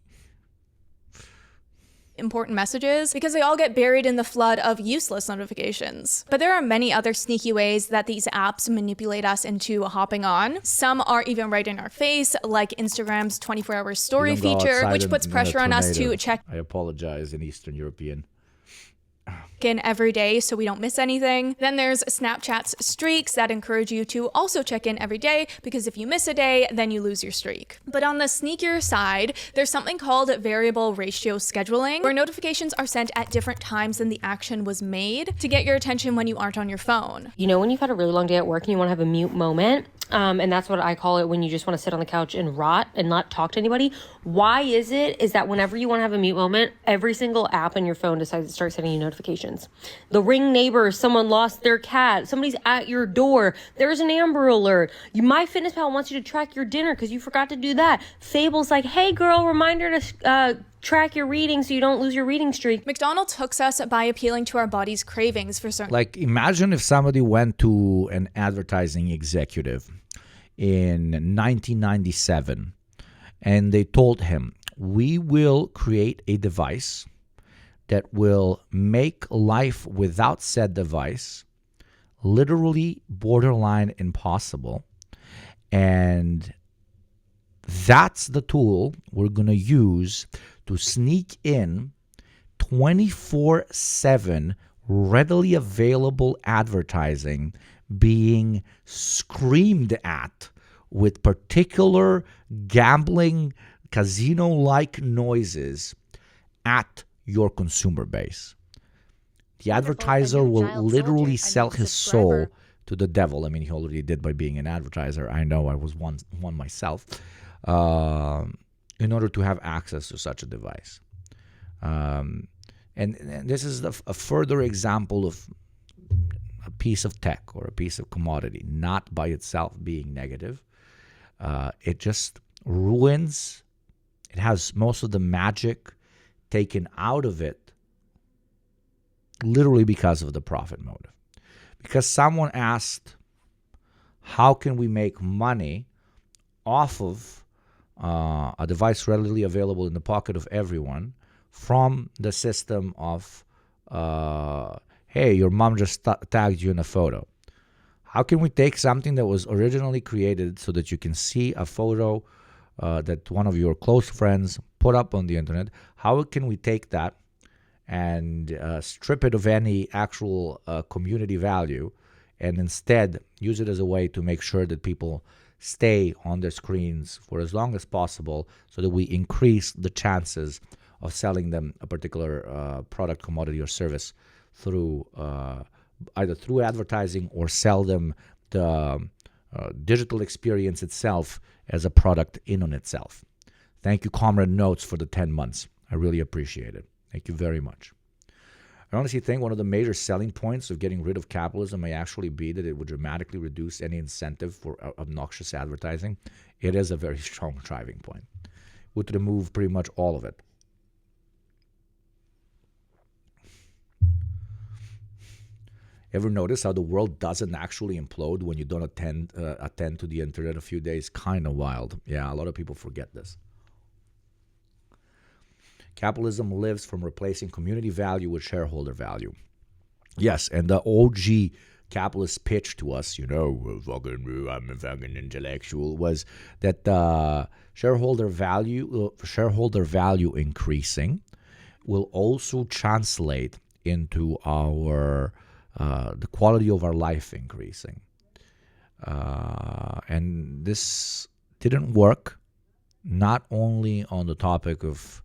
Important messages because they all get buried in the flood of useless notifications. But there are many other sneaky ways that these apps manipulate us into hopping on. Some are even right in our face, like Instagram's 24-hour story feature, which puts pressure on us to check I apologize in Eastern European. in every day so we don't miss anything. Then there's Snapchat's streaks that encourage you to also check in every day because if you miss a day, then you lose your streak. But on the sneakier side, there's something called variable ratio scheduling, where notifications are sent at different times than the action was made to get your attention when you aren't on your phone. You know when you've had a really long day at work and you want to have a mute moment? And that's what I call it when you just want to sit on the couch and rot and not talk to anybody. Why is that whenever you want to have a mute moment, every single app on your phone decides to start sending you notifications. The Ring neighbor, someone lost their cat, somebody's at your door, there's an Amber Alert. MyFitnessPal wants you to track your dinner because you forgot to do that. Fable's like, hey girl, reminder to track your reading so you don't lose your reading streak. McDonald's hooks us by appealing to our body's cravings for certain. Like, imagine if somebody went to an advertising executive in 1997 and they told him, we will create a device that will make life without said device literally borderline impossible. And that's the tool we're going to use to sneak in 24/7 readily available advertising being screamed at with particular gambling casino-like noises at your consumer base. The advertiser will literally sell his soul to the devil. I mean, he already did by being an advertiser. I know, I was one myself. In order to have access to such a device. And this is a further example of a piece of tech or a piece of commodity, not by itself being negative. It just ruins, it has most of the magic taken out of it literally because of the profit motive. Because someone asked, how can we make money off of a device readily available in the pocket of everyone from the system of, hey, your mom just tagged you in a photo. How can we take something that was originally created so that you can see a photo that one of your close friends put up on the internet? How can we take that and strip it of any actual community value and instead use it as a way to make sure that people stay on their screens for as long as possible so that we increase the chances of selling them a particular product, commodity, or service through either through advertising or sell them the digital experience itself as a product in on itself. Thank you, Comrade Notes, for the 10 months. I really appreciate it. Thank you very much. I honestly think one of the major selling points of getting rid of capitalism may actually be that it would dramatically reduce any incentive for obnoxious advertising. It is a very strong driving point. It would remove pretty much all of it. Ever notice how the world doesn't actually implode when you don't attend to the internet a few days? Kind of wild. Yeah, a lot of people forget this. Capitalism lives from replacing community value with shareholder value. Yes, and the OG capitalist pitch to us, I'm a fucking intellectual, was that shareholder value increasing will also translate into our the quality of our life increasing. And this didn't work, not only on the topic of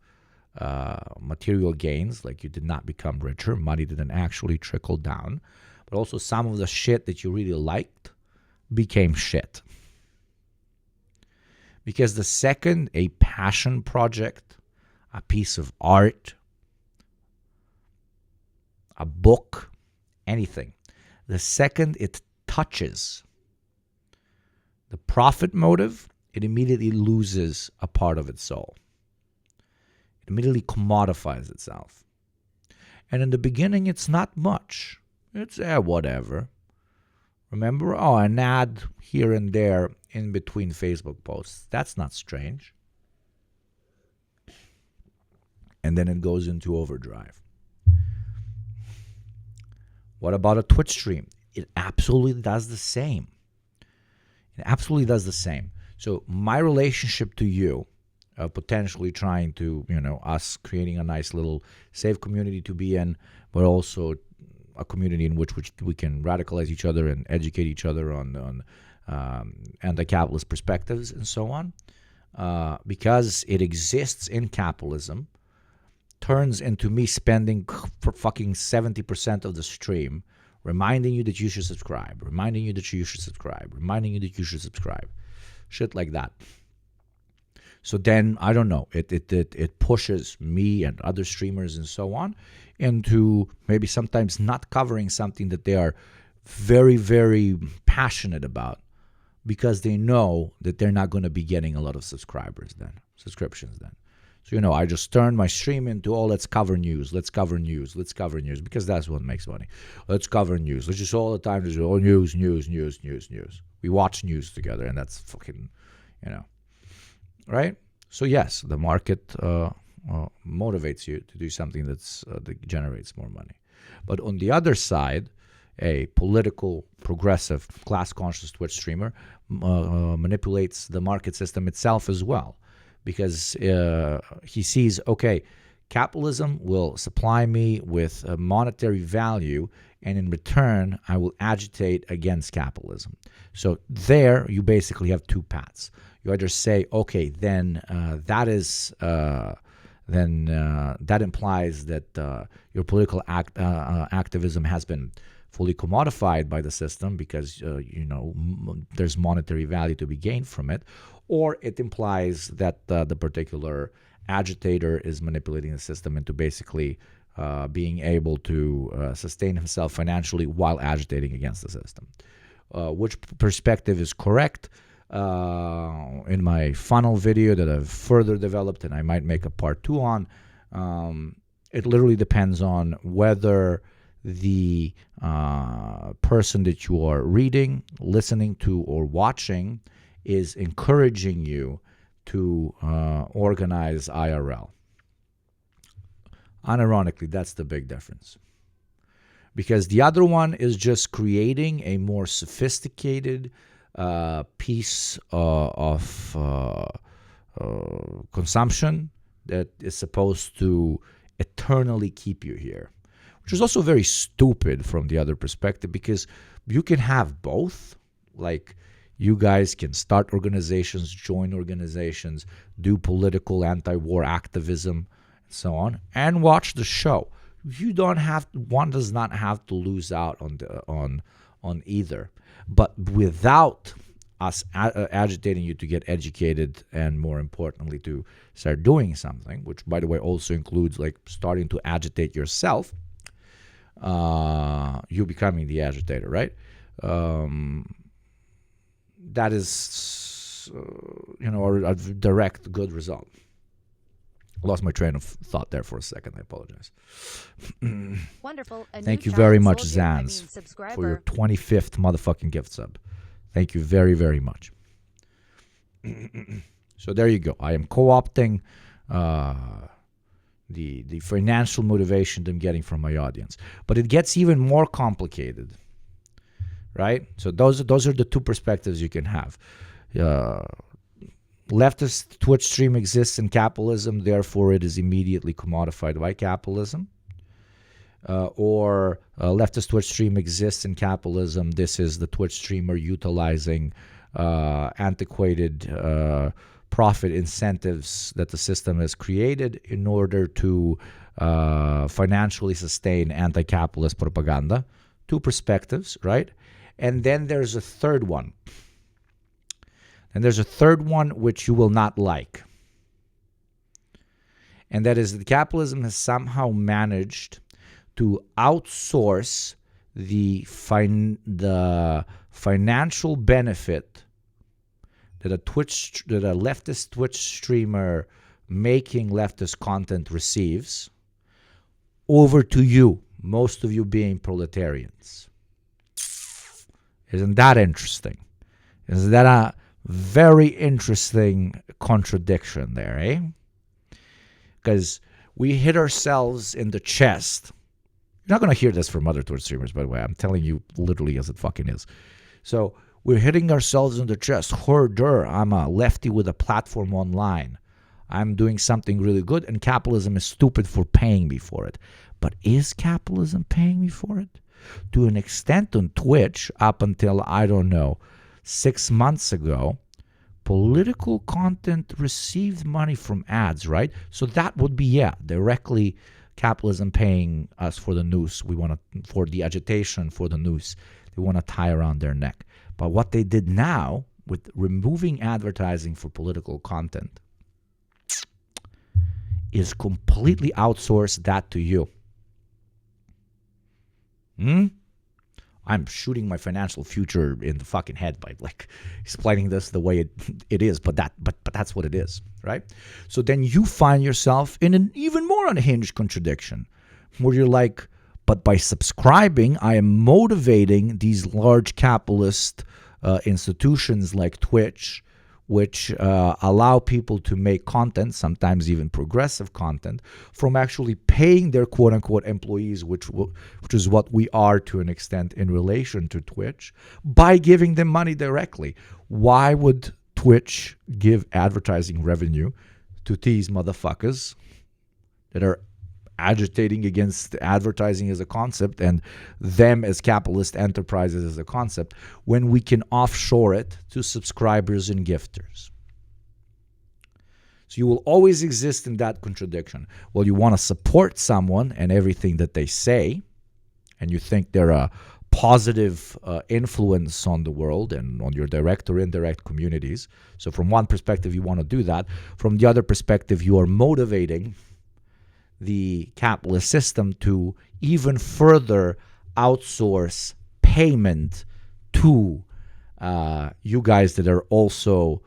material gains, like you did not become richer, money didn't actually trickle down, but also some of the shit that you really liked became shit. Because the second a passion project, a piece of art, a book, anything. The second it touches the profit motive, it immediately loses a part of its soul. It immediately commodifies itself. And in the beginning, it's not much. It's whatever. Remember? Oh, an ad here and there in between Facebook posts. That's not strange. And then it goes into overdrive. What about a Twitch stream? It absolutely does the same. It absolutely does the same. So my relationship to you, potentially trying to, us creating a nice little safe community to be in, but also a community in which we can radicalize each other and educate each other on anti-capitalist perspectives and so on, because it exists in capitalism, turns into me spending for fucking 70% of the stream reminding you that you should subscribe, reminding you that you should subscribe, reminding you that you should subscribe. Shit like that. So then, I don't know, it pushes me and other streamers and so on into maybe sometimes not covering something that they are very, very passionate about, because they know that they're not going to be getting a lot of subscriptions then. So, I just turn my stream into, let's cover news, because that's what makes money. Let's cover news. Let's just all the time just news. We watch news together, and that's fucking, right? So yes, the market motivates you to do something that generates more money. But on the other side, a political, progressive, class-conscious Twitch streamer manipulates the market system itself as well, because he sees, okay, capitalism will supply me with a monetary value, and in return, I will agitate against capitalism. So there, you basically have two paths. You either say, okay, then that implies that your political activism has been fully commodified by the system because there's monetary value to be gained from it, or it implies that the particular agitator is manipulating the system into basically being able to sustain himself financially while agitating against the system. Which perspective is correct? In my funnel video that I've further developed, and I might make a part 2 on, it literally depends on whether the person that you are reading, listening to, or watching is encouraging you to organize IRL. Unironically, that's the big difference. Because the other one is just creating a more sophisticated piece of consumption that is supposed to eternally keep you here, which is also very stupid from the other perspective, because you can have both. Like, you guys can start organizations, join organizations, do political anti-war activism, and so on, and watch the show. One does not have to lose out on either. But without us agitating you to get educated, and more importantly to start doing something, which by the way also includes like starting to agitate yourself, you becoming the agitator, right? That is a direct good result. I lost my train of thought there for a second. I apologize. Wonderful. Thank you very much, Zans, for your 25th motherfucking gift sub. Thank you very, very much. So there you go. I am co-opting the financial motivation that I'm getting from my audience. But it gets even more complicated, right? So those are the two perspectives you can have. Leftist Twitch stream exists in capitalism, therefore it is immediately commodified by capitalism. Or leftist Twitch stream exists in capitalism. This is the Twitch streamer utilizing antiquated profit incentives that the system has created in order to financially sustain anti-capitalist propaganda. Two perspectives, right? And then there's a third one. And there's a third one which you will not like. And that is that capitalism has somehow managed to outsource the financial benefit that a leftist Twitch streamer making leftist content receives over to you, most of you being proletarians. Isn't that interesting? Isn't that a very interesting contradiction there, eh? Because we hit ourselves in the chest. You're not going to hear this from other Twitch streamers, by the way. I'm telling you literally as it fucking is. So we're hitting ourselves in the chest. Herder, I'm a lefty with a platform online. I'm doing something really good, and capitalism is stupid for paying me for it. But is capitalism paying me for it? To an extent on Twitch, up until, I don't know, 6 months ago, political content received money from ads, right? So that would be, yeah, directly capitalism paying us for the noose. We want to, for the agitation, for the noose. They want to tie around their neck. But what they did now with removing advertising for political content is completely outsource that to you. I'm shooting my financial future in the fucking head by like explaining this the way it is, but that's what it is, right? So then you find yourself in an even more unhinged contradiction where you're like, but by subscribing, I am motivating these large capitalist institutions like Twitch, which allow people to make content, sometimes even progressive content, from actually paying their quote-unquote employees, which is what we are to an extent in relation to Twitch, by giving them money directly. Why would Twitch give advertising revenue to these motherfuckers that are agitating against advertising as a concept and them as capitalist enterprises as a concept when we can offshore it to subscribers and gifters? So you will always exist in that contradiction. Well, you want to support someone and everything that they say, and you think they're a positive influence on the world and on your direct or indirect communities. So from one perspective, you want to do that. From the other perspective, you are motivating the capitalist system to even further outsource payment to you guys that are also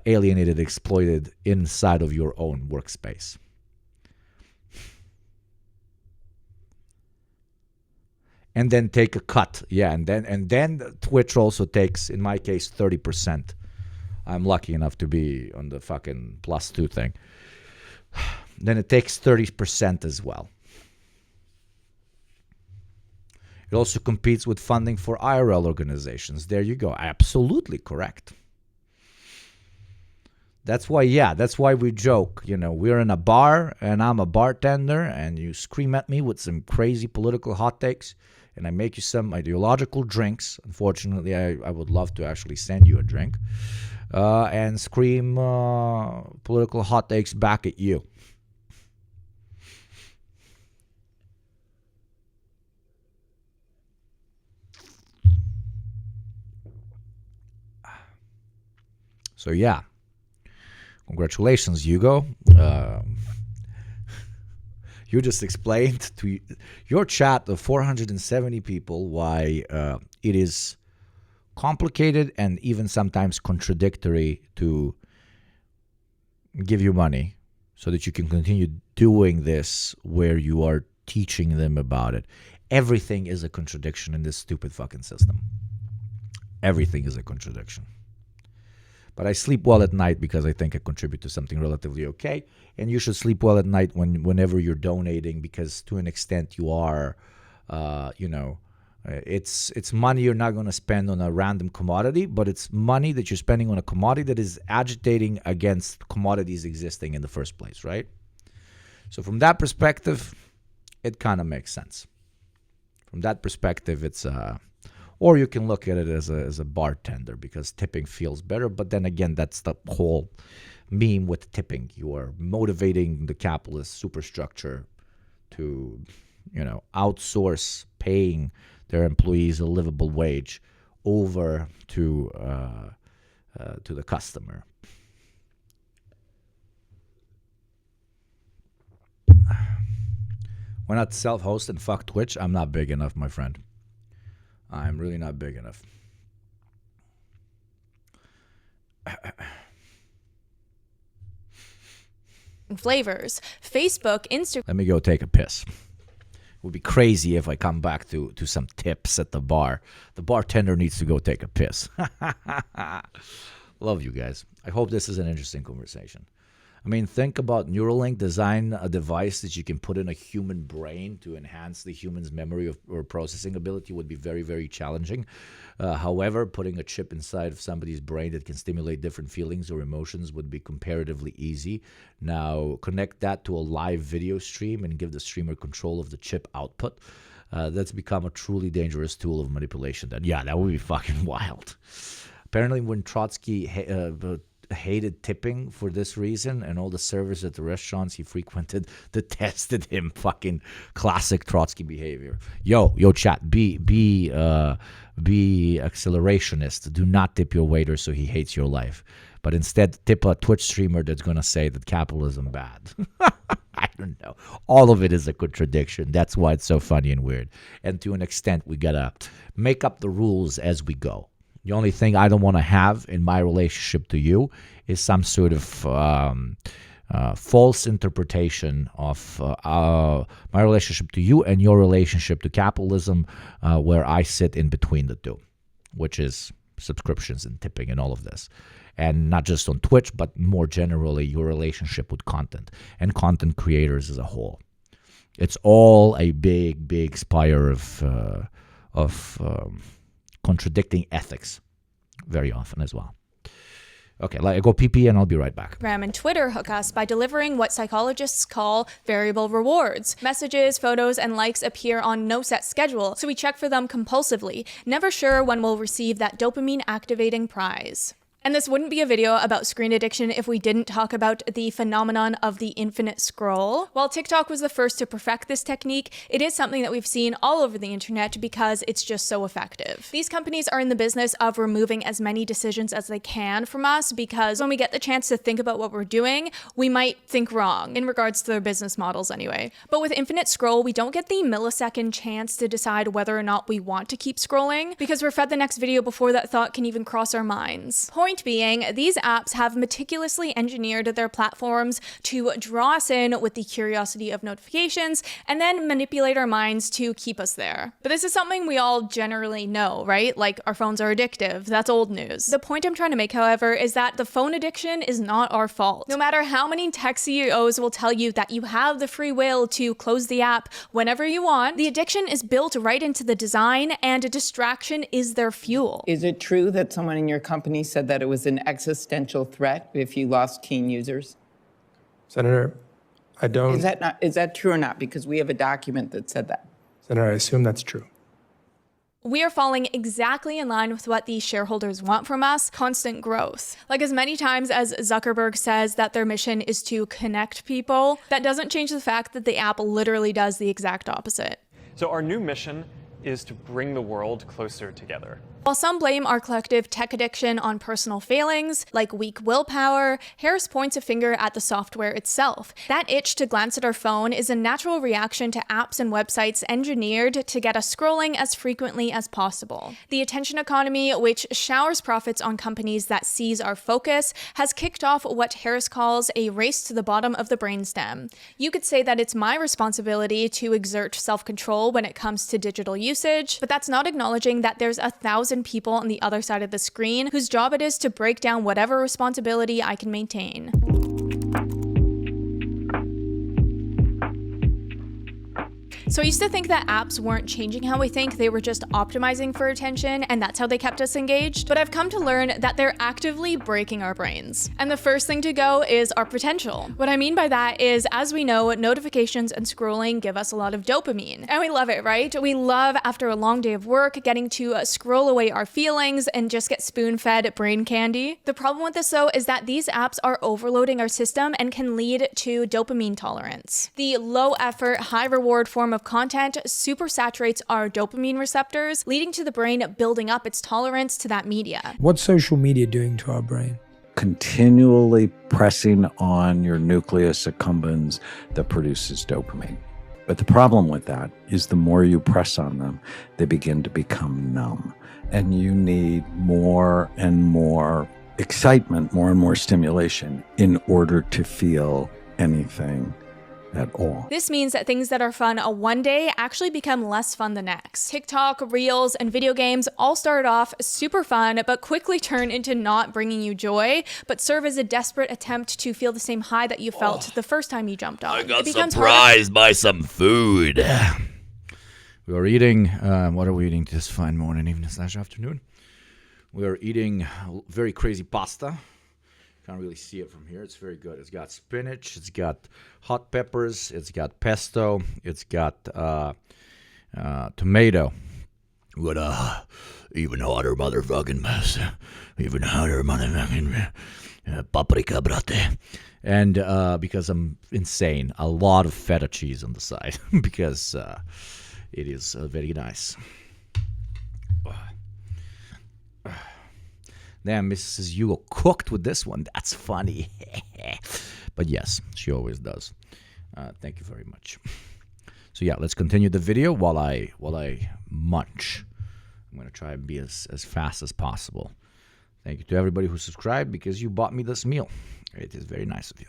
alienated, exploited inside of your own workspace. And then take a cut. Yeah, and then Twitch also takes, in my case, 30%. I'm lucky enough to be on the fucking +2 thing. Then it takes 30% as well. It also competes with funding for IRL organizations. There you go. Absolutely correct. That's why we joke. You know, we're in a bar and I'm a bartender and you scream at me with some crazy political hot takes and I make you some ideological drinks. Unfortunately, I would love to actually send you a drink and scream political hot takes back at you. So yeah, congratulations, Hugo. You just explained to your chat of 470 people why it is complicated and even sometimes contradictory to give you money so that you can continue doing this where you are teaching them about it. Everything is a contradiction in this stupid fucking system. Everything is a contradiction. But I sleep well at night because I think I contribute to something relatively okay. And you should sleep well at night whenever you're donating, because to an extent you are, it's money you're not going to spend on a random commodity, but it's money that you're spending on a commodity that is agitating against commodities existing in the first place, right? So from that perspective, it kind of makes sense. From that perspective, it's... Or you can look at it as a bartender because tipping feels better. But then again, that's the whole meme with tipping. You are motivating the capitalist superstructure to, outsource paying their employees a livable wage over to the, to the customer. Why not self-host and fuck Twitch? I'm not big enough, my friend. I'm really not big enough. Flavors. Facebook, Instagram. Let me go take a piss. It would be crazy if I come back to some tips at the bar. The bartender needs to go take a piss. Love you guys. I hope this is an interesting conversation. I mean, think about Neuralink. Design a device that you can put in a human brain to enhance the human's memory or processing ability would be very, very challenging. However, putting a chip inside of somebody's brain that can stimulate different feelings or emotions would be comparatively easy. Now, connect that to a live video stream and give the streamer control of the chip output. That's become a truly dangerous tool of manipulation. That would be fucking wild. Apparently, when Trotsky hated tipping for this reason, and all the servers at the restaurants he frequented detested him. Fucking classic Trotsky behavior. Yo, chat, be accelerationist. Do not tip your waiter so he hates your life, but instead tip a Twitch streamer that's gonna say that capitalism bad. I don't know. All of it is a contradiction. That's why it's so funny and weird. And to an extent, we gotta make up the rules as we go. The only thing I don't want to have in my relationship to you is some sort of false interpretation of my relationship to you and your relationship to capitalism, where I sit in between the two, which is subscriptions and tipping and all of this. And not just on Twitch, but more generally your relationship with content and content creators as a whole. It's all a big, big spire of contradicting ethics very often as well. Okay, let me go pee and I'll be right back. Instagram and Twitter hook us by delivering what psychologists call variable rewards. Messages, photos, and likes appear on no set schedule, so we check for them compulsively, never sure when we'll receive that dopamine activating prize. And this wouldn't be a video about screen addiction if we didn't talk about the phenomenon of the infinite scroll. While TikTok was the first to perfect this technique, it is something that we've seen all over the internet because it's just so effective. These companies are in the business of removing as many decisions as they can from us because when we get the chance to think about what we're doing, we might think wrong, in regards to their business models anyway. But with infinite scroll, we don't get the millisecond chance to decide whether or not we want to keep scrolling because we're fed the next video before that thought can even cross our minds. Point being, these apps have meticulously engineered their platforms to draw us in with the curiosity of notifications and then manipulate our minds to keep us there. But this is something we all generally know, right? Like, our phones are addictive. That's old news. The point I'm trying to make, however, is that the phone addiction is not our fault. No matter how many tech CEOs will tell you that you have the free will to close the app whenever you want, the addiction is built right into the design and a distraction is their fuel. Is it true that someone in your company said that it was an existential threat if you lost teen users? Senator, I don't... Is that true or not? Because we have a document that said that. Senator, I assume that's true. We are falling exactly in line with what these shareholders want from us, constant growth. Like, as many times as Zuckerberg says that their mission is to connect people, that doesn't change the fact that the app literally does the exact opposite. So our new mission is to bring the world closer together. While some blame our collective tech addiction on personal failings, like weak willpower, Harris points a finger at the software itself. That itch to glance at our phone is a natural reaction to apps and websites engineered to get us scrolling as frequently as possible. The attention economy, which showers profits on companies that seize our focus, has kicked off what Harris calls a race to the bottom of the brainstem. You could say that it's my responsibility to exert self-control when it comes to digital usage, but that's not acknowledging that there's 1,000 people on the other side of the screen whose job it is to break down whatever responsibility I can maintain. So I used to think that apps weren't changing how we think, they were just optimizing for attention, and that's how they kept us engaged. But I've come to learn that they're actively breaking our brains. And the first thing to go is our potential. What I mean by that is, as we know, notifications and scrolling give us a lot of dopamine. And we love it, right? We love, after a long day of work, getting to scroll away our feelings and just get spoon-fed brain candy. The problem with this, though, is that these apps are overloading our system and can lead to dopamine tolerance. The low-effort, high-reward form of content super saturates our dopamine receptors, leading to the brain building up its tolerance to that media. What's social media doing to our brain? Continually pressing on your nucleus accumbens that produces dopamine. But the problem with that is the more you press on them, they begin to become numb. And you need more and more excitement, more and more stimulation in order to feel anything at all. This means that things that are fun one day actually become less fun the next. TikTok, Reels, and video games all started off super fun, but quickly turn into not bringing you joy, but serve as a desperate attempt to feel the same high that you felt the first time you jumped on. I got surprised by some food. We are eating, what are we eating this fine morning, evening/afternoon? We are eating very crazy pasta. Can't really see it from here. It's very good. It's got spinach. It's got hot peppers. It's got pesto. It's got tomato. What even hotter motherfucking mess. Even hotter motherfucking paprika, brate. And because I'm insane, a lot of feta cheese on the side because it is very nice. Damn, Mrs. Hugo cooked with this one. That's funny. But yes, she always does. Thank you very much. So yeah, let's continue the video while I munch. I'm going to try and be as fast as possible. Thank you to everybody who subscribed because you bought me this meal. It is very nice of you.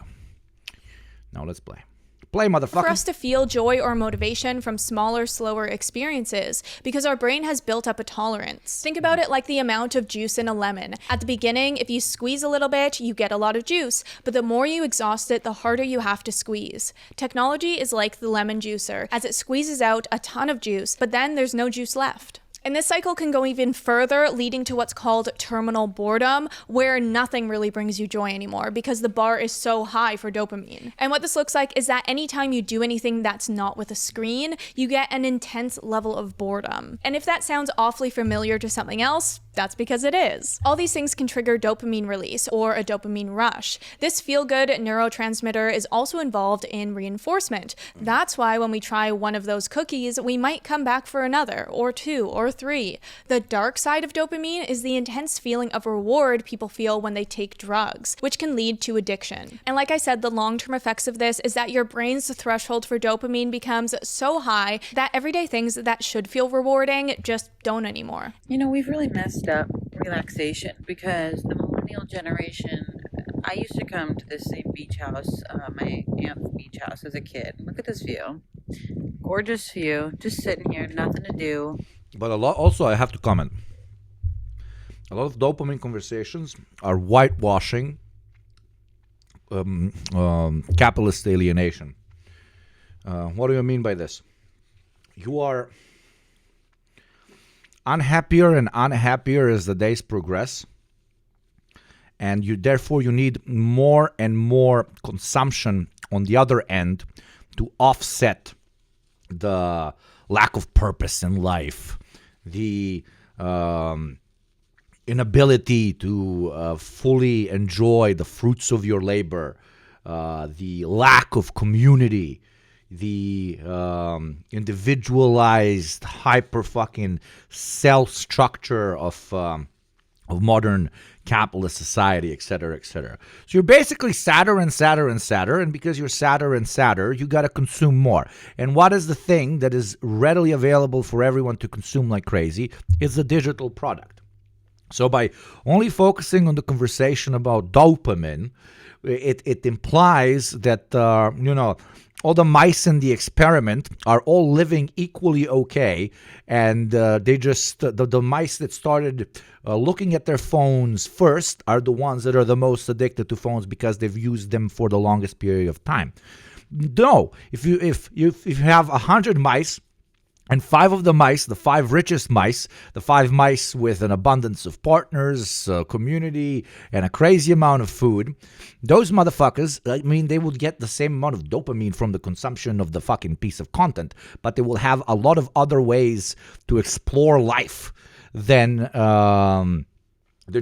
Now let's play. Play, motherfucker. For us to feel joy or motivation from smaller, slower experiences because our brain has built up a tolerance. Think about it like the amount of juice in a lemon. At the beginning, if you squeeze a little bit, you get a lot of juice, but the more you exhaust it, the harder you have to squeeze. Technology is like the lemon juicer, as it squeezes out a ton of juice, but then there's no juice left. And this cycle can go even further, leading to what's called terminal boredom, where nothing really brings you joy anymore because the bar is so high for dopamine. And what this looks like is that anytime you do anything that's not with a screen, you get an intense level of boredom. And if that sounds awfully familiar to something else, that's because it is. All these things can trigger dopamine release or a dopamine rush. This feel-good neurotransmitter is also involved in reinforcement. That's why when we try one of those cookies, we might come back for another, or two, or three. The dark side of dopamine is the intense feeling of reward people feel when they take drugs, which can lead to addiction. And like I said, the long-term effects of this is that your brain's threshold for dopamine becomes so high that everyday things that should feel rewarding just don't anymore. You know, we've really messed up relaxation because the millennial generation, I used to come to this same beach house, my aunt's beach house as a kid. Look at this view. Gorgeous view, just sitting here, nothing to do. But also I have to comment. A lot of dopamine conversations are whitewashing capitalist alienation. What do you mean by this? You are unhappier and unhappier as the days progress, and therefore you need more and more consumption on the other end to offset the lack of purpose in life, the inability to fully enjoy the fruits of your labor, the lack of community, the individualized hyper fucking cell structure of modern capitalist society, etc., etc. So you're basically sadder and sadder and sadder, and because you're sadder and sadder, you got to consume more. And what is the thing that is readily available for everyone to consume like crazy? It's the digital product. So by only focusing on the conversation about dopamine, it implies that all the mice in the experiment are all living equally okay, and they just the mice that started looking at their phones first are the ones that are the most addicted to phones because they've used them for the longest period of time. No, if you have 100 mice, and 5 of the mice, the 5 richest mice, the 5 mice with an abundance of partners, community, and a crazy amount of food, those motherfuckers, I mean, they would get the same amount of dopamine from the consumption of the fucking piece of content, but they will have a lot of other ways to explore life than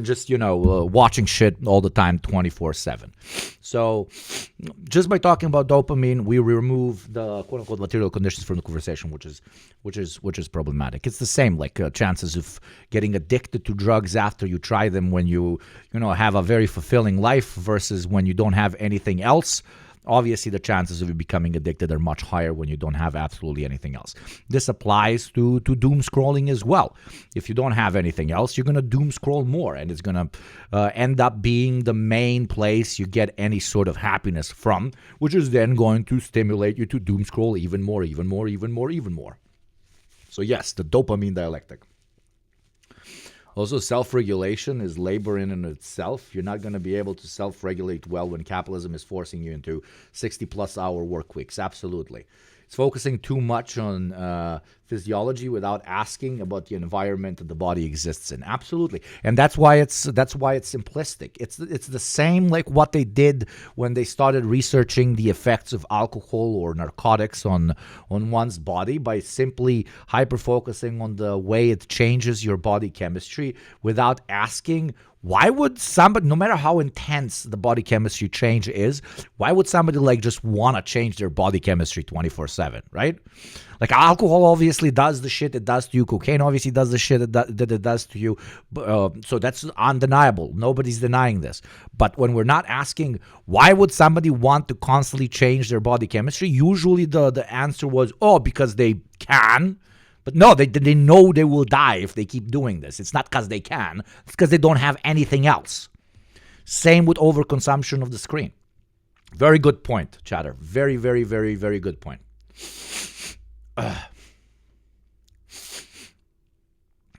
just, watching shit all the time 24/7. So just by talking about dopamine, we remove the quote unquote material conditions from the conversation, which is problematic. It's the same, like chances of getting addicted to drugs after you try them when you have a very fulfilling life versus when you don't have anything else obviously the chances of you becoming addicted are much higher when you don't have absolutely anything else. This applies to doom scrolling as well. If you don't have anything else, you're going to doom scroll more, and it's going to end up being the main place you get any sort of happiness from, which is then going to stimulate you to doom scroll even more. So yes, the dopamine dialectic. Also, self-regulation is labor in and itself. You're not going to be able to self-regulate well when capitalism is forcing you into 60-plus hour work weeks. Absolutely. It's focusing too much on physiology without asking about the environment that the body exists in. Absolutely. And that's why it's simplistic. It's the same like what they did when they started researching the effects of alcohol or narcotics on one's body by simply hyper-focusing on the way it changes your body chemistry without asking, why would somebody, no matter how intense the body chemistry change is, why would somebody like just want to change their body chemistry 24/7, right? Like alcohol obviously does the shit it does to you. Cocaine obviously does the shit that it does to you. So that's undeniable. Nobody's denying this. But when we're not asking, why would somebody want to constantly change their body chemistry? Usually the answer was, because they can. But no, they know they will die if they keep doing this. It's not because they can. It's because they don't have anything else. Same with overconsumption of the screen. Very good point, chatter. Very, very, very, very good point.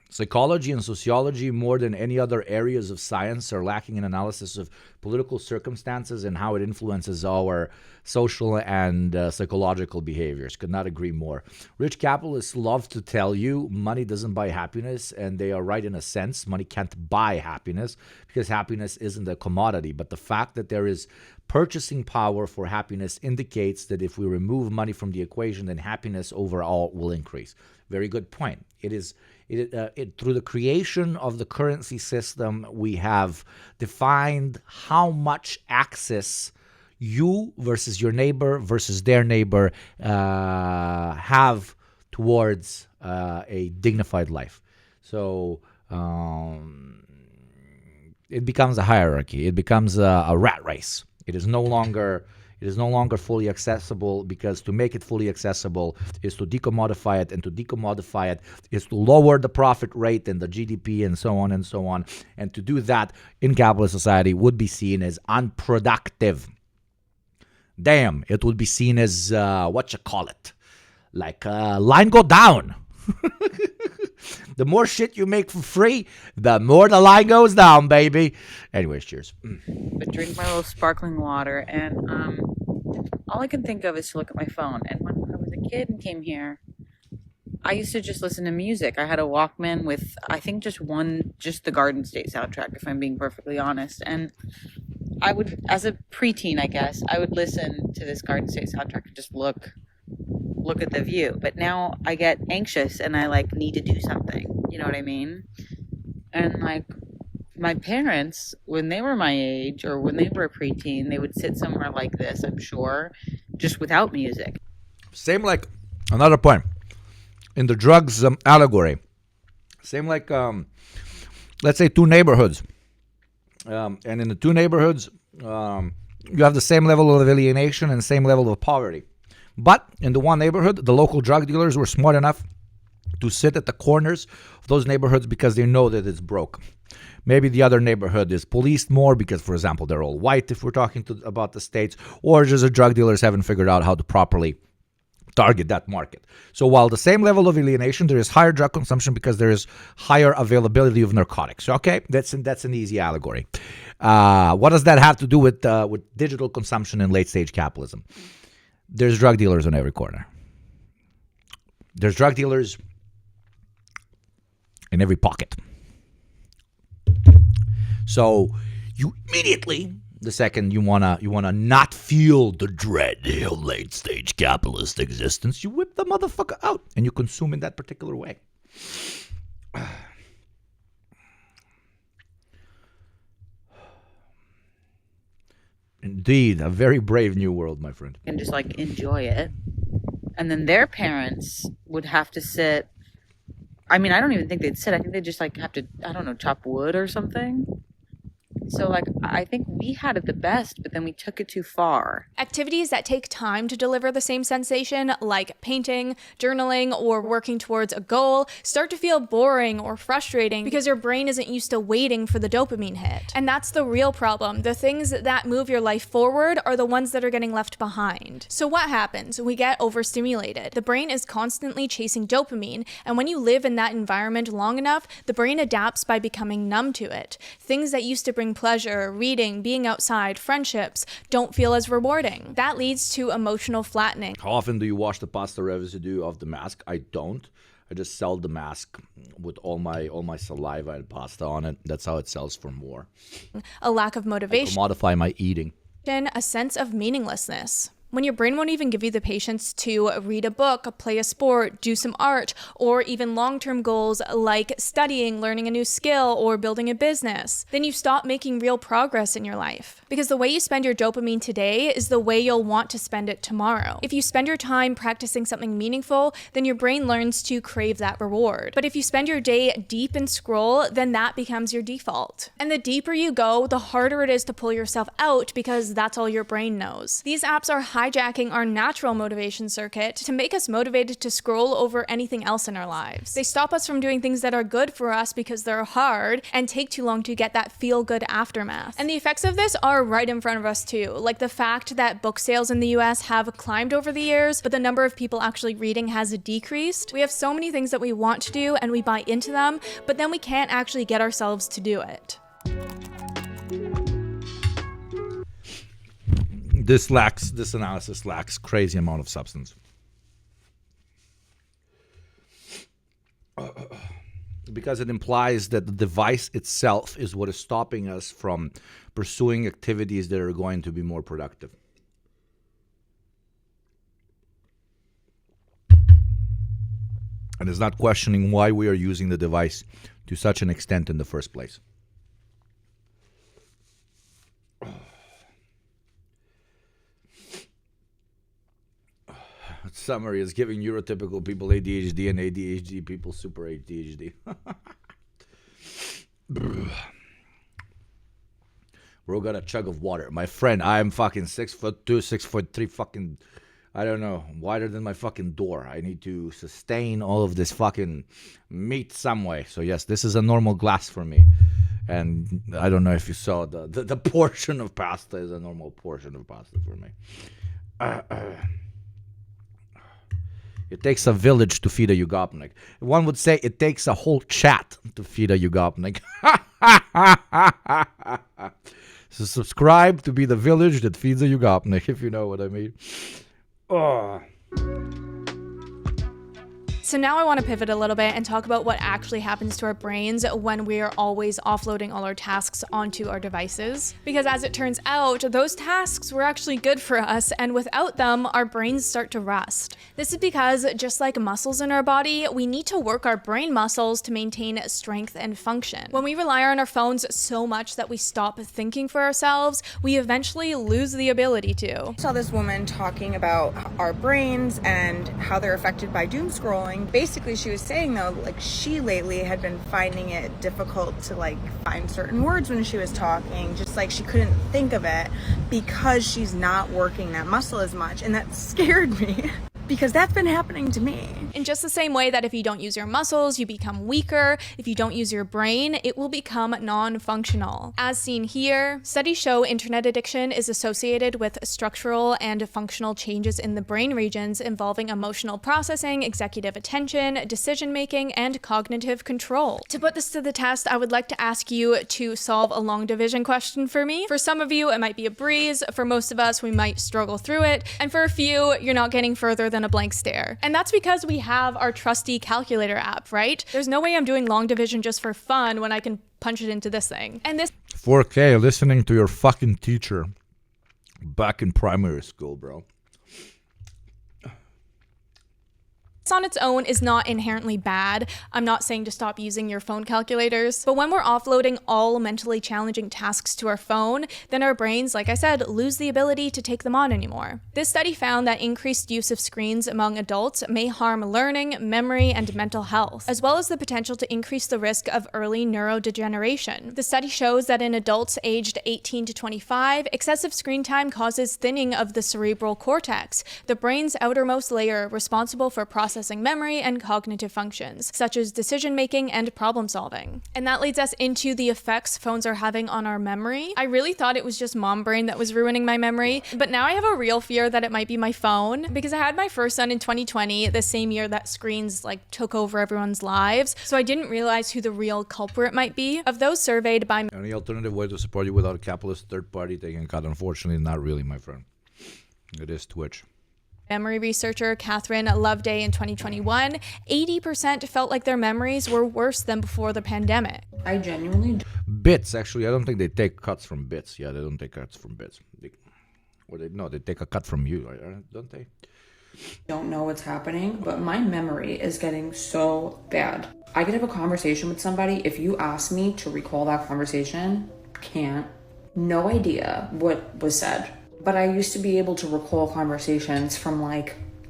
Psychology and sociology, more than any other areas of science, are lacking in analysis of political circumstances and how it influences our social and psychological behaviors. Could not agree more. Rich capitalists love to tell you money doesn't buy happiness, and they are right in a sense. Money can't buy happiness because happiness isn't a commodity. But the fact that there is purchasing power for happiness indicates that if we remove money from the equation, then happiness overall will increase. Very good point. Through the creation of the currency system, we have defined how much access you versus your neighbor versus their neighbor have towards a dignified life. So it becomes a hierarchy. It becomes a rat race. It is no longer fully accessible, because to make it fully accessible is to decommodify it, and to decommodify it is to lower the profit rate and the GDP and so on and so on. And to do that in capitalist society would be seen as unproductive. Damn, it would be seen as, like line go down. The more shit you make for free, the more the line goes down, baby. Anyways, cheers. But drink my little sparkling water, and all I can think of is to look at my phone. And when I was a kid and came here, I used to just listen to music. I had a Walkman with, I think, just the Garden State soundtrack, if I'm being perfectly honest. And I would, as a preteen, I guess, I would listen to this Garden State soundtrack and just look at the view. But now I get anxious and I need to do something. You know what I mean? And my parents, when they were my age or when they were a preteen, they would sit somewhere like this, I'm sure, just without music. Same like another point in the drugs allegory. Same like, let's say, two neighborhoods. And in the two neighborhoods, you have the same level of alienation and same level of poverty. But in the one neighborhood, the local drug dealers were smart enough to sit at the corners of those neighborhoods because they know that it's broke. Maybe the other neighborhood is policed more because, for example, they're all white, if we're talking about the states, or just the drug dealers haven't figured out how to properly target that market. So while the same level of alienation, there is higher drug consumption because there is higher availability of narcotics. Okay, that's an easy allegory. What does that have to do with digital consumption and late-stage capitalism? There's drug dealers on every corner. There's drug dealers in every pocket. So you immediately, the second you wanna not feel the dread of late stage capitalist existence, you whip the motherfucker out and you consume in that particular way. Indeed, a very brave new world, my friend. And just enjoy it. And then their parents would have to sit. I mean, I don't even think they'd sit. I think they'd just have to, I don't know, chop wood or something. So, like, I think we had it the best, but then we took it too far. Activities that take time to deliver the same sensation, like painting, journaling, or working towards a goal, start to feel boring or frustrating because your brain isn't used to waiting for the dopamine hit. And that's the real problem. The things that move your life forward are the ones that are getting left behind. So what happens? We get overstimulated. The brain is constantly chasing dopamine, and when you live in that environment long enough, the brain adapts by becoming numb to it. Things that used to bring pleasure, reading, being outside, friendships, don't feel as rewarding. That leads to emotional flattening. How often do you wash the pasta residue of the mask? I don't. I just sell the mask with all my saliva and pasta on it. That's how it sells for more. A lack of motivation. I modify my eating. A sense of meaninglessness. When your brain won't even give you the patience to read a book, play a sport, do some art, or even long-term goals like studying, learning a new skill, or building a business, then you stop making real progress in your life. Because the way you spend your dopamine today is the way you'll want to spend it tomorrow. If you spend your time practicing something meaningful, then your brain learns to crave that reward. But if you spend your day deep in scroll, then that becomes your default. And the deeper you go, the harder it is to pull yourself out because that's all your brain knows. These apps are hijacking our natural motivation circuit to make us motivated to scroll over anything else in our lives. They stop us from doing things that are good for us because they're hard and take too long to get that feel-good aftermath. And the effects of this are right in front of us too, like the fact that book sales in the US have climbed over the years, but the number of people actually reading has decreased. We have so many things that we want to do and we buy into them, but then we can't actually get ourselves to do it. This analysis lacks crazy amount of substance. Because it implies that the device itself is what is stopping us from pursuing activities that are going to be more productive. And it's not questioning why we are using the device to such an extent in the first place. Summary is giving neurotypical people ADHD and ADHD people super ADHD. Bro got a chug of water. My friend, I am fucking 6'2", 6'3", fucking, I don't know, wider than my fucking door. I need to sustain all of this fucking meat some way. So yes, this is a normal glass for me. And I don't know if you saw the portion of pasta is a normal portion of pasta for me. It takes a village to feed a Yugopnik. One would say it takes a whole chat to feed a Yugopnik. So subscribe to be the village that feeds a Yugopnik, if you know what I mean. Oh. So now I want to pivot a little bit and talk about what actually happens to our brains when we are always offloading all our tasks onto our devices. Because as it turns out, those tasks were actually good for us, and without them, our brains start to rust. This is because, just like muscles in our body, we need to work our brain muscles to maintain strength and function. When we rely on our phones so much that we stop thinking for ourselves, we eventually lose the ability to. I saw this woman talking about our brains and how they're affected by doom scrolling. Basically, she was saying though, like, she lately had been finding it difficult to like find certain words when she was talking, just like she couldn't think of it because she's not working that muscle as much, and that scared me. Because that's been happening to me. In just the same way that if you don't use your muscles, you become weaker. If you don't use your brain, it will become non-functional. As seen here, studies show internet addiction is associated with structural and functional changes in the brain regions involving emotional processing, executive attention, decision-making, and cognitive control. To put this to the test, I would like to ask you to solve a long division question for me. For some of you, it might be a breeze. For most of us, we might struggle through it. And for a few, you're not getting further than a blank stare. And that's because we have our trusty calculator app, right? There's no way I'm doing long division just for fun when I can punch it into this thing. And this 4K listening to your fucking teacher back in primary school, bro. This on its own is not inherently bad. I'm not saying to stop using your phone calculators, but when we're offloading all mentally challenging tasks to our phone, then our brains, like I said, lose the ability to take them on anymore. This study found that increased use of screens among adults may harm learning, memory, and mental health, as well as the potential to increase the risk of early neurodegeneration. The study shows that in adults aged 18 to 25, excessive screen time causes thinning of the cerebral cortex, the brain's outermost layer responsible for processing memory and cognitive functions, such as decision-making and problem-solving. And that leads us into the effects phones are having on our memory. I really thought it was just mom brain that was ruining my memory, but now I have a real fear that it might be my phone, because I had my first son in 2020, the same year that screens took over everyone's lives, so I didn't realize who the real culprit might be. Of those surveyed by... Any alternative way to support you without a capitalist third-party taking a cut? Unfortunately, not really, my friend. It is Twitch. Memory researcher Catherine Loveday in 2021, 80% felt like their memories were worse than before the pandemic. I genuinely Bits, actually, I don't think they take cuts from bits. Yeah, they don't take cuts from bits. They take a cut from you, don't they? don't know what's happening, but my memory is getting so bad. I could have a conversation with somebody. If you ask me to recall that conversation, can't. No idea what was said. But I used to be able to recall conversations from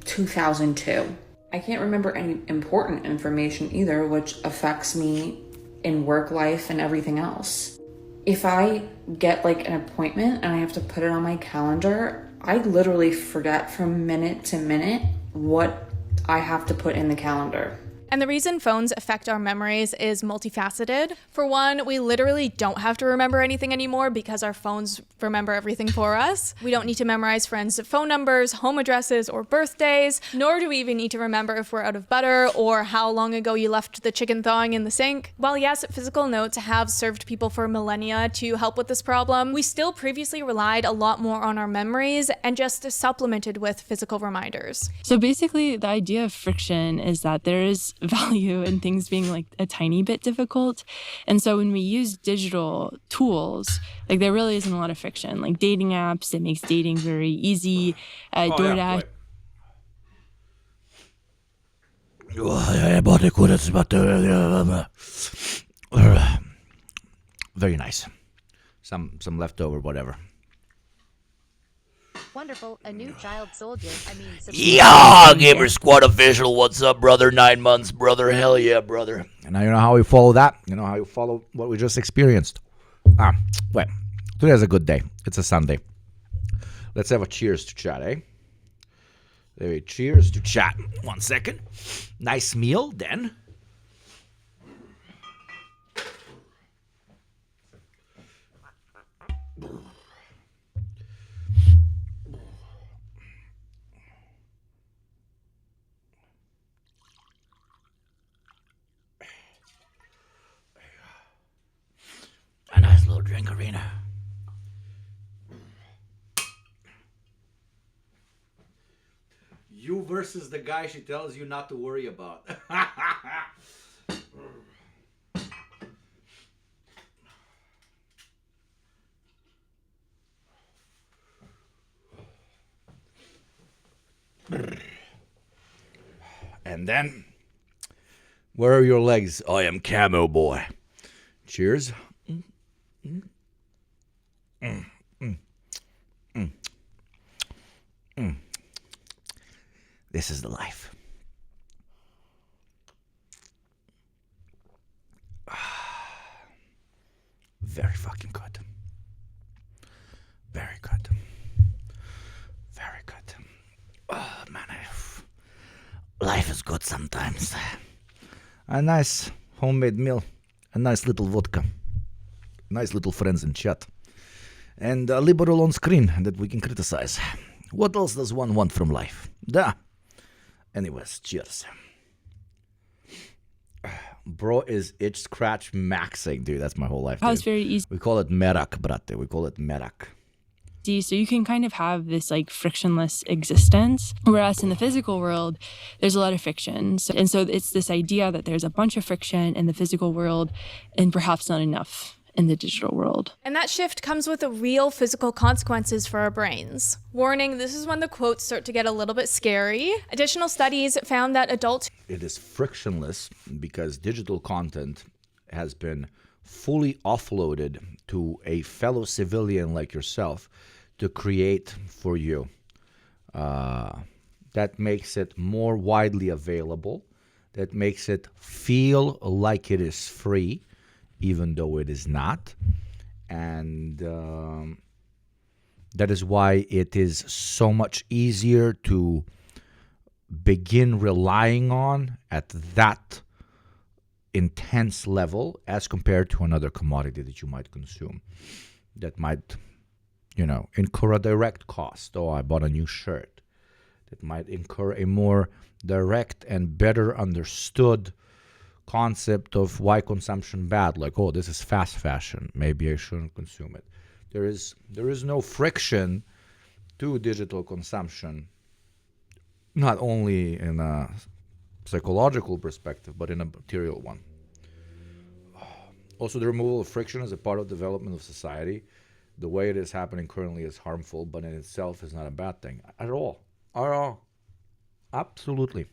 2002. I can't remember any important information either, which affects me in work life and everything else. If I get an appointment and I have to put it on my calendar, I literally forget from minute to minute what I have to put in the calendar. And the reason phones affect our memories is multifaceted. For one, we literally don't have to remember anything anymore because our phones remember everything for us. We don't need to memorize friends' phone numbers, home addresses, or birthdays, nor do we even need to remember if we're out of butter or how long ago you left the chicken thawing in the sink. While yes, physical notes have served people for millennia to help with this problem, we still previously relied a lot more on our memories and just supplemented with physical reminders. So basically, the idea of friction is that there is value in things being a tiny bit difficult. And so when we use digital tools, there really isn't a lot of friction. Dating apps, it makes dating very easy. DoorDash. Very nice. Some leftover, whatever. Wonderful, a new child soldier. Yeah, Gamer Squad official. What's up, brother? 9 months, brother. Hell yeah, brother. And now you know how we follow that. You know how you follow what we just experienced. Well, today's a good day. It's a Sunday. Let's have a cheers to chat, eh? Cheers to chat. 1 second. Nice meal, then. A nice little drink arena. You versus the guy she tells you not to worry about. And then, where are your legs? I am Camo Boy. Cheers. This is the life. Very fucking good. Very good. Very good. Oh, man, life is good sometimes. A nice homemade meal. A nice little vodka. Nice little friends in chat. And a liberal on screen that we can criticize. What else does one want from life? Duh. Anyways, cheers. Bro is itch scratch maxing. Dude, that's my whole life. It's very easy. We call it merak, brate. We call it merak. So you can kind of have this frictionless existence, whereas in the physical world, there's a lot of friction. And so it's this idea that there's a bunch of friction in the physical world and perhaps not enough in the digital world. And that shift comes with real physical consequences for our brains. Warning, this is when the quotes start to get a little bit scary. Additional studies found that adults... It is frictionless because digital content has been fully offloaded to a fellow civilian like yourself to create for you. That makes it more widely available. That makes it feel like it is free, even though it is not. And that is why it is so much easier to begin relying on at that intense level as compared to another commodity that you might consume that might, incur a direct cost. Oh, I bought a new shirt. That might incur a more direct and better understood concept of why consumption bad. Like, oh, this is fast fashion. Maybe I shouldn't consume it. There is no friction to digital consumption, not only in a psychological perspective, but in a material one. Also, the removal of friction is a part of development of society. The way it is happening currently is harmful, but in itself is not a bad thing at all. Absolutely.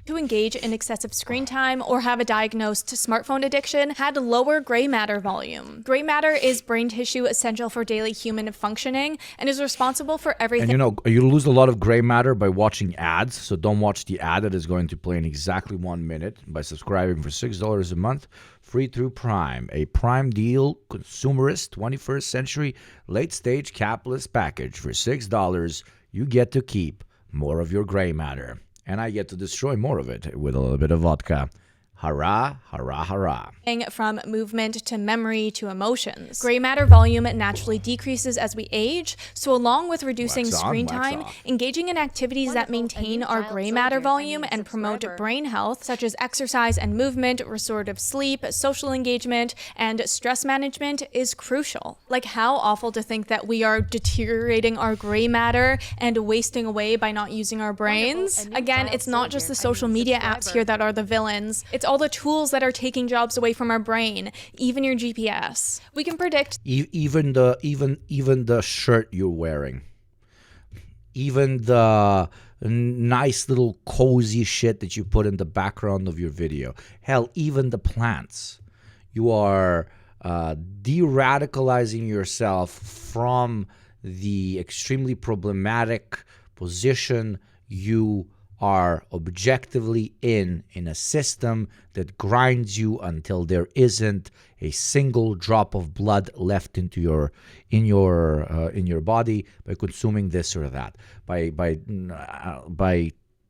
To engage in excessive screen time or have a diagnosed smartphone addiction had lower gray matter volume. Gray matter is brain tissue essential for daily human functioning and is responsible for everything. And you lose a lot of gray matter by watching ads, so don't watch the ad that is going to play in exactly 1 minute by subscribing for $6 a month, free through Prime, a Prime deal, consumerist, 21st century, late-stage capitalist package. For $6, you get to keep more of your gray matter. And I get to destroy more of it with a little bit of vodka. Hurrah, hurrah, hurrah. From movement to memory to emotions. Gray matter volume naturally decreases as we age, so along with reducing screen time, engaging in activities that maintain our gray matter volume and promote brain health, such as exercise and movement, restorative sleep, social engagement, and stress management is crucial. Like, how awful to think that we are deteriorating our gray matter and wasting away by not using our brains. Again, it's not just the social media apps here that are the villains. It's all the tools that are taking jobs away from our brain, even your GPS. We can predict even the shirt you're wearing, even the nice little cozy shit that you put in the background of your video. Hell, even the plants. You are de-radicalizing yourself from the extremely problematic position you are objectively in a system that grinds you until there isn't a single drop of blood left in your body by consuming this or that, by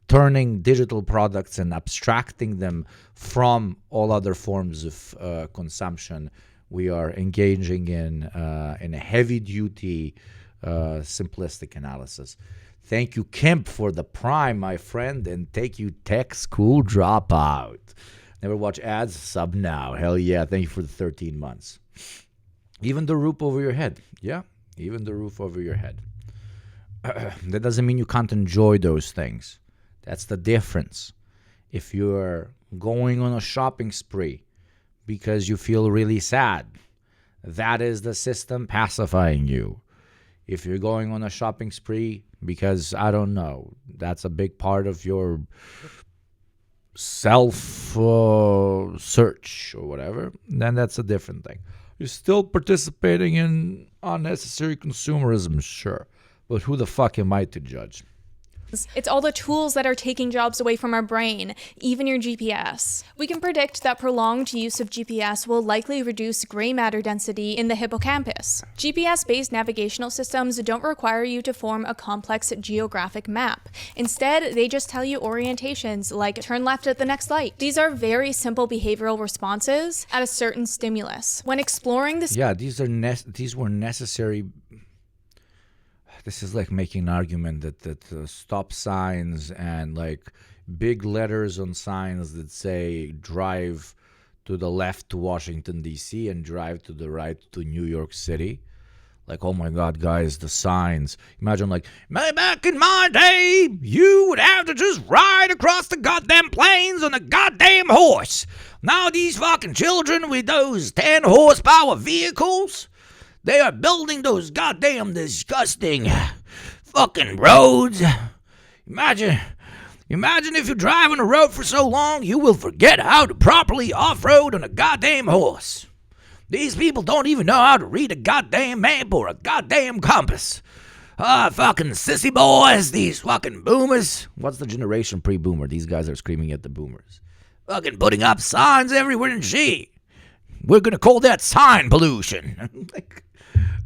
turning digital products and abstracting them from all other forms of consumption. We are engaging in a heavy duty simplistic analysis. Thank you, Kemp, for the Prime, my friend, and take you tech school dropout. Never watch ads? Sub now. Hell yeah. Thank you for the 13 months. Even the roof over your head. Yeah, even the roof over your head. That doesn't mean you can't enjoy those things. That's the difference. If you're going on a shopping spree because you feel really sad, that is the system pacifying you. If you're going on a shopping spree because, I don't know, that's a big part of your self-search or whatever, then that's a different thing. You're still participating in unnecessary consumerism, sure. But who the fuck am I to judge? It's all the tools that are taking jobs away from our brain, even your GPS. We can predict that prolonged use of GPS will likely reduce gray matter density in the hippocampus. GPS-based navigational systems don't require you to form a complex geographic map. Instead, they just tell you orientations like turn left at the next light. These are very simple behavioral responses at a certain stimulus. When exploring this... Yeah, these were necessary... This is like making an argument that stop signs and like big letters on signs that say drive to the left to Washington, D.C. and drive to the right to New York City. Like, oh my God, guys, the signs. Imagine, like, back in my day, you would have to just ride across the goddamn plains on a goddamn horse. Now these fucking children with those 10 horsepower vehicles, they are building those goddamn disgusting fucking roads. Imagine if you drive on a road for so long, you will forget how to properly off-road on a goddamn horse. These people don't even know how to read a goddamn map or a goddamn compass. Fucking sissy boys, these fucking boomers. What's the generation pre-boomer? These guys are screaming at the boomers. Fucking putting up signs everywhere and shit. We're gonna call that sign pollution. Like,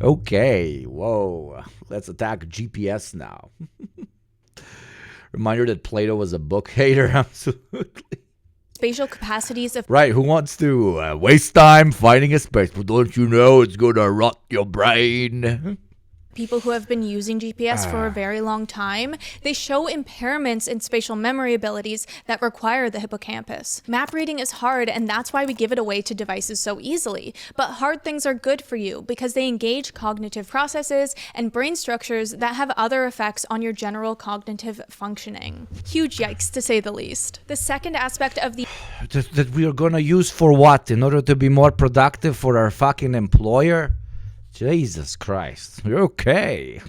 okay, whoa. Let's attack GPS now. Reminder that Plato was a book hater, absolutely. Spatial capacities of Right, who wants to waste time finding a space? But don't you know it's gonna rot your brain? people who have been using GPS for a very long time, they show impairments in spatial memory abilities that require the hippocampus. Map reading is hard, and that's why we give it away to devices so easily. But hard things are good for you because they engage cognitive processes and brain structures that have other effects on your general cognitive functioning. Huge yikes, to say the least. The second aspect of the that we are gonna use for what? In order to be more productive for our fucking employer? Jesus Christ. Okay.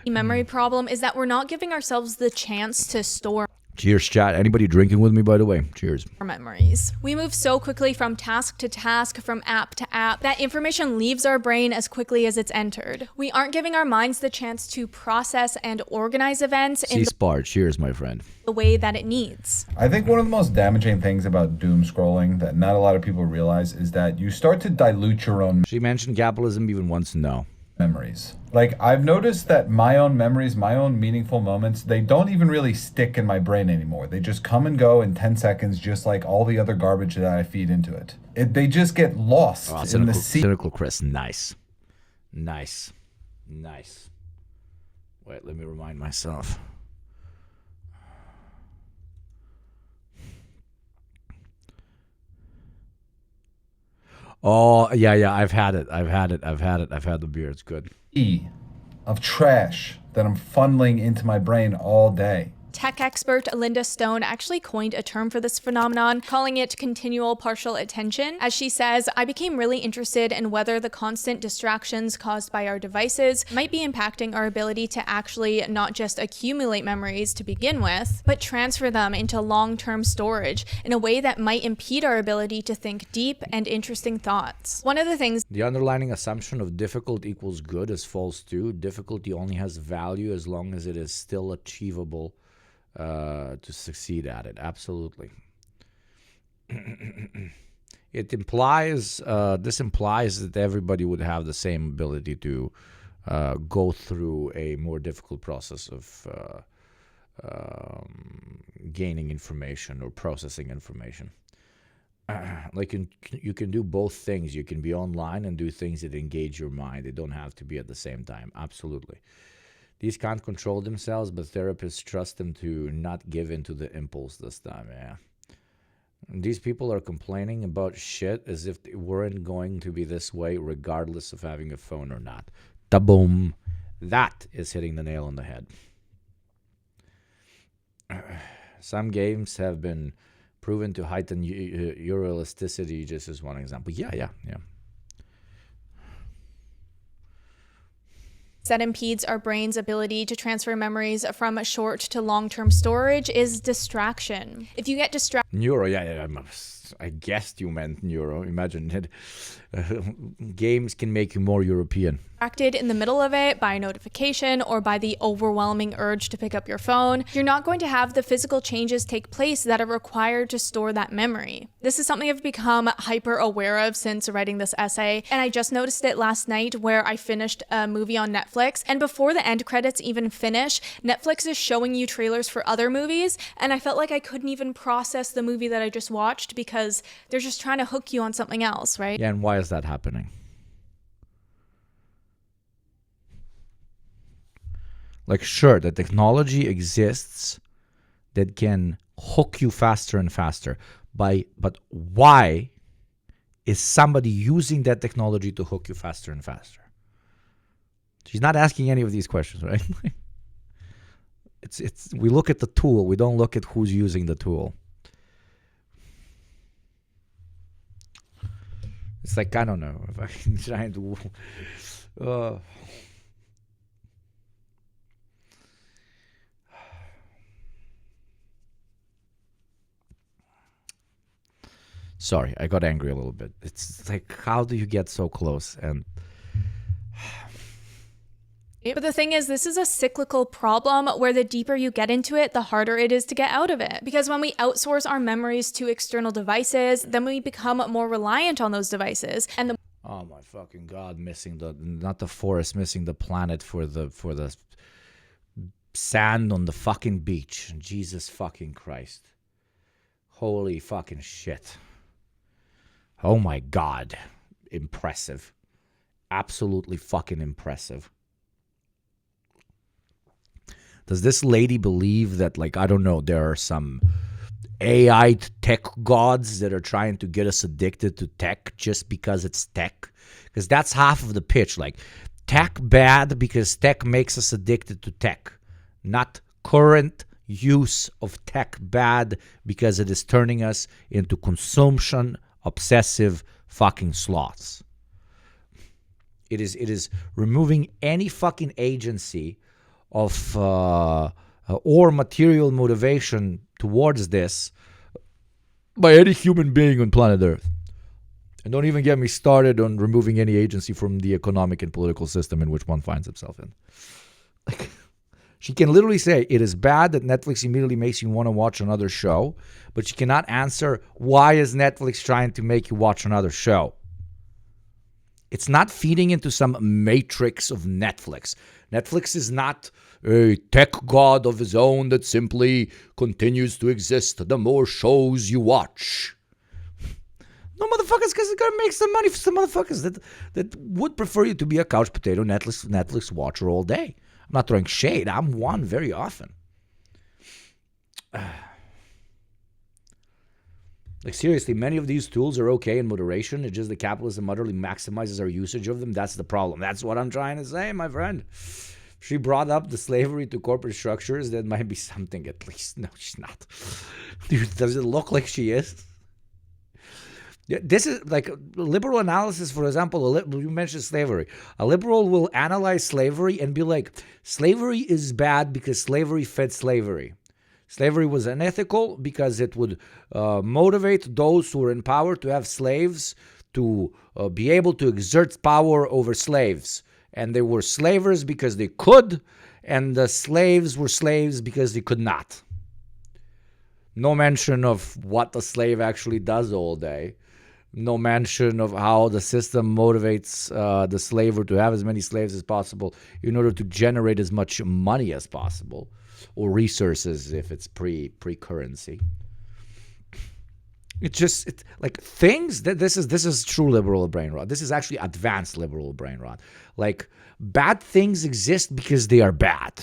memory problem is that we're not giving ourselves the chance to store Cheers, chat. Anybody drinking with me, by the way? Cheers. memories. We move so quickly from task to task, from app to app, that information leaves our brain as quickly as it's entered. We aren't giving our minds the chance to process and organize events in C-Spar. Cheers, my friend. the way that it needs. I think one of the most damaging things about doom scrolling that not a lot of people realize is that you start to dilute your own She mentioned capitalism even once. No. memories. Like, I've noticed that my own memories, my own meaningful moments, they don't even really stick in my brain anymore. They just come and go in 10 seconds, just like all the other garbage that I feed into it. They just get lost in the sea. Cynical Chris. Nice. Nice. Nice. Wait, let me remind myself. Oh, yeah, I've had it. I've had the beer. It's good. Of trash that I'm funneling into my brain all day. Tech expert Linda Stone actually coined a term for this phenomenon, calling it continual partial attention. As she says, I became really interested in whether the constant distractions caused by our devices might be impacting our ability to actually not just accumulate memories to begin with, but transfer them into long-term storage in a way that might impede our ability to think deep and interesting thoughts. One of the things The underlying assumption of difficult equals good is false too. Difficulty only has value as long as it is still achievable to succeed at it. Absolutely. It implies, this implies that everybody would have the same ability to go through a more difficult process of gaining information or processing information. Like you can do both things. You can be online and do things that engage your mind. They don't have to be at the same time. Absolutely. These can't control themselves, but therapists trust them to not give in to the impulse this time, yeah. And these people are complaining about shit as if it weren't going to be this way regardless of having a phone or not. Ta-boom. That is hitting the nail on the head. Some games have been proven to heighten neuroelasticity, just as one example. Yeah. that impedes our brain's ability to transfer memories from short to long-term storage is distraction. If you get distracted, Neuro, yeah. I guessed you meant neuro. Imagine it. Games can make you more European. in the middle of it by a notification or by the overwhelming urge to pick up your phone, you're not going to have the physical changes take place that are required to store that memory. This is something I've become hyper aware of since writing this essay, and I just noticed it last night where I finished a movie on Netflix, and before the end credits even finish, Netflix is showing you trailers for other movies, and I felt like I couldn't even process the movie that I just watched because they're just trying to hook you on something else, right? Yeah, and why is that happening? Like, sure, the technology exists that can hook you faster and faster. But why is somebody using that technology to hook you faster and faster? She's not asking any of these questions, right? It's we look at the tool. We don't look at who's using the tool. It's like, I don't know, if I'm trying to... Sorry, I got angry a little bit. It's like, how do you get so close? And but the thing is, this is a cyclical problem where the deeper you get into it, the harder it is to get out of it. Because when we outsource our memories to external devices, then we become more reliant on those devices. And the oh my fucking God, missing not the forest, missing the planet for the sand on the fucking beach. Jesus fucking Christ. Holy fucking shit. Oh my God. Impressive. Absolutely fucking impressive. Does this lady believe that, like, I don't know, there are some AI tech gods that are trying to get us addicted to tech just because it's tech? Because that's half of the pitch. Like, tech bad because tech makes us addicted to tech. Not current use of tech bad because it is turning us into consumption obsessive fucking sloths. It is removing any fucking agency of or material motivation towards this by any human being on planet Earth. And don't even get me started on removing any agency from the economic and political system in which one finds himself in. Like, she can literally say it is bad that Netflix immediately makes you want to watch another show, but she cannot answer why is Netflix trying to make you watch another show. It's not feeding into some matrix of Netflix. Netflix is not a tech god of his own that simply continues to exist the more shows you watch. No, motherfuckers, because it's going to make some money for some motherfuckers that would prefer you to be a couch potato Netflix watcher all day. I'm not throwing shade. I'm one very often. Like, seriously, many of these tools are okay in moderation. It's just the capitalism utterly maximizes our usage of them. That's the problem. That's what I'm trying to say, my friend. She brought up the slavery to corporate structures. That might be something at least. No, she's not. Dude, does it look like she is? Yeah, this is like liberal analysis, for example. You mentioned slavery. A liberal will analyze slavery and be like, slavery is bad because slavery fed slavery. Slavery was unethical because it would motivate those who were in power to have slaves to be able to exert power over slaves. And they were slavers because they could, and the slaves were slaves because they could not. No mention of what the slave actually does all day. No mention of how the system motivates the slaver to have as many slaves as possible in order to generate as much money as possible, or resources if it's pre-currency. It's like things that this is true liberal brain rot. This is actually advanced liberal brain rot. Like, bad things exist because they are bad.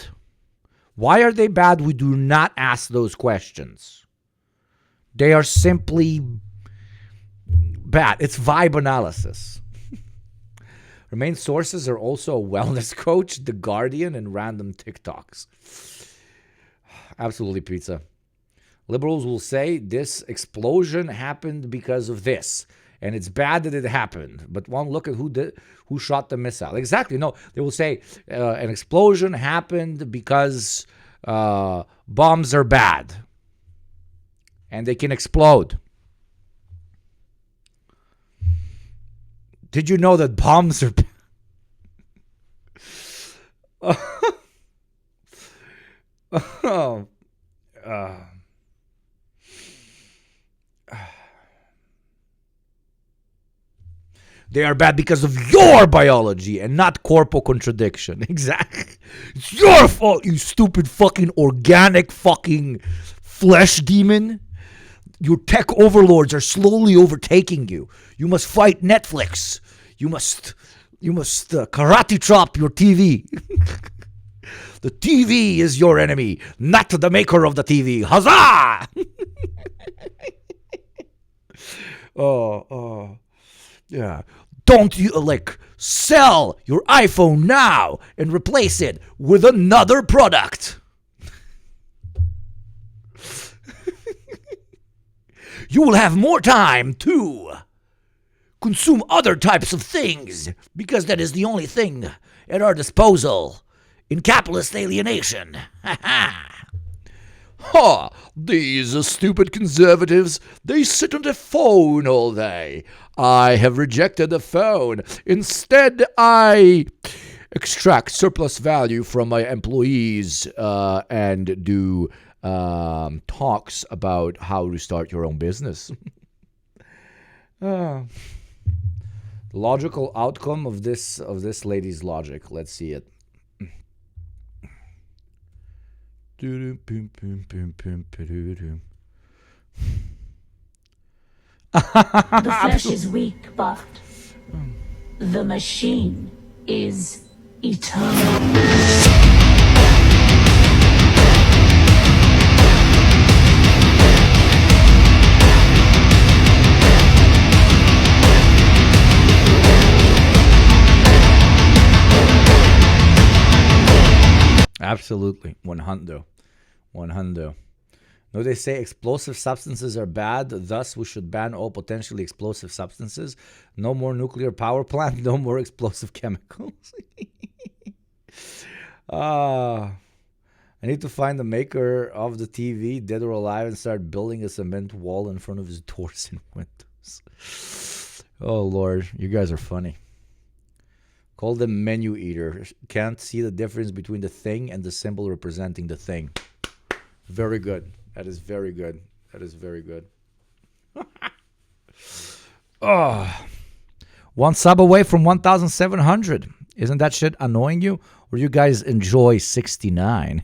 Why are they bad? We do not ask those questions. They are simply bad. It's vibe analysis. Her main sources are also a wellness coach, The Guardian, and random TikToks. Absolutely pizza. Liberals will say this explosion happened because of this, and it's bad that it happened. But one look at who shot the missile. Exactly. No, they will say an explosion happened because bombs are bad, and they can explode. Did you know that bombs are bad? They are bad because of your biology and not corporal contradiction. Exactly. It's your fault, you stupid fucking organic fucking flesh demon. Your tech overlords are slowly overtaking you. You must fight Netflix. You must karate chop your TV. The TV is your enemy, not the maker of the TV. Huzzah! Yeah. Don't you sell your iPhone now and replace it with another product. You will have more time to consume other types of things because that is the only thing at our disposal in capitalist alienation. Ha! These stupid conservatives, they sit on the phone all day. I have rejected the phone. Instead, I extract surplus value from my employees and do talks about how to start your own business. The logical outcome of this lady's logic. Let's see it. The flesh is weak, but the machine is eternal. Absolutely. 100. No, they say explosive substances are bad, thus we should ban all potentially explosive substances. No more nuclear power plant, no more explosive chemicals. I need to find the maker of the TV, dead or alive, and start building a cement wall in front of his doors and windows. Oh, Lord, you guys are funny. Call them menu eater. Can't see the difference between the thing and the symbol representing the thing. Very good. That is very good. That is very good. Oh, one sub away from 1,700. Isn't that shit annoying you? Or you guys enjoy 69?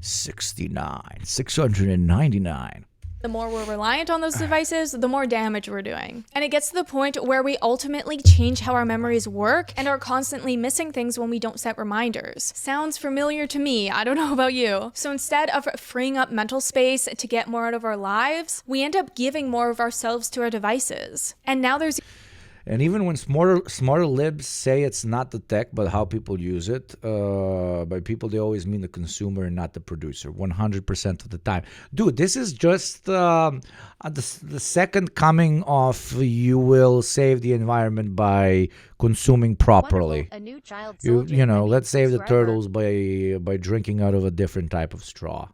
69. 699. The more we're reliant on those devices, the more damage we're doing. And it gets to the point where we ultimately change how our memories work and are constantly missing things when we don't set reminders. Sounds familiar to me, I don't know about you. So instead of freeing up mental space to get more out of our lives, we end up giving more of ourselves to our devices. And now there's... And even when smarter libs say it's not the tech, but how people use it, by people, they always mean the consumer and not the producer, 100% of the time. Dude, this is just the second coming of you will save the environment by consuming properly. A new child You know, let's save the turtles by drinking out of a different type of straw.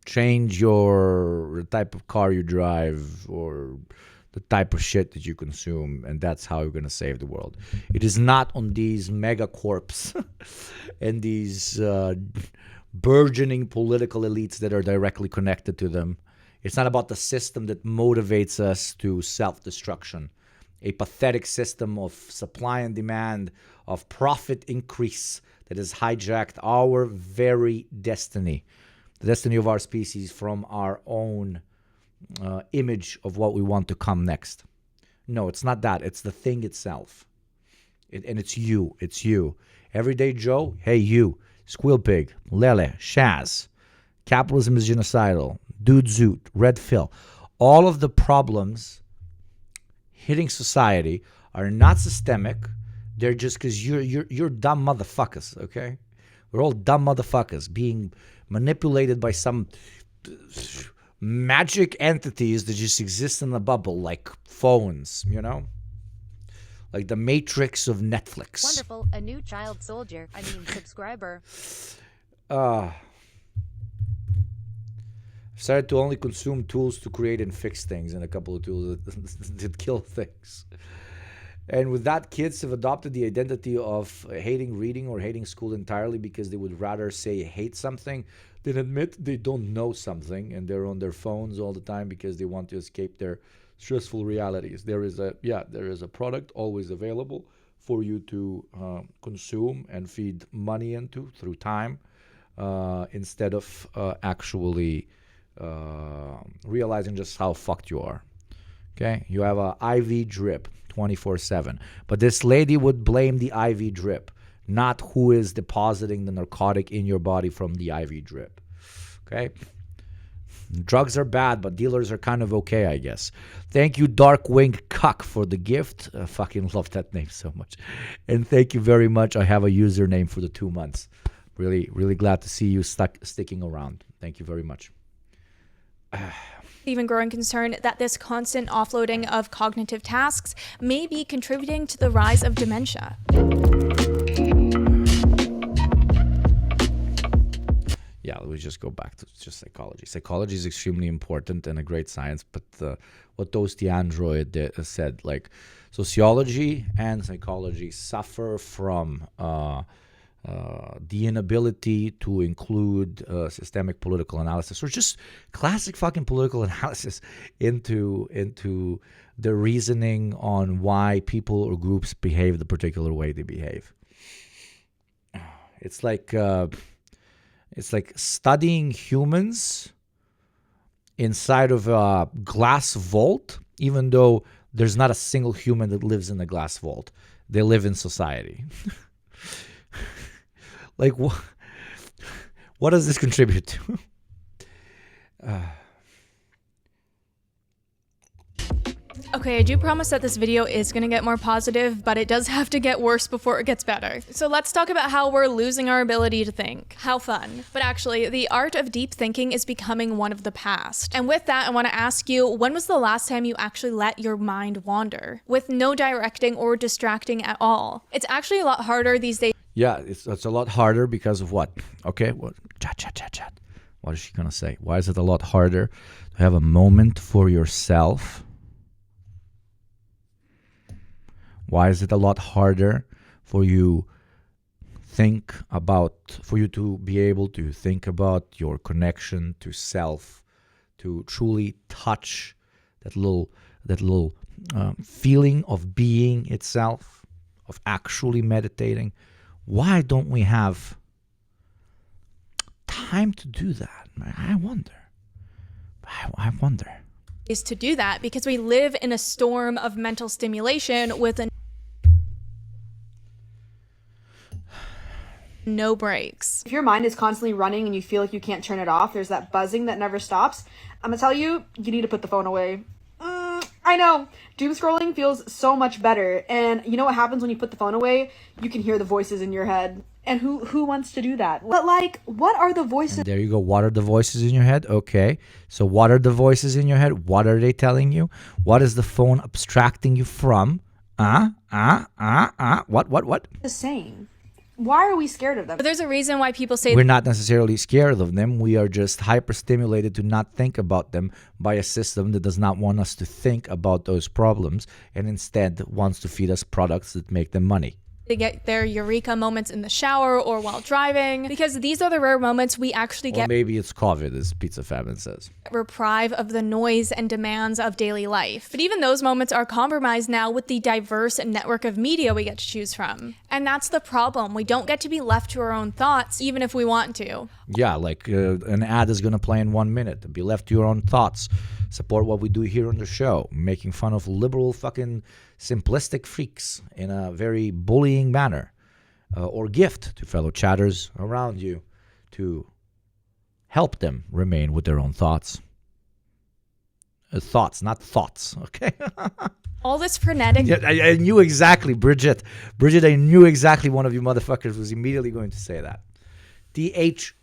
Change the type of car you drive or the type of shit that you consume, and that's how you're going to save the world. It is not on these megacorps and these burgeoning political elites that are directly connected to them. It's not about the system that motivates us to self-destruction. A pathetic system of supply and demand, of profit increase that has hijacked our very destiny. The destiny of our species from our own image of what we want to come next. No, it's not that. It's the thing itself. And it's you. It's you. Everyday Joe, hey you. Squeal Pig, Lele, Shaz. Capitalism is genocidal. Dude Zoot, Red Phil. All of the problems hitting society are not systemic. They're just because you're dumb motherfuckers, okay? We're all dumb motherfuckers being manipulated by some magic entities that just exist in a bubble, like phones, you know? Like the Matrix of Netflix. Wonderful, a new child soldier. Subscriber. I've started to only consume tools to create and fix things, and a couple of tools that kill things. And with that, kids have adopted the identity of hating reading or hating school entirely because they would rather say hate something than admit they don't know something, and they're on their phones all the time because they want to escape their stressful realities. There is a product always available for you to consume and feed money into through time, instead of actually realizing just how fucked you are. Okay, you have a IV drip 24/7, but this lady would blame the IV drip, not who is depositing the narcotic in your body from the IV drip. Okay, Drugs are bad, but dealers are kind of okay, I guess. Thank you, Darkwing Cuck, for the gift. I fucking love that name so much. And thank you very much. I have a username for the 2 months. Really, really glad to see you sticking around. Thank you very much. Even growing concern that this constant offloading of cognitive tasks may be contributing to the rise of dementia. Yeah, we just go back to just psychology. Psychology is extremely important and a great science, but what Toast the Android said, like sociology and psychology suffer from the inability to include systemic political analysis or just classic fucking political analysis into the reasoning on why people or groups behave the particular way they behave. It's like studying humans inside of a glass vault, even though there's not a single human that lives in a glass vault. They live in society. Like, what does this contribute to? Okay, I do promise that this video is going to get more positive, but it does have to get worse before it gets better. So let's talk about how we're losing our ability to think. How fun. But actually, the art of deep thinking is becoming one of the past. And with that, I want to ask you, when was the last time you actually let your mind wander? With no directing or distracting at all. It's actually a lot harder these days. Yeah, it's a lot harder because of what? Okay, well, chat. What is she going to say? Why is it a lot harder to have a moment for yourself? Why is it a lot harder for you to be able to think about your connection to self, to truly touch that little feeling of being itself, of actually meditating? Why don't we have time to do that? I wonder. Is to do that because we live in a storm of mental stimulation with no breaks. If your mind is constantly running and you feel like you can't turn it off, there's that buzzing that never stops. I'm gonna tell you, you need to put the phone away. I know, doom scrolling feels so much better, and you know what happens when you put the phone away? You can hear the voices in your head. And who wants to do that? But like, what are the voices? And there you go. What are the voices in your head? Okay. So what are the voices in your head? What are they telling you? What is the phone abstracting you from? What? The same. Why are we scared of them? But there's a reason why people say we're not necessarily scared of them. We are just hyperstimulated to not think about them by a system that does not want us to think about those problems and instead wants to feed us products that make them money. They get their eureka moments in the shower or while driving, because these are the rare moments we actually get. Or maybe it's COVID, as Pizza Famine says. Reprieve of the noise and demands of daily life. But even those moments are compromised now with the diverse network of media we get to choose from. And that's the problem. We don't get to be left to our own thoughts, even if we want to. Yeah, like an ad is going to play in 1 minute. Be left to your own thoughts. Support what we do here on the show, making fun of liberal fucking simplistic freaks in a very bullying manner, or gift to fellow chatters around you to help them remain with their own thoughts. Thoughts, not thoughts, okay? All this frenetic... Yeah, I knew exactly, Bridget, I knew exactly one of you motherfuckers was immediately going to say that. THOUGHT,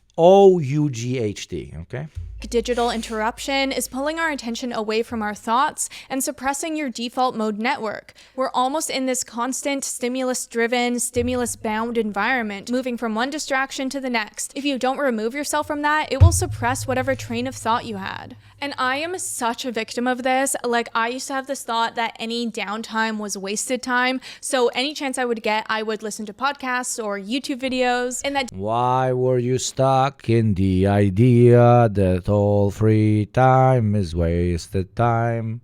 okay? Digital interruption is pulling our attention away from our thoughts and suppressing your default mode network. We're almost in this constant stimulus-driven, stimulus-bound environment, moving from one distraction to the next. If you don't remove yourself from that, it will suppress whatever train of thought you had. And I am such a victim of this. Like, I used to have this thought that any downtime was wasted time. So any chance I would get, I would listen to podcasts or YouTube videos. And that... Why were you stuck in the idea that all free time is wasted time?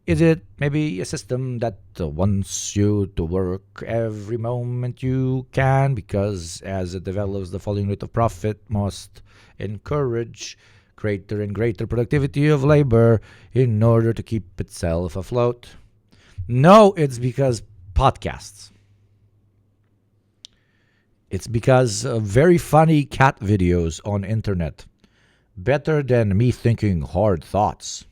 Is it maybe a system that wants you to work every moment you can because as it develops, the falling rate of profit must encourage greater and greater productivity of labor in order to keep itself afloat? No, it's because podcasts. It's because very funny cat videos on internet Better than me thinking hard thoughts.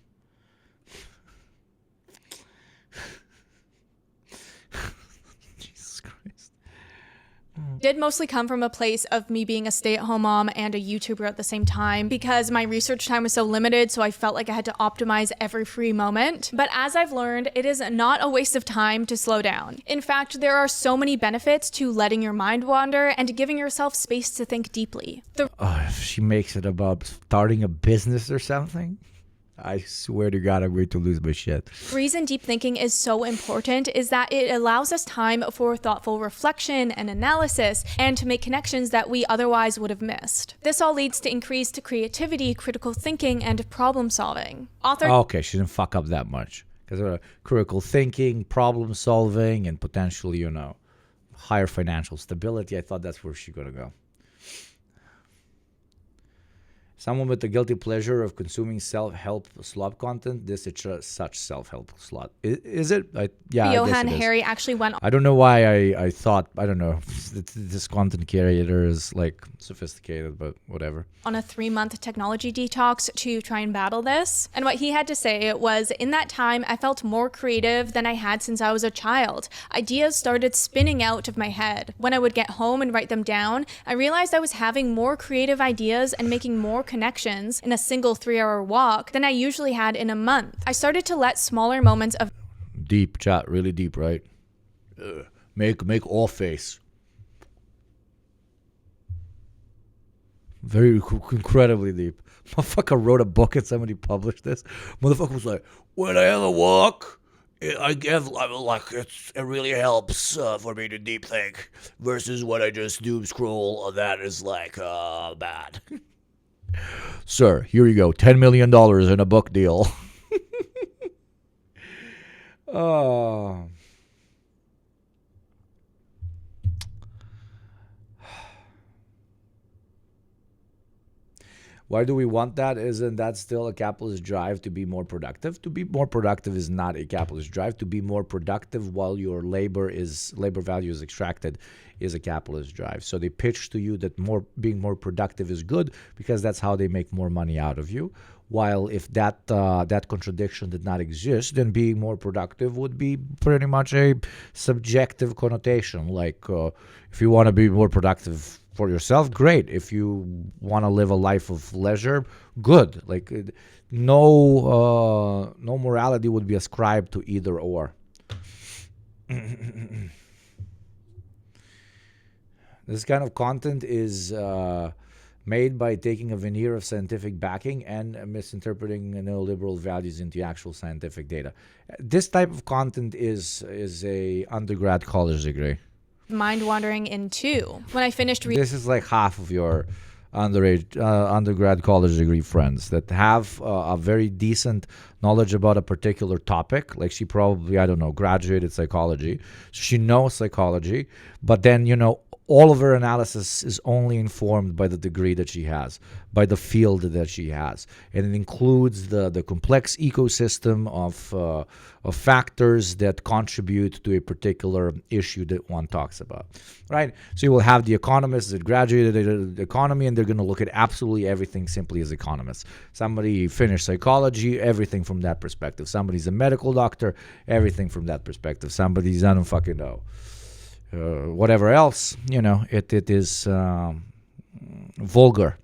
Did mostly come from a place of me being a stay-at-home mom and a YouTuber at the same time because my research time was so limited, so I felt like I had to optimize every free moment. But as I've learned, it is not a waste of time to slow down. In fact, there are so many benefits to letting your mind wander and giving yourself space to think deeply. If she makes it about starting a business or something, I swear to God, I'm going to lose my shit. The reason deep thinking is so important is that it allows us time for thoughtful reflection and analysis and to make connections that we otherwise would have missed. This all leads to increased creativity, critical thinking, and problem solving. Okay, she didn't fuck up that much. Because critical thinking, problem solving, and potentially, higher financial stability. I thought that's where she's going to go. Someone with the guilty pleasure of consuming self-help slop content. This is such self-help slot. Is it? Yeah. Johan Hari actually went. I don't know why I thought, I don't know, this content creator is like sophisticated, but whatever. On a 3-month technology detox to try and battle this. And what he had to say was, in that time, I felt more creative than I had since I was a child. Ideas started spinning out of my head. When I would get home and write them down, I realized I was having more creative ideas and making more connections in a single 3-hour walk than I usually had in a month. I started to let smaller moments of deep chat, really deep, right? Make all face. Very incredibly deep. Motherfucker wrote a book and somebody published this. Motherfucker was like, when I have a walk, it really helps for me to deep think versus when I just doom scroll. That is like bad. Sir, here you go. $10 million in a book deal. Oh. Why do we want that? Isn't that still a capitalist drive to be more productive? To be more productive is not a capitalist drive. To be more productive while your labor value is extracted is a capitalist drive. So they pitch to you that being more productive is good because that's how they make more money out of you. While if that contradiction did not exist, then being more productive would be pretty much a subjective connotation. Like if you want to be more productive for yourself, great. If you want to live a life of leisure, good. Like no morality would be ascribed to either or. This kind of content is made by taking a veneer of scientific backing and misinterpreting neoliberal values into actual scientific data. This type of content is a undergrad college degree. mind wandering in 2. When I finished this is like half of your undergrad college degree friends that have a very decent knowledge about a particular topic. Like she probably, I don't know, graduated psychology. So she knows psychology, but then, all of her analysis is only informed by the degree that she has, by the field that she has. And it includes the complex ecosystem of factors that contribute to a particular issue that one talks about, right? So you will have the economists that graduated the economy, and they're going to look at absolutely everything simply as economists. Somebody finished psychology, everything from that perspective. Somebody's a medical doctor, everything from that perspective. Somebody's, I don't fucking know. Whatever else, it is vulgar.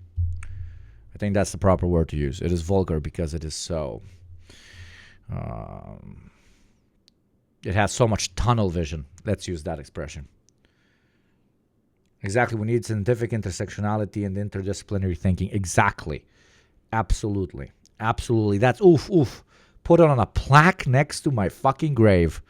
I think that's the proper word to use. It is vulgar because it is so. It has so much tunnel vision. Let's use that expression. Exactly. We need scientific intersectionality and interdisciplinary thinking. Exactly. Absolutely. That's oof. Put it on a plaque next to my fucking grave.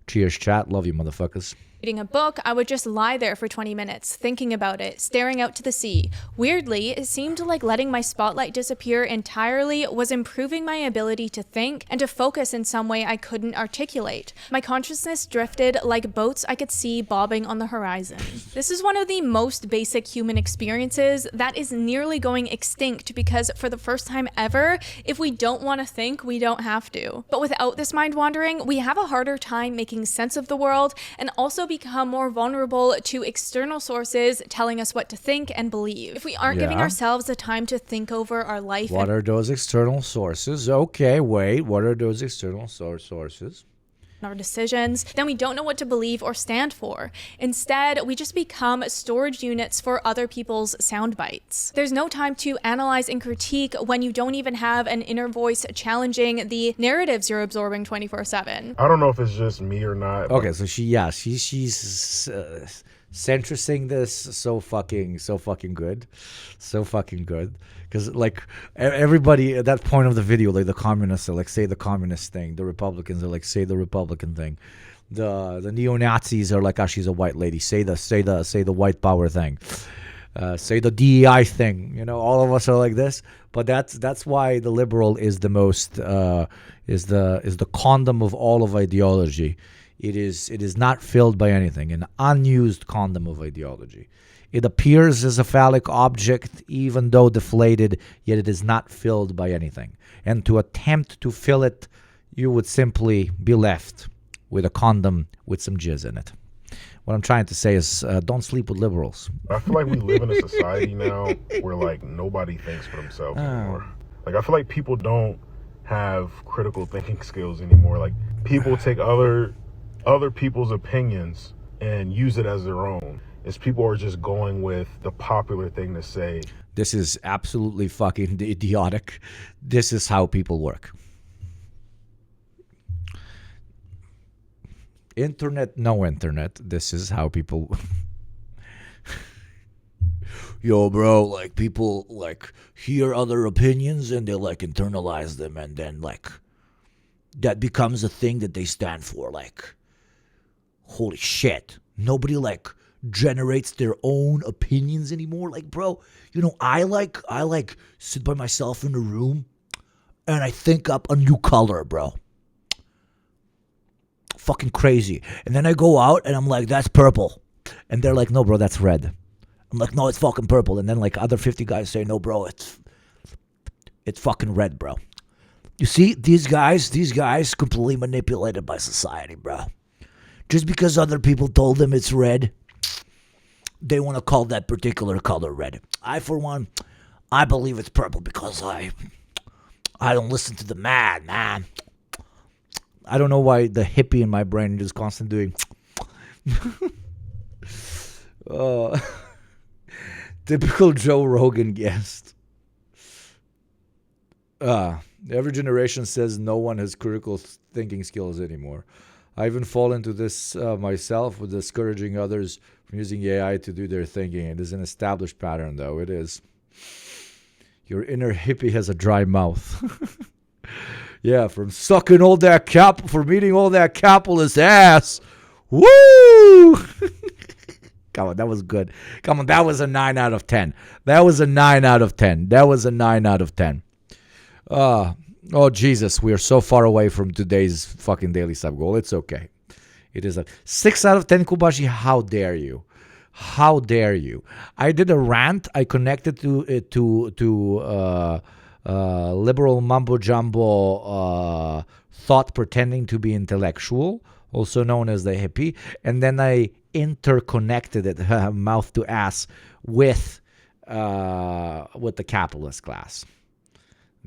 Cheers, chat. Love you, motherfuckers. Reading a book, I would just lie there for 20 minutes, thinking about it, staring out to the sea. Weirdly, it seemed like letting my spotlight disappear entirely was improving my ability to think and to focus in some way I couldn't articulate. My consciousness drifted like boats I could see bobbing on the horizon. This is one of the most basic human experiences that is nearly going extinct because for the first time ever, if we don't want to think, we don't have to. But without this mind wandering, we have a harder time making sense of the world and also become more vulnerable to external sources telling us what to think and believe. If we aren't giving Yeah. ourselves the time to think over our life What and are those external sources? Okay, wait. What are those external sources? our decisions, then we don't know what to believe or stand for. Instead, we just become storage units for other people's sound bites. There's no time to analyze and critique when you don't even have an inner voice challenging the narratives you're absorbing 24/7. I don't know if it's just me or not. Okay, so she's centricing this so fucking good, because like everybody at that point of the video, like the communists are like say the communist thing, the Republicans are like say the Republican thing, the neo-Nazis are like, oh, she's a white lady, say the white power thing, say the DEI thing, you know, all of us are like this. But that's why the liberal is the most is the condom of all of ideology. It is not filled by anything, an unused condom of ideology. It appears as a phallic object, even though deflated, yet it is not filled by anything. And to attempt to fill it, you would simply be left with a condom with some jizz in it. What I'm trying to say is don't sleep with liberals. I feel like we live in a society now where like nobody thinks for themselves anymore. Like I feel like people don't have critical thinking skills anymore. Like people take other people's opinions and use it as their own. It's people are just going with the popular thing to say. This is absolutely fucking idiotic. This is how people work. Internet, no internet. This is how people... Yo, bro, like people like hear other opinions and they like internalize them, and then like that becomes a thing that they stand for. Like, holy shit. Nobody like generates their own opinions anymore. Like, bro, you know, I like sit by myself in a room and I think up a new color, bro. Fucking crazy. And then I go out and I'm like, that's purple. And they're like, no, bro, that's red. I'm like, no, it's fucking purple. And then like other 50 guys say, no, bro, it's fucking red, bro. You see, these guys completely manipulated by society, bro. Just because other people told them it's red, they want to call that particular color red. I, for one, I believe it's purple because I don't listen to the man. I don't know why the hippie in my brain is constantly doing typical Joe Rogan guest. Every generation says no one has critical thinking skills anymore. I even fall into this myself with discouraging others from using AI to do their thinking. It is an established pattern, though. It is. Your inner hippie has a dry mouth. Yeah, from sucking all that from eating all that capitalist ass. Woo! Come on, that was good. Come on, that was a 9 out of 10. That was a 9 out of 10. That was a 9 out of 10. Oh, Jesus, we are so far away from today's fucking daily sub goal. It's okay. It is a 6 out of 10, Kubashi. How dare you? How dare you? I did a rant. I connected to liberal mumbo-jumbo thought pretending to be intellectual, also known as the hippie. And then I interconnected it, mouth to ass, with the capitalist class.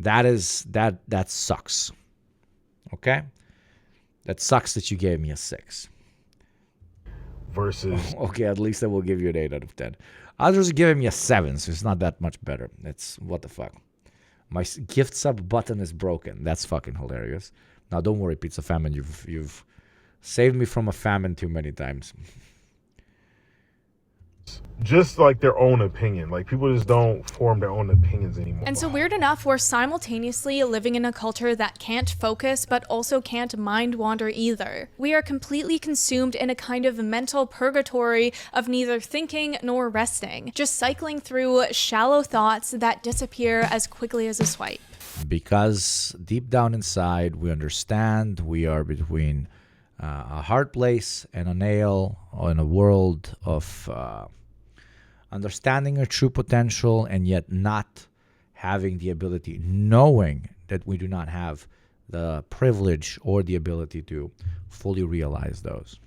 That sucks. Okay? That sucks that you gave me a 6. Versus... Okay, at least I will give you an 8 out of 10. Others are giving me a 7, so it's not that much better. It's, what the fuck. My gift sub button is broken. That's fucking hilarious. Now, don't worry, Pizza Famine. You've saved me from a famine too many times. Just like their own opinion. Like people just don't form their own opinions anymore. And so weird enough, we're simultaneously living in a culture that can't focus but also can't mind wander either. We are completely consumed in a kind of mental purgatory of neither thinking nor resting, just cycling through shallow thoughts that disappear as quickly as a swipe. Because deep down inside, we understand we are between a hard place and a nail in a world of understanding our true potential and yet not having the ability, knowing that we do not have the privilege or the ability to fully realize those.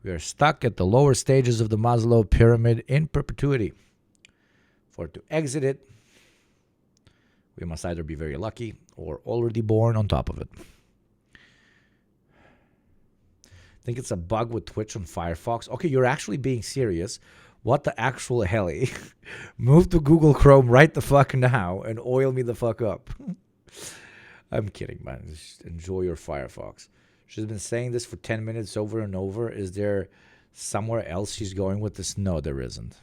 We are stuck at the lower stages of the Maslow pyramid in perpetuity. For to exit it, we must either be very lucky or already born on top of it. Think it's a bug with Twitch on Firefox? Okay, you're actually being serious. What the actual hell? Move to Google Chrome right the fuck now and oil me the fuck up. I'm kidding, man. Just enjoy your Firefox. She's been saying this for 10 minutes over and over. Is there somewhere else she's going with this? No, there isn't.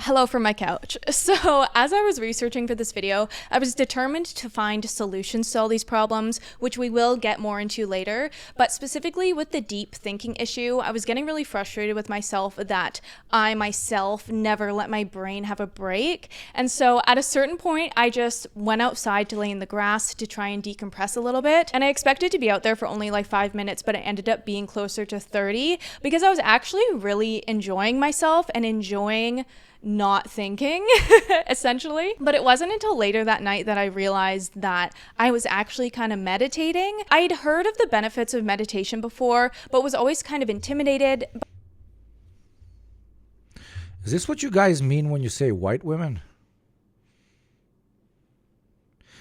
Hello from my couch. So as I was researching for this video, I was determined to find solutions to all these problems, which we will get more into later. But specifically with the deep thinking issue, I was getting really frustrated with myself that I myself never let my brain have a break. And so at a certain point, I just went outside to lay in the grass to try and decompress a little bit. And I expected to be out there for only like 5 minutes, but it ended up being closer to 30 because I was actually really enjoying myself and enjoying not thinking, essentially. But it wasn't until later that night that I realized that I was actually kind of meditating. I'd heard of the benefits of meditation before, but was always kind of intimidated. Is this what you guys mean when you say white women?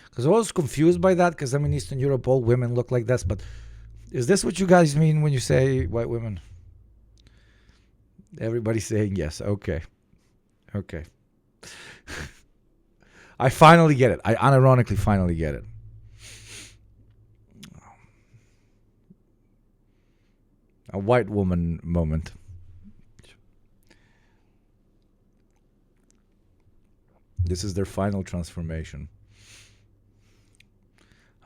Because I was confused by that, because I'm in Eastern Europe, all women look like this, but is this what you guys mean when you say white women? Everybody's saying yes. Okay. Okay. I finally get it. I unironically finally get it. A white woman moment. This is their final transformation.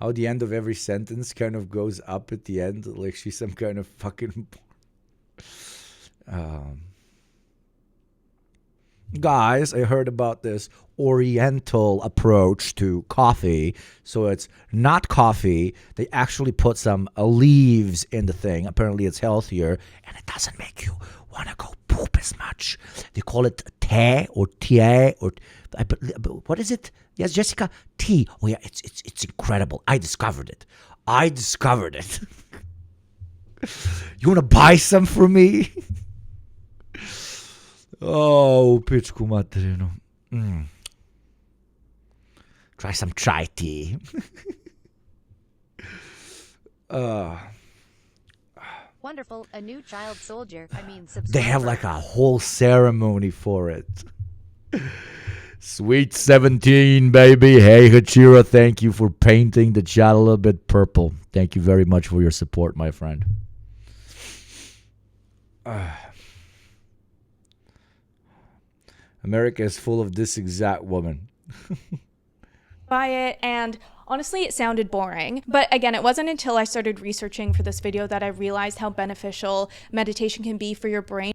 How the end of every sentence kind of goes up at the end, like she's some kind of fucking... Guys, I heard about this Oriental approach to coffee. So it's not coffee. They actually put some leaves in the thing. Apparently it's healthier. And it doesn't make you want to go poop as much. They call it tea or tea or... what is it? Yes, Jessica? Tea. Oh yeah, it's incredible. I discovered it. You want to buy some for me? Oh, pičku materinu. Try some chai tea. Wonderful, a new child soldier. Subscriber. They have like a whole ceremony for it. Sweet 17, baby. Hey, Hachira, thank you for painting the chat a little bit purple. Thank you very much for your support, my friend. America is full of this exact woman. By it, and honestly it sounded boring. But again, it wasn't until I started researching for this video that I realized how beneficial meditation can be for your brain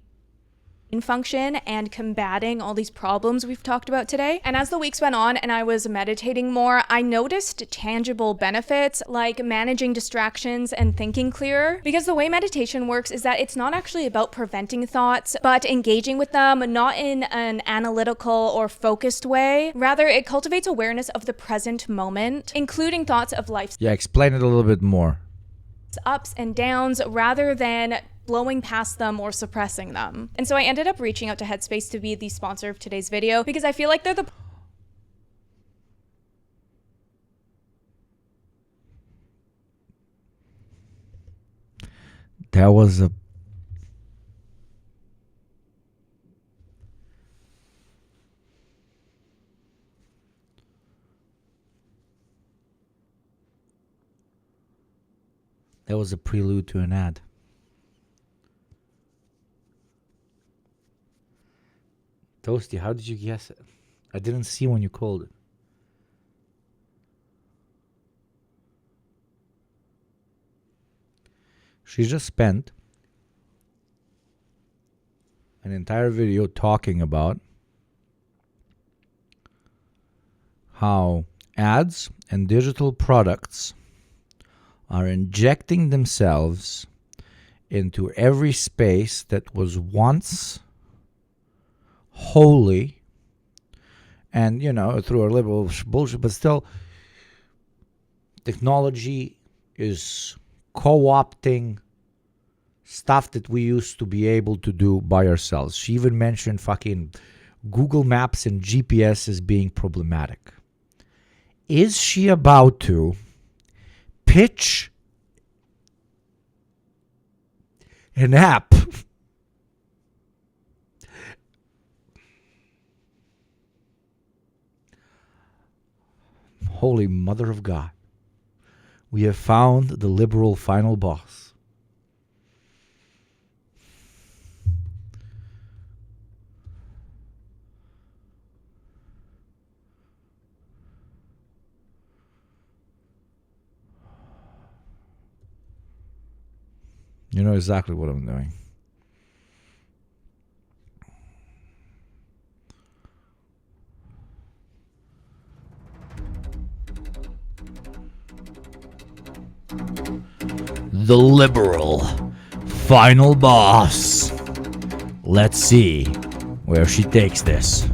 function and combating all these problems we've talked about today. And as the weeks went on and I was meditating more, I noticed tangible benefits like managing distractions and thinking clearer. Because the way meditation works is that it's not actually about preventing thoughts, but engaging with them, not in an analytical or focused way. Rather, it cultivates awareness of the present moment, including thoughts of life's Yeah, explain it a little bit more. ups and downs, rather than blowing past them or suppressing them. And so I ended up reaching out to Headspace to be the sponsor of today's video because I feel like they're the There was a prelude to an ad. Toasty, how did you guess it? I didn't see when you called it. She just spent an entire video talking about how ads and digital products are injecting themselves into every space that was once holy, and through a level of bullshit, but still technology is co-opting stuff that we used to be able to do by ourselves. She even mentioned fucking Google Maps and GPS as being problematic. Is she about to pitch an app Holy Mother of God. We have found the liberal final boss. You know exactly what I'm doing. The liberal final boss. Let's see where she takes this.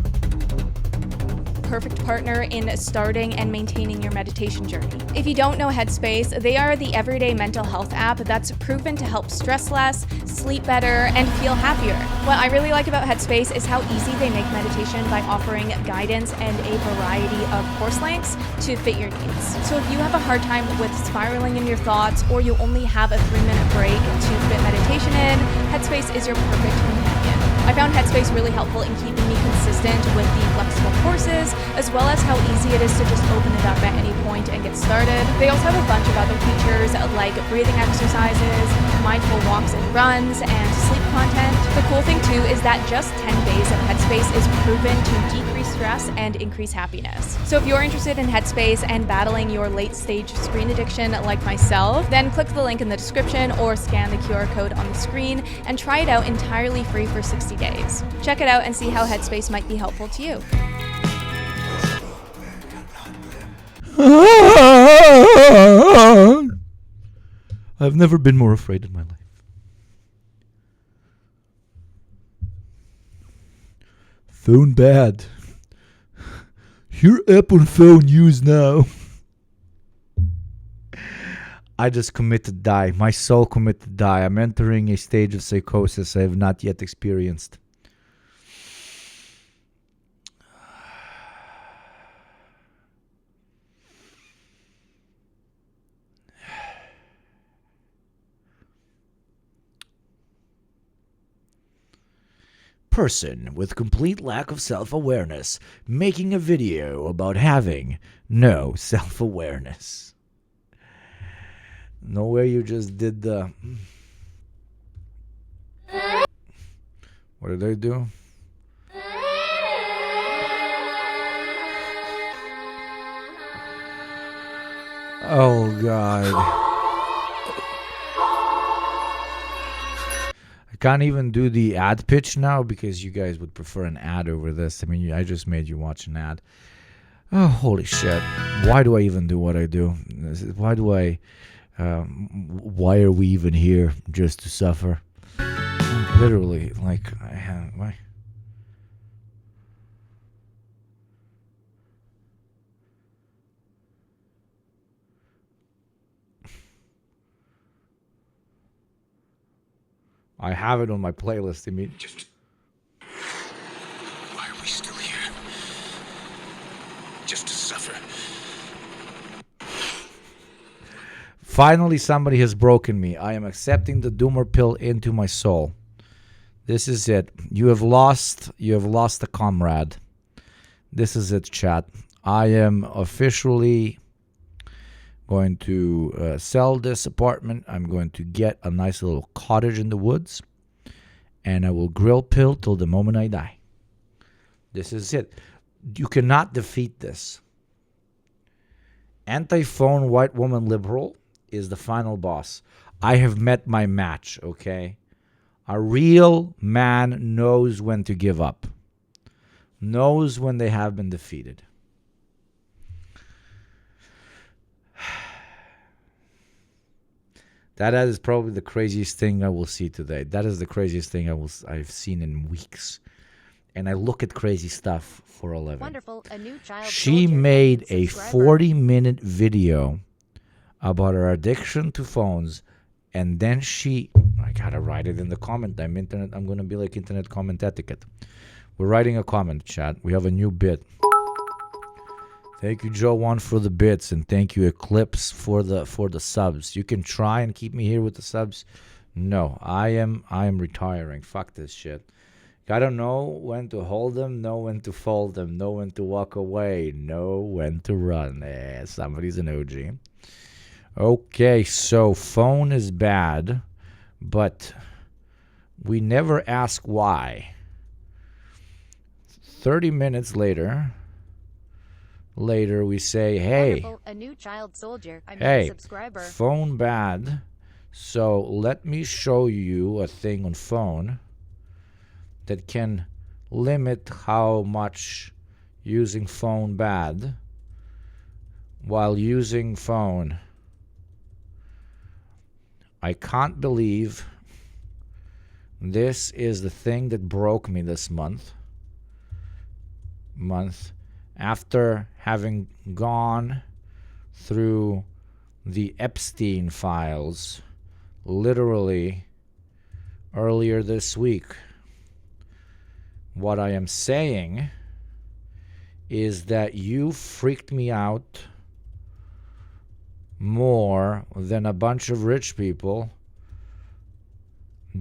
Perfect partner in starting and maintaining your meditation journey. If you don't know Headspace, they are the everyday mental health app that's proven to help stress less, sleep better, and feel happier. What I really like about Headspace is how easy they make meditation by offering guidance and a variety of course lengths to fit your needs. So if you have a hard time with spiraling in your thoughts, or you only have a 3-minute break to fit meditation in, Headspace is your perfect companion. I found Headspace really helpful in keeping me consistent with the flexible courses, as well as how easy it is to just open it up at any point and get started. They also have a bunch of other features like breathing exercises, mindful walks and runs, and sleep content. The cool thing too is that just 10 days of Headspace is proven to decrease stress and increase happiness. So if you're interested in Headspace and battling your late-stage screen addiction like myself, then click the link in the description or scan the QR code on the screen and try it out entirely free for 60 days. Check it out and see how Headspace might be helpful to you. I've never been more afraid in my life. Phone bad. Your Apple phone used now. I just commit to die. My soul commit to die. I'm entering a stage of psychosis I have not yet experienced. Person with complete lack of self-awareness making a video about having no self-awareness. No way you just did the... What did I do? Oh, God. I can't even do the ad pitch now because you guys would prefer an ad over this. I mean, I just made you watch an ad. Oh, holy shit. Why do I even do what I do? Why do I... why are we even here? Just to suffer? Literally, like, why? I have it on my playlist. I mean, Why are we still here? Just to suffer. Finally, somebody has broken me. I am accepting the doomer pill into my soul. This is it. You have lost a comrade. This is it, chat. I am officially going to sell this apartment. I'm going to get a nice little cottage in the woods, and I will grill pill till the moment I die. This is it. You cannot defeat this. Anti-phone white woman liberal is the final boss. I have met my match, okay? A real man knows when to give up. Knows when they have been defeated. That is probably the craziest thing I will see today. That is the craziest thing I've seen in weeks. And I look at crazy stuff for a living. Wonderful, a new child She soldier made and a subscriber. 40-minute video about her addiction to phones, and then she... My gotta write it in the comment. I'm gonna be like internet comment etiquette. We're writing a comment, chat. We have a new bit. Thank you, Joe1, for the bits, and thank you, Eclipse, for the subs. You can try and keep me here with the subs. No, I am retiring. Fuck this shit. Gotta know when to hold them, know when to fold them, know when to walk away, know when to run. Somebody's an OG. Okay, so phone is bad, but we never ask why. 30 minutes later we say, hey, Wonderful, a new child soldier. hey, subscriber. phone bad. So let me show you a thing on phone that can limit how much using phone bad while using phone. I can't believe this is the thing that broke me this month after having gone through the Epstein files literally earlier this week. What I am saying is that you freaked me out more than a bunch of rich people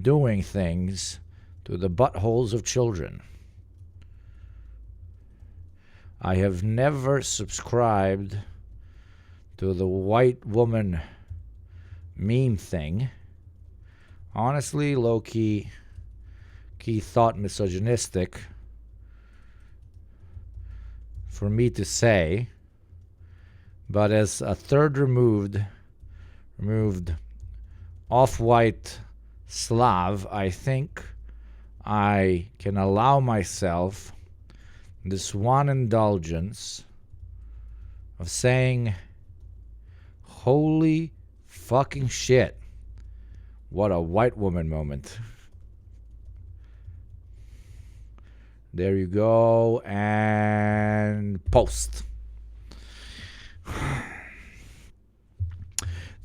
doing things to the buttholes of children. I have never subscribed to the white woman meme thing. Honestly, low-key thought misogynistic for me to say, but as a third removed off-white Slav, I think I can allow myself this one indulgence of saying, holy fucking shit, what a white woman moment. There you go, and post.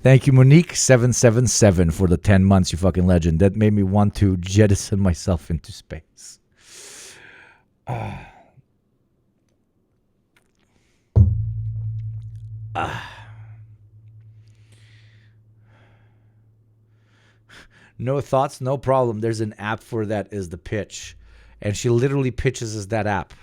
Thank you, Monique777, for the 10 months, you fucking legend. That made me want to jettison myself into space. No thoughts, no problem. There's an app for that, is the pitch. And she literally pitches us that app.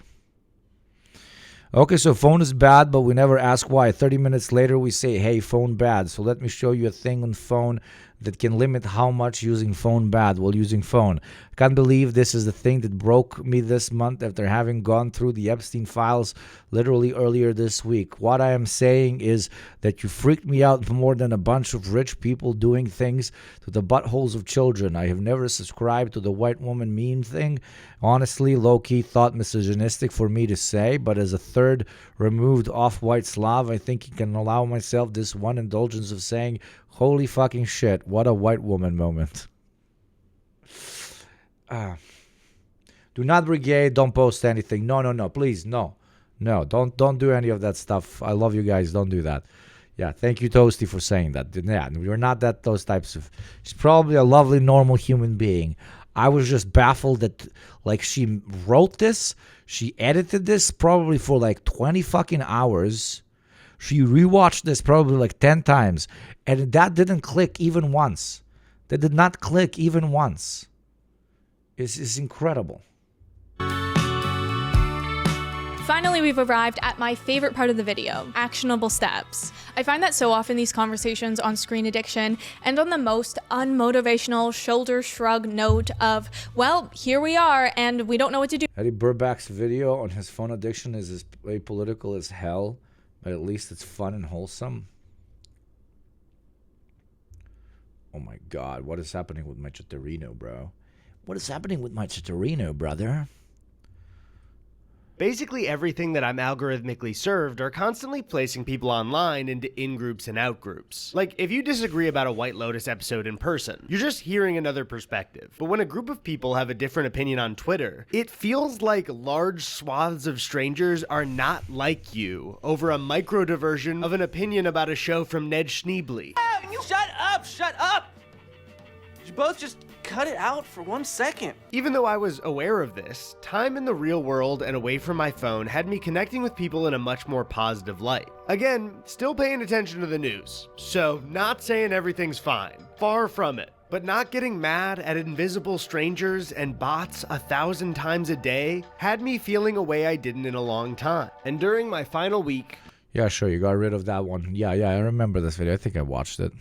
Okay, so phone is bad, but we never ask why. 30 minutes later, we say, hey, phone bad. So let me show you a thing on phone that can limit how much using phone bad while using phone. I can't believe this is the thing that broke me this month after having gone through the Epstein files literally earlier this week. What I am saying is that you freaked me out more than a bunch of rich people doing things to the buttholes of children. I have never subscribed to the white woman meme thing. Honestly, low-key thought misogynistic for me to say, but as a third removed off-white Slav, I think I can allow myself this one indulgence of saying, holy fucking shit, what a white woman moment. Do not brigade, don't post anything. No, please, no. No, don't do any of that stuff. I love you guys, don't do that. Yeah, thank you, Toasty, for saying that. Yeah, we're not those types of... She's probably a lovely, normal human being. I was just baffled that, like, she wrote this, she edited this probably for like 20 fucking hours. She rewatched this probably like 10 times, and that didn't click even once. That did not click even once. It's incredible. Finally, we've arrived at my favorite part of the video, actionable steps. I find that so often these conversations on screen addiction end on the most unmotivational shoulder shrug note of, well, here we are and we don't know what to do. Eddie Burbach's video on his phone addiction is as apolitical as hell, but at least it's fun and wholesome. Oh my God, what is happening with my Chitterino, bro? What is happening with my Chitterino, brother? Basically everything that I'm algorithmically served are constantly placing people online into in-groups and out-groups. Like, if you disagree about a White Lotus episode in person, you're just hearing another perspective. But when a group of people have a different opinion on Twitter, it feels like large swaths of strangers are not like you over a micro-diversion of an opinion about a show from Ned Schneebly. You shut up! Shut up! Could you both just cut it out for 1 second? Even though I was aware of this, time in the real world and away from my phone had me connecting with people in a much more positive light. Again, still paying attention to the news, so not saying everything's fine. Far from it. But not getting mad at invisible strangers and bots 1,000 times a day had me feeling a way I didn't in a long time. And during my final week... Yeah, sure, you got rid of that one. Yeah, I remember this video. I think I watched it.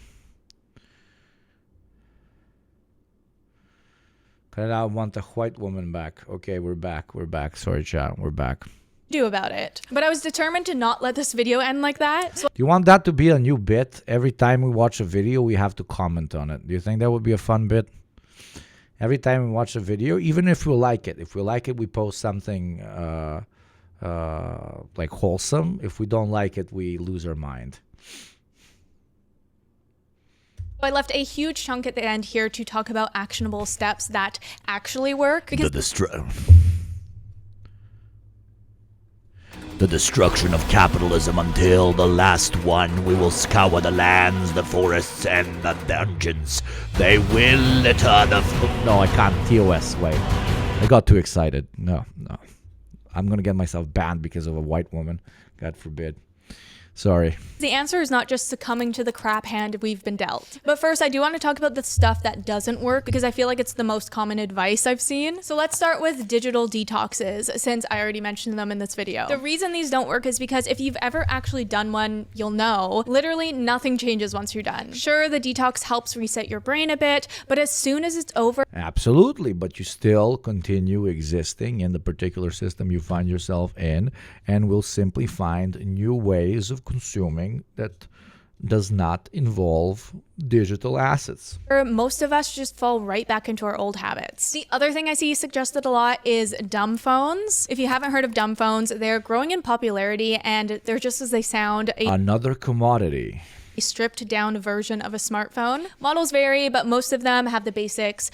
Cut it out, want the white woman back. Okay, we're back. Sorry, chat, we're back. Do about it. But I was determined to not let this video end like that. So Do you want that to be a new bit? Every time we watch a video, we have to comment on it. Do you think that would be a fun bit? Every time we watch a video, even if we like it. If we like it, we post something like wholesome. If we don't like it, we lose our mind. I left a huge chunk at the end here to talk about actionable steps that actually work. Because The destruction of capitalism until the last one. We will scour the lands, the forests, and the dungeons. They will litter the... No, I can't. TOS, wait. I got too excited. No. I'm gonna get myself banned because of a white woman. God forbid. Sorry. The answer is not just succumbing to the crap hand we've been dealt. But first, I do want to talk about the stuff that doesn't work because I feel like it's the most common advice I've seen. So let's start with digital detoxes, since I already mentioned them in this video. The reason these don't work is because if you've ever actually done one, you'll know literally nothing changes once you're done. Sure, the detox helps reset your brain a bit, but as soon as it's over, Absolutely, but you still continue existing in the particular system you find yourself in, and will simply find new ways of consuming that does not involve digital assets. most of us just fall right back into our old habits. The other thing I see suggested a lot is dumb phones. If you haven't heard of dumb phones, they're growing in popularity and they're just as they sound, Another commodity. a stripped down version of a smartphone. Models vary, but most of them have the basics.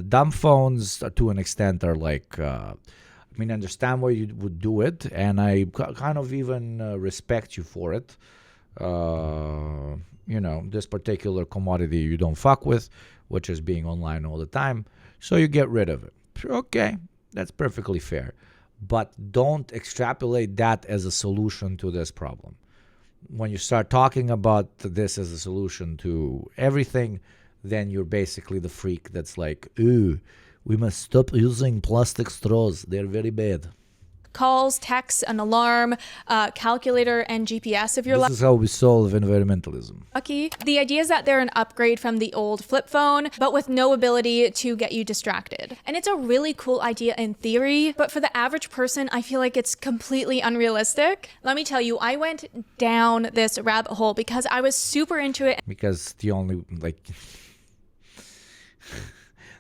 Dumb phones, to an extent, are like... I mean, I understand why you would do it, and I kind of even respect you for it. You know, this particular commodity you don't fuck with, which is being online all the time, so you get rid of it. Okay, that's perfectly fair. But don't extrapolate that as a solution to this problem. When you start talking about this as a solution to everything, then you're basically the freak that's like, ooh, we must stop using plastic straws. They're very bad. Calls, texts, an alarm, calculator, and GPS if you're This is how we solve environmentalism. lucky. The idea is that they're an upgrade from the old flip phone, but with no ability to get you distracted. And it's a really cool idea in theory, but for the average person, I feel like it's completely unrealistic. Let me tell you, I went down this rabbit hole because I was super into it. Because the only, like...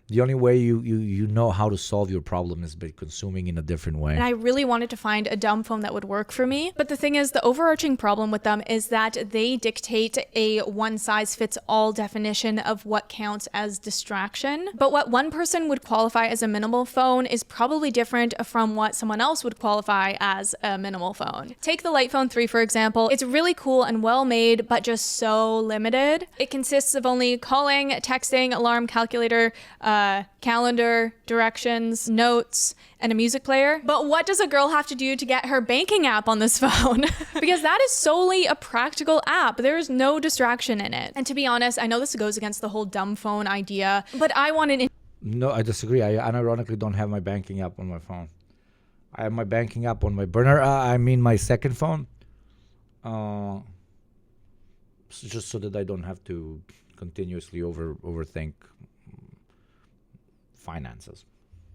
The only way you know how to solve your problem is by consuming in a different way. And I really wanted to find a dumb phone that would work for me. But the thing is, the overarching problem with them is that they dictate a one-size-fits-all definition of what counts as distraction. But what one person would qualify as a minimal phone is probably different from what someone else would qualify as a minimal phone. Take the Light Phone 3, for example. It's really cool and well made, but just so limited. It consists of only calling, texting, alarm, calculator, calendar, directions, notes, and a music player. But what does a girl have to do to get her banking app on this phone? Because that is solely a practical app. There's no distraction in it. And to be honest, I know this goes against the whole dumb phone idea, but I wanted... No, I disagree. I unironically don't have my banking app on my phone. I have my banking app on my burner. I mean my second phone. Just so that I don't have to continuously overthink finances.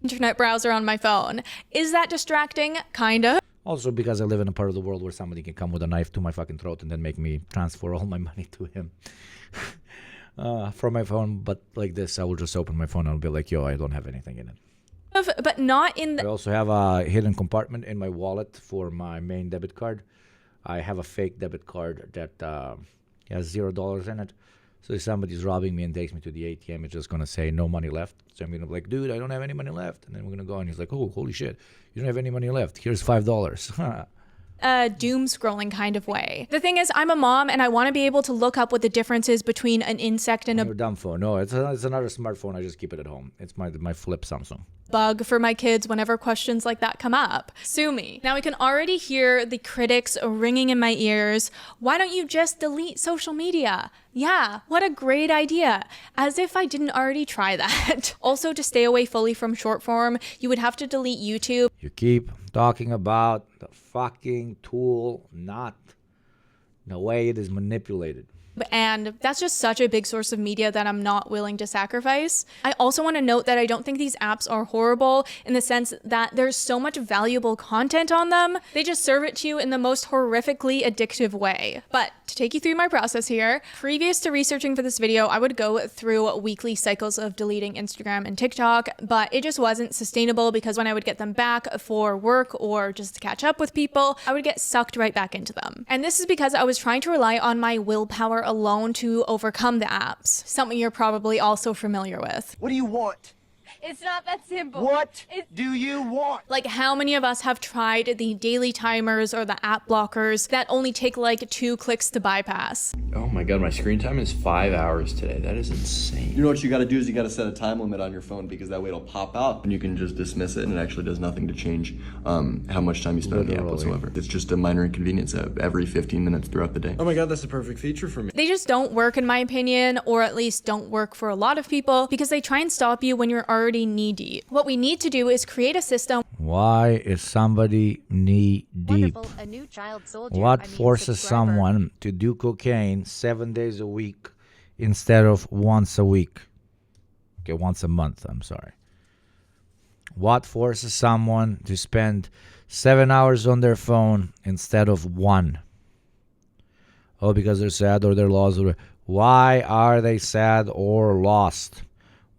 Internet browser on my phone. Is that distracting? Kinda. Also because I live in a part of the world where somebody can come with a knife to my fucking throat and then make me transfer all my money to him from my phone. But like this, I will just open my phone and I'll be like, yo, I don't have anything in it. But not in the... I also have a hidden compartment in my wallet for my main debit card. I have a fake debit card that has $0 in it. So if somebody's robbing me and takes me to the ATM, it's just going to say no money left. So I'm going to be like, dude, I don't have any money left. And then we're going to go and he's like, oh, holy shit. You don't have any money left. Here's $5. a doom scrolling kind of way. The thing is, I'm a mom and I want to be able to look up what the difference is between an insect and a dumb phone. No, it's another smartphone. I just keep it at home. It's my flip Samsung. Bug for my kids whenever questions like that come up. Sue me. Now we can already hear the critics ringing in my ears. Why don't you just delete social media? Yeah, what a great idea. As if I didn't already try that. Also, to stay away fully from short form, you would have to delete YouTube. You keep talking about the fucking tool, not the way it is manipulated. And that's just such a big source of media that I'm not willing to sacrifice. I also want to note that I don't think these apps are horrible in the sense that there's so much valuable content on them. They just serve it to you in the most horrifically addictive way. But to take you through my process here, previous to researching for this video, I would go through weekly cycles of deleting Instagram and TikTok, but it just wasn't sustainable because when I would get them back for work or just to catch up with people, I would get sucked right back into them. And this is because I was trying to rely on my willpower alone to overcome the apps, something you're probably also familiar with. What do you want? It's not that simple. What do you want? Like, how many of us have tried the daily timers or the app blockers that only take like 2 clicks to bypass? Oh my god, my screen time is 5 hours today. That is insane. You know what you gotta do is you gotta set a time limit on your phone because that way it'll pop out and you can just dismiss it and it actually does nothing to change how much time you spend on the app whatsoever. It's just a minor inconvenience every 15 minutes throughout the day. Oh my god, that's a perfect feature for me. They just don't work in my opinion, or at least don't work for a lot of people because they try and stop you when you're already knee deep. What we need to do is create a system. Why is somebody knee deep? Wonderful, a new child soldier. What forces someone to do cocaine 7 days a week instead of once a week? Okay, once a month, I'm sorry. What forces someone to spend 7 hours on their phone instead of 1? Oh, because they're sad or they're lost. Why are they sad or lost?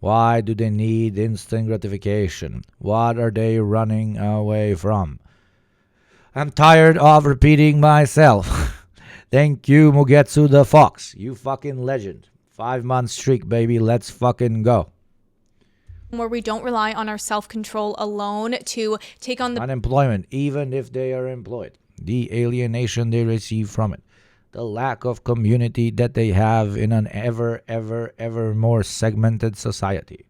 Why do they need instant gratification? What are they running away from? I'm tired of repeating myself. Thank you, Mugetsu the Fox. You fucking legend. 5-month streak, baby. Let's fucking go. Where we don't rely on our self-control alone to take on the unemployment, even if they are employed. The alienation they receive from it. The lack of community that they have in an ever more segmented society.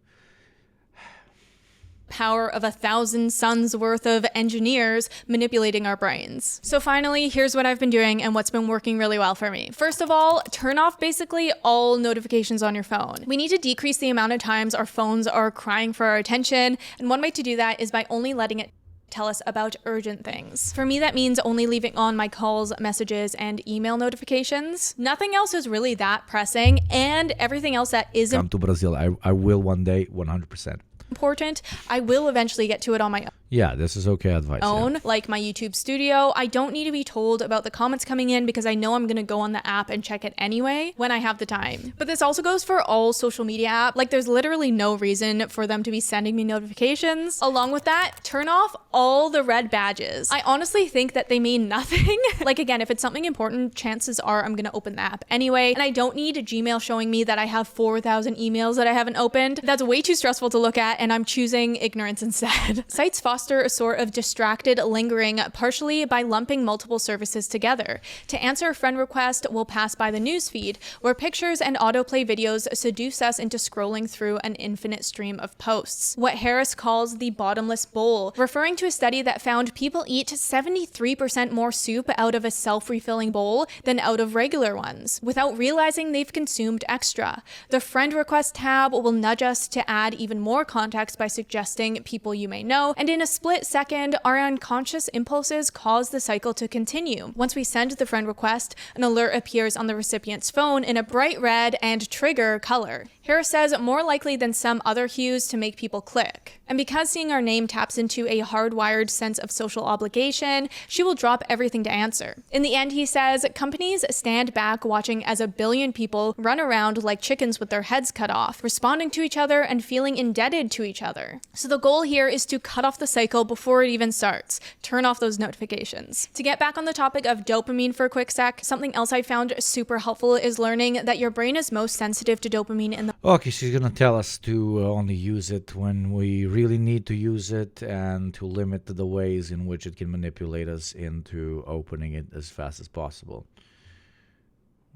Power of 1,000 suns worth of engineers manipulating our brains. So finally, here's what I've been doing and what's been working really well for me. First of all, turn off basically all notifications on your phone. We need to decrease the amount of times our phones are crying for our attention, and one way to do that is by only letting it tell us about urgent things. For me, that means only leaving on my calls, messages, and email notifications. Nothing else is really that pressing, and everything else that isn't come to Brazil. I will one day, 100%. important, I will eventually get to it on my Yeah, this is okay advice. own, like my YouTube studio. I don't need to be told about the comments coming in because I know I'm going to go on the app and check it anyway when I have the time. But this also goes for all social media apps. Like, there's literally no reason for them to be sending me notifications. Along with that, turn off all the red badges. I honestly think that they mean nothing. Like, again, if it's something important, chances are I'm going to open the app anyway. And I don't need Gmail showing me that I have 4,000 emails that I haven't opened. That's way too stressful to look at, and I'm choosing ignorance instead. Sites foster a sort of distracted lingering, partially by lumping multiple services together. To answer a friend request, we'll pass by the newsfeed, where pictures and autoplay videos seduce us into scrolling through an infinite stream of posts. What Harris calls the bottomless bowl, referring to a study that found people eat 73% more soup out of a self-refilling bowl than out of regular ones, without realizing they've consumed extra. The friend request tab will nudge us to add even more context by suggesting people you may know, and in a split second, our unconscious impulses cause the cycle to continue. Once we send the friend request, an alert appears on the recipient's phone in a bright red and trigger color. Harris says more likely than some other hues to make people click. And because seeing our name taps into a hardwired sense of social obligation, she will drop everything to answer. In the end, he says, companies stand back watching as 1 billion people run around like chickens with their heads cut off, responding to each other and feeling indebted to each other. So the goal here is to cut off the cycle before it even starts. Turn off those notifications. To get back on the topic of dopamine for a quick sec, something else I found super helpful is learning that your brain is most sensitive to dopamine in the Okay, she's gonna tell us to only use it when we really need to use it and to limit the ways in which it can manipulate us into opening it as fast as possible.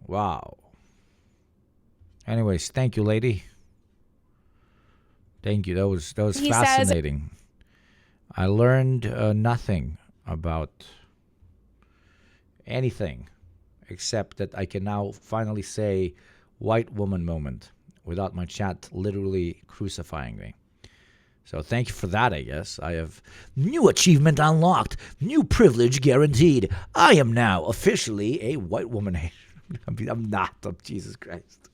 Wow. Anyways, thank you, lady. Thank you. That was He fascinating. I learned nothing about anything except that I can now finally say white woman moment without my chat literally crucifying me. So thank you for that, I guess. I have new achievement unlocked, new privilege guaranteed. I am now officially a white woman. I'm not. Oh, Jesus Christ.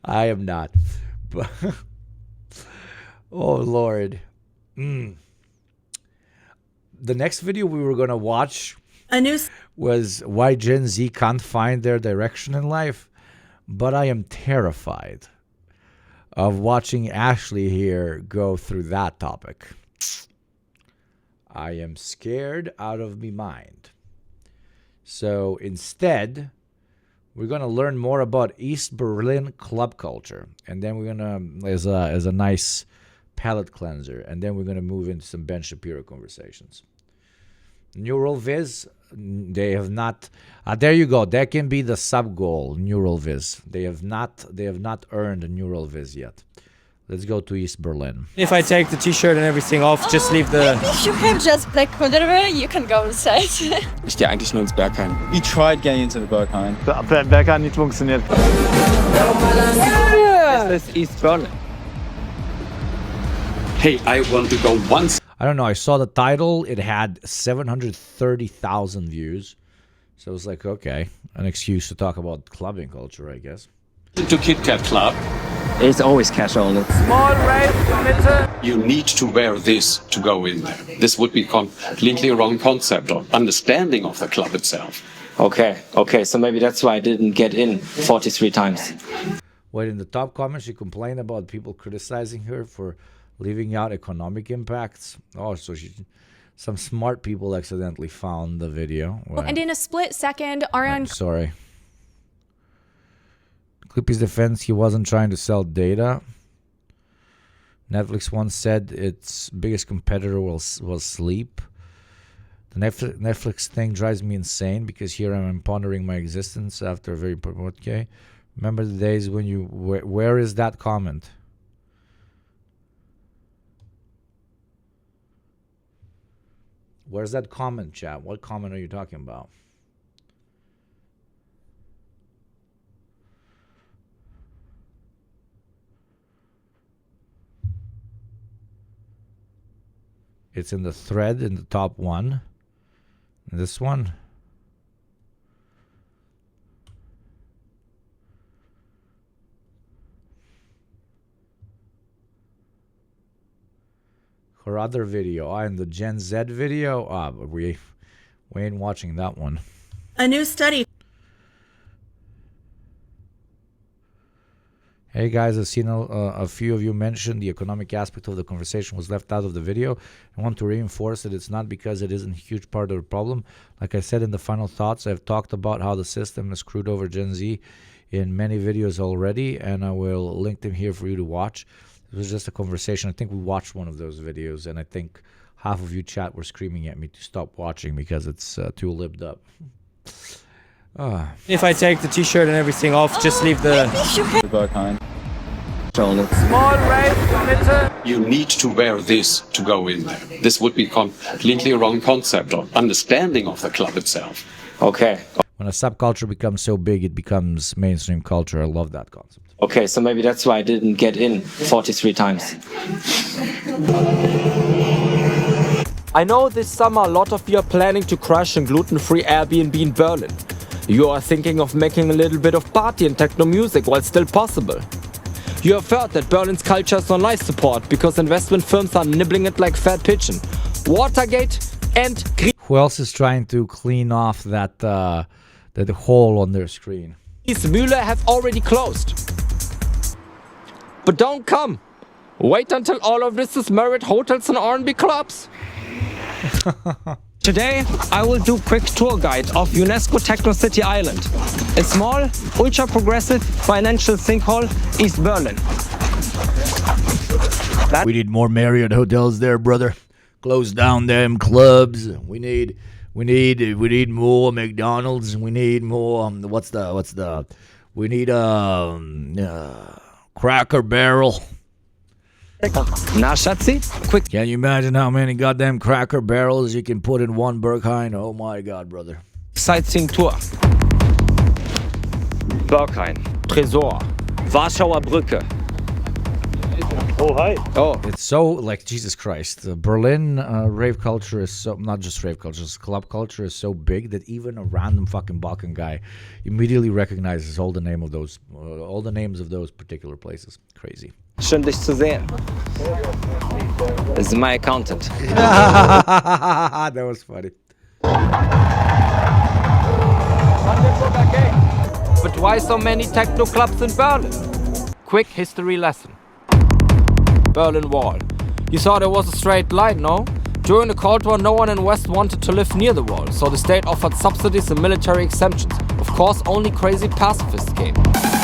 I am not. But oh, Lord. The next video we were going to watch was why Gen Z can't find their direction in life. But I am terrified of watching Ashley here go through that topic. I am scared out of me mind. So instead, we're going to learn more about East Berlin club culture. And then we're going to, as a nice palate cleanser, and then we're going to move into some Ben Shapiro conversations. Neural Viz, they have not. There you go. That can be the sub goal. Neural Viz. They have not earned a Neural Viz yet. Let's go to East Berlin. If I take the T-Shirt and everything off, just leave the. Maybe you have just black whatever. You can go inside. Ich gehe eigentlich nur ins Berghain. We tried getting into the Berghain. Der Berghain nicht funktioniert. This is East Berlin. Hey, I want to go once. I don't know. I saw the title. It had 730,000 views. So it was like, okay, an excuse to talk about clubbing culture, I guess. To Kit Kat Club. It's always cash only. Small race emitter. You need to wear this to go in there. This would be completely wrong concept or understanding of the club itself. Okay, so maybe that's why I didn't get in 43 times. Wait, in the top comments, she complained about people criticizing her for leaving out economic impacts. Oh, so some smart people accidentally found the video. Well, And in a split second, Ariane... Sorry. Clippy's defense, he wasn't trying to sell data. Netflix once said its biggest competitor was sleep. The Netflix thing drives me insane because here I'm pondering my existence after a very... Okay. Remember the days when you... Where is that comment? Where's that comment, chat? What comment are you talking about? It's in the thread in the top one. This one. Her other video, and the Gen Z video, but we ain't watching that one. A new study. Hey guys, I've seen a few of you mention the economic aspect of the conversation was left out of the video. I want to reinforce that it's not because it isn't a huge part of the problem. Like I said in the final thoughts, I've talked about how the system has screwed over Gen Z in many videos already, and I will link them here for you to watch. It was just a conversation. I think we watched one of those videos, and I think half of you chat were screaming at me to stop watching because it's too libbed up. If I take the T-shirt and everything off, just leave the Berghain. Small race emitter. You need to wear this to go in there. This would be completely wrong concept or understanding of the club itself. Okay. When a subculture becomes so big, it becomes mainstream culture. I love that concept. Okay, so maybe that's why I didn't get in 43 times. I know this summer a lot of you are planning to crash a gluten-free Airbnb in Berlin. You are thinking of making a little bit of party and techno music while still possible. You have heard that Berlin's culture is on life support because investment firms are nibbling it like fat pigeon. Watergate and... Who else is trying to clean off that hole on their screen? Mühle have already closed. But don't come. Wait until all of this is married hotels and R&B clubs. Today, I will do quick tour guide of UNESCO Techno City Island, a small, ultra-progressive financial sinkhole, East Berlin. We need more Marriott hotels there, brother. Close down them clubs. We need more McDonald's. We need more. We need Cracker Barrel. Na, Schatzi? Quick. Can you imagine how many goddamn Cracker Barrels you can put in one Berghain? Oh my God, brother. Sightseeing tour. Berghain, Tresor, Warschauer Brücke. Oh, hi. Oh, it's so, like, Jesus Christ. Berlin rave culture is so, not just rave culture, club culture is so big that even a random fucking Balkan guy immediately recognizes all the names of those particular places. Crazy. Schön, dich zu sehen. This is my accountant. That was funny. But why so many techno clubs in Berlin? Quick history lesson. Berlin Wall. You saw there was a straight line, no? During the Cold War, no one in West wanted to live near the wall, so the state offered subsidies and military exemptions. Of course, only crazy pacifists came.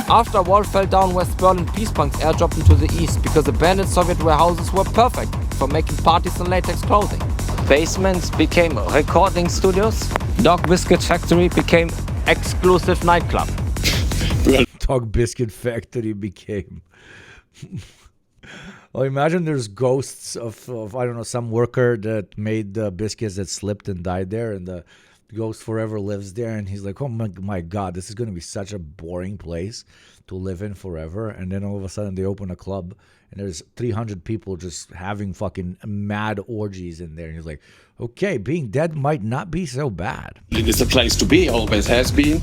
After wall fell down, West Berlin peace punks airdropped into the east because abandoned Soviet warehouses were perfect for making parties in latex clothing. Basements became recording studios. Dog Biscuit Factory became exclusive nightclub. Dog Biscuit Factory became... Oh, imagine there's ghosts of I don't know, some worker that made biscuits that slipped and died there, and the ghost forever lives there, and he's like, oh my God, this is going to be such a boring place to live in forever. And then all of a sudden they open a club and there's 300 people just having fucking mad orgies in there, and he's like, okay, being dead might not be so bad. It is a place to be, always has been.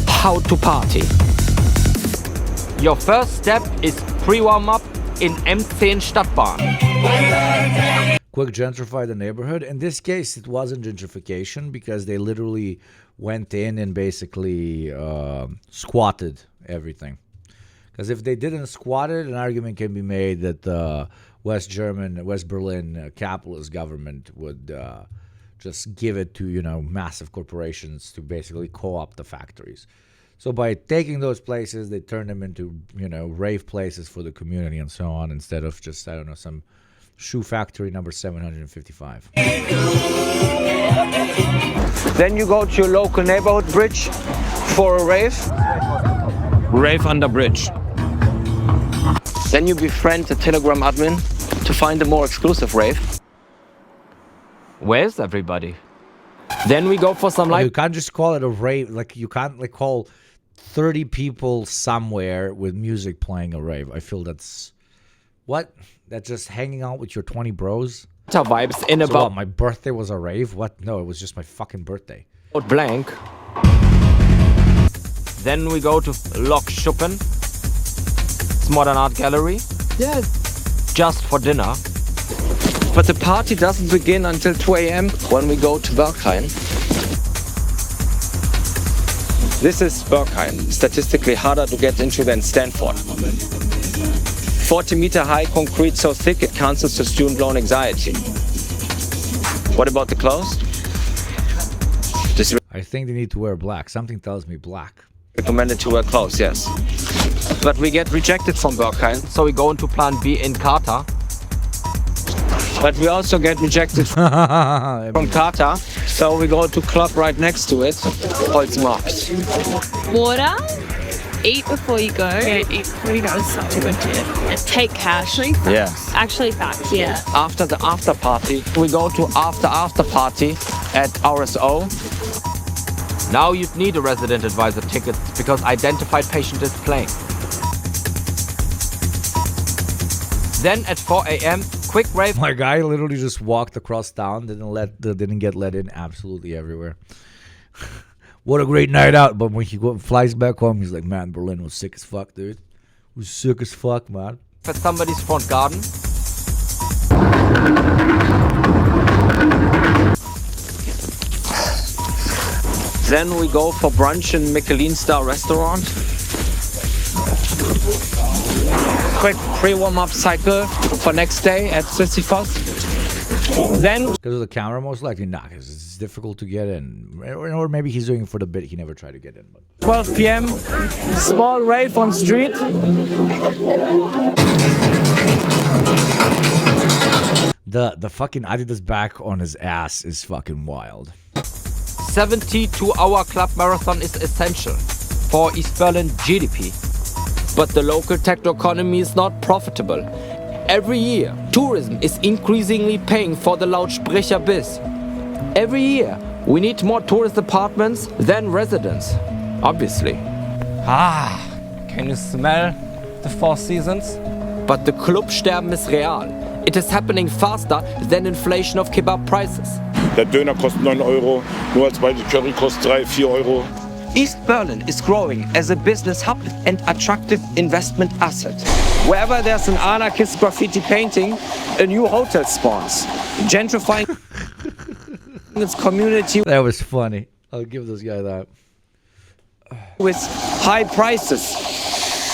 How to party. Your first step is pre-warm-up in M10 Stadtbahn. Quick gentrify the neighborhood. In this case, it wasn't gentrification because they literally went in and basically squatted everything. Because if they didn't squat it, an argument can be made that the West Berlin capitalist government would just give it to, massive corporations to basically co-opt the factories. So by taking those places, they turn them into, rave places for the community and so on, instead of just, I don't know, some shoe factory number 755. Then you go to your local neighborhood bridge for a rave. Rave under bridge. Then you befriend a Telegram admin to find a more exclusive rave. Where's everybody? Then we go for some You can't just call it a rave. Like, you can't call 30 people somewhere with music playing a rave. I feel that's... What? That's just hanging out with your 20 bros? Vibes in So about... what, my birthday was a rave? What? No, it was just my fucking birthday. Blank. Then we go to Lokschuppen. It's modern art gallery. Yeah. Just for dinner. But the party doesn't begin until 2 a.m. when we go to Berghain. This is Berghain, statistically harder to get into than Stanford. 40-meter high concrete so thick it cancels the student loan anxiety. What about the clothes? I think they need to wear black. Something tells me black. Recommended to wear clothes, yes. But we get rejected from Berghain, so we go into Plan B in Carter. But we also get rejected from Carter, so we go to club right next to it, Holzmarkt. Water, eat before you go. Yeah, eat before you go is such a good tip. And take cash. Yeah. Actually facts, yeah. After the after party, we go to after party at RSO. Now you'd need a resident advisor ticket because identified patient is playing. Then at 4 a.m., quick rave. My guy literally just walked across town, didn't get let in absolutely everywhere. What a great night out. But when he flies back home, he's like, man, Berlin was sick as fuck, dude. It was sick as fuck, man. At somebody's front garden. Then we go for brunch in Michelin star restaurant. Quick pre-warm-up cycle for next day at Sisyphos. Then, because of the camera, most likely not, because it's difficult to get in, or maybe he's doing it for the bit. He never tried to get in. But 12 p.m. Small rave on street. The fucking Adidas back on his ass is fucking wild. 72-hour club marathon is essential for East Berlin GDP. But the local techno economy is not profitable. Every year, tourism is increasingly paying for the Lautsprecher biz. Every year, we need more tourist apartments than residents. Obviously. Can you smell the Four Seasons? But the Clubsterben is real. It is happening faster than inflation of kebab prices. Der Döner kostet 9 Euro, nur als bei der Curry kostet 3-4 Euro. East Berlin is growing as a business hub and attractive investment asset. Wherever there's an anarchist graffiti painting, a new hotel spawns, gentrifying its community. That was funny. I'll give this guy that. With high prices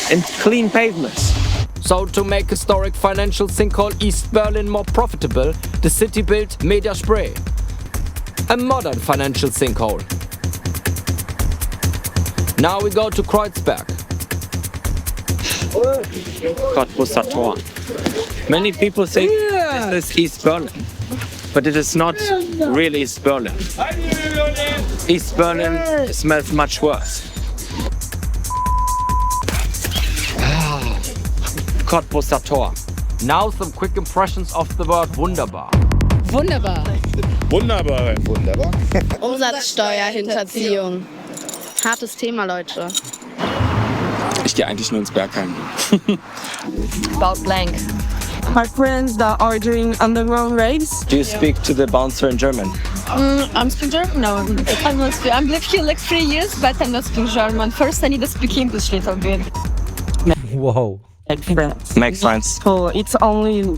and clean pavements. So to make historic financial sinkhole East Berlin more profitable, the city built Media Spray, a modern financial sinkhole. Now we go to Kreuzberg. Cottbusser Tor. Many people think this is East Berlin, but it is not really East Berlin. East Berlin smells much worse. Cottbusser Tor. Now some quick impressions of the word wunderbar. Wunderbar. Wunderbar. Wunderbar. Umsatzsteuerhinterziehung. Hartes Thema, Leute. Ich gehe eigentlich nur ins Bergheim. About blank. My friends that are doing underground raves. Do you speak to the bouncer in German? I'm speaking German? No, I'm not speaking. I'm lived here like 3 years, but I'm not speaking German. First, I need to speak English a little bit. Whoa. Makes sense. So it's only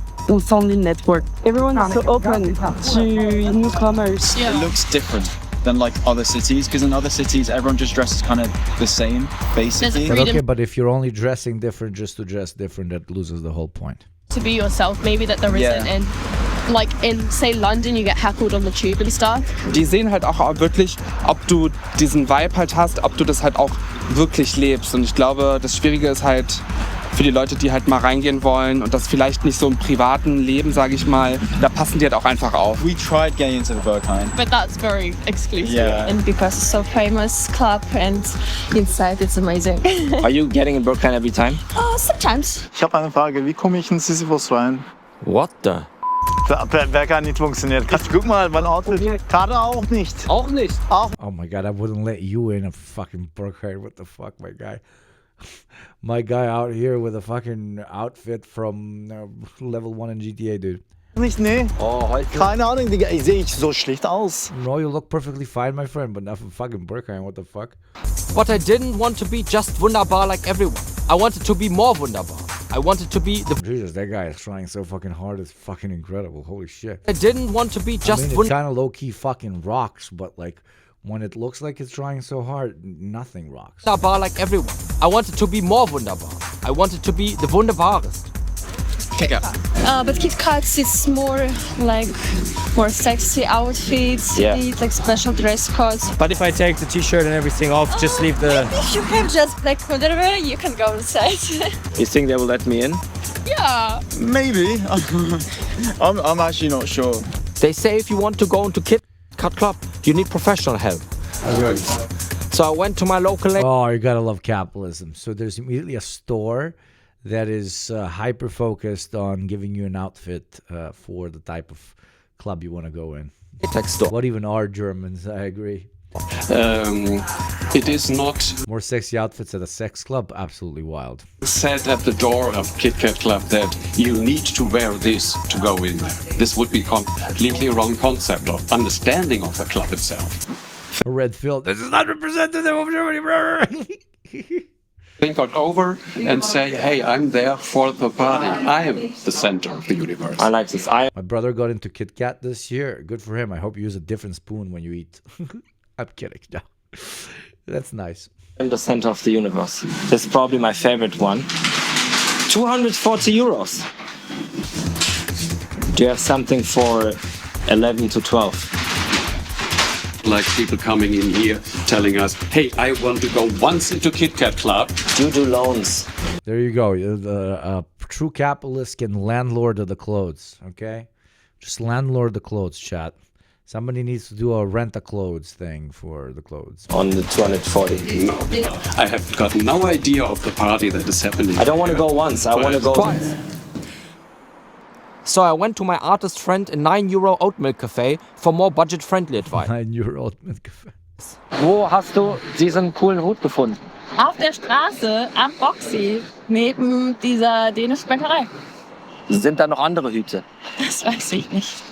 network. Everyone is so open to newcomers. It looks different than like other cities, because in other cities everyone just dresses kind of the same, basically. But okay, but if you're only dressing different just to dress different, that loses the whole point. To be yourself, maybe that there isn't. And like in, say, London, you get heckled on the tube and stuff. Die sehen halt auch wirklich, ob du diesen Vibe halt hast, ob du das halt auch wirklich lebst. Und ich glaube, das Schwierige ist halt für die Leute, die halt mal reingehen wollen und das vielleicht nicht so im privaten Leben, sage ich mal, da passen die halt auch einfach auf. We tried getting into the Berghain. But that's very exclusive. Yeah. And because it's so famous club and inside it's amazing. Are you getting in Berghain every time? Sometimes. Ich habe eine Frage, wie komme ich in Sisyphos rein? What the? Berghain nicht funktioniert. Guck mal, mein Outfit. Karte auch nicht. Auch nicht. Oh my god, I wouldn't let you in a fucking Berghain. What the fuck, my guy? My guy out here with a fucking outfit from level 1 in GTA, dude. Nicht, nee. Oh, heute. Keine Ahnung, Digga. Ich sehe so schlecht aus. No, you look perfectly fine, my friend, but not from fucking Berghain. What the fuck? But I didn't want to be just wunderbar like everyone. I wanted to be more wunderbar. I wanted to be the... Jesus, that guy is trying so fucking hard. It's fucking incredible. Holy shit. I didn't want to be just it kind of low-key fucking rocks, but like... When it looks like it's trying so hard, nothing rocks. Wunderbar like everyone. I wanted to be more wunderbar. I wanted to be the wunderbarest. Kicker. But Kit Kats is more like more sexy outfits. Yeah. Need like special dress codes. But if I take the t-shirt and everything off, just leave the... If you have just black whatever, you can go inside. You think they will let me in? Yeah. Maybe. I'm actually not sure. They say if you want to go into Kit Kat Club, you need professional help. So I went to my local... Oh, you gotta love capitalism. So there's immediately a store that is hyper-focused on giving you an outfit for the type of club you want to go in. What even are Germans? I agree. It is not more sexy outfits at a sex club. Absolutely wild. said at the door of Kit Kat Club that you need to wear this to go in there. This would be completely wrong concept of understanding of the club itself. A red field. This is not representative of Germany. Think it over and say, hey, I'm there for the party. I am the center of the universe. I like this. My brother got into Kit Kat this year. Good for him. I hope you use a different spoon when you eat. I'm kidding. No. That's nice. In the center of the universe. This is probably my favorite one. 240 euros. Do you have something for 11 to 12? Like people coming in here telling us, hey, I want to go once into Kit Kat Club. You do loans. There you go. The true capitalist can landlord of the clothes, okay? Just landlord the clothes, chat. Somebody needs to do a rent-a-clothes thing for the clothes. On the 240. I have got no idea of the party that is happening. I don't want to go once. I want to go twice. So I went to my artist friend in €9 Oat Milk Cafe for more budget-friendly advice. €9 Oat Milk Cafe. Wo hast du diesen coolen Hut gefunden? Auf der Straße am Boxy, neben dieser dänischen Bäckerei. Sind da noch andere Hüte? Das weiß ich nicht.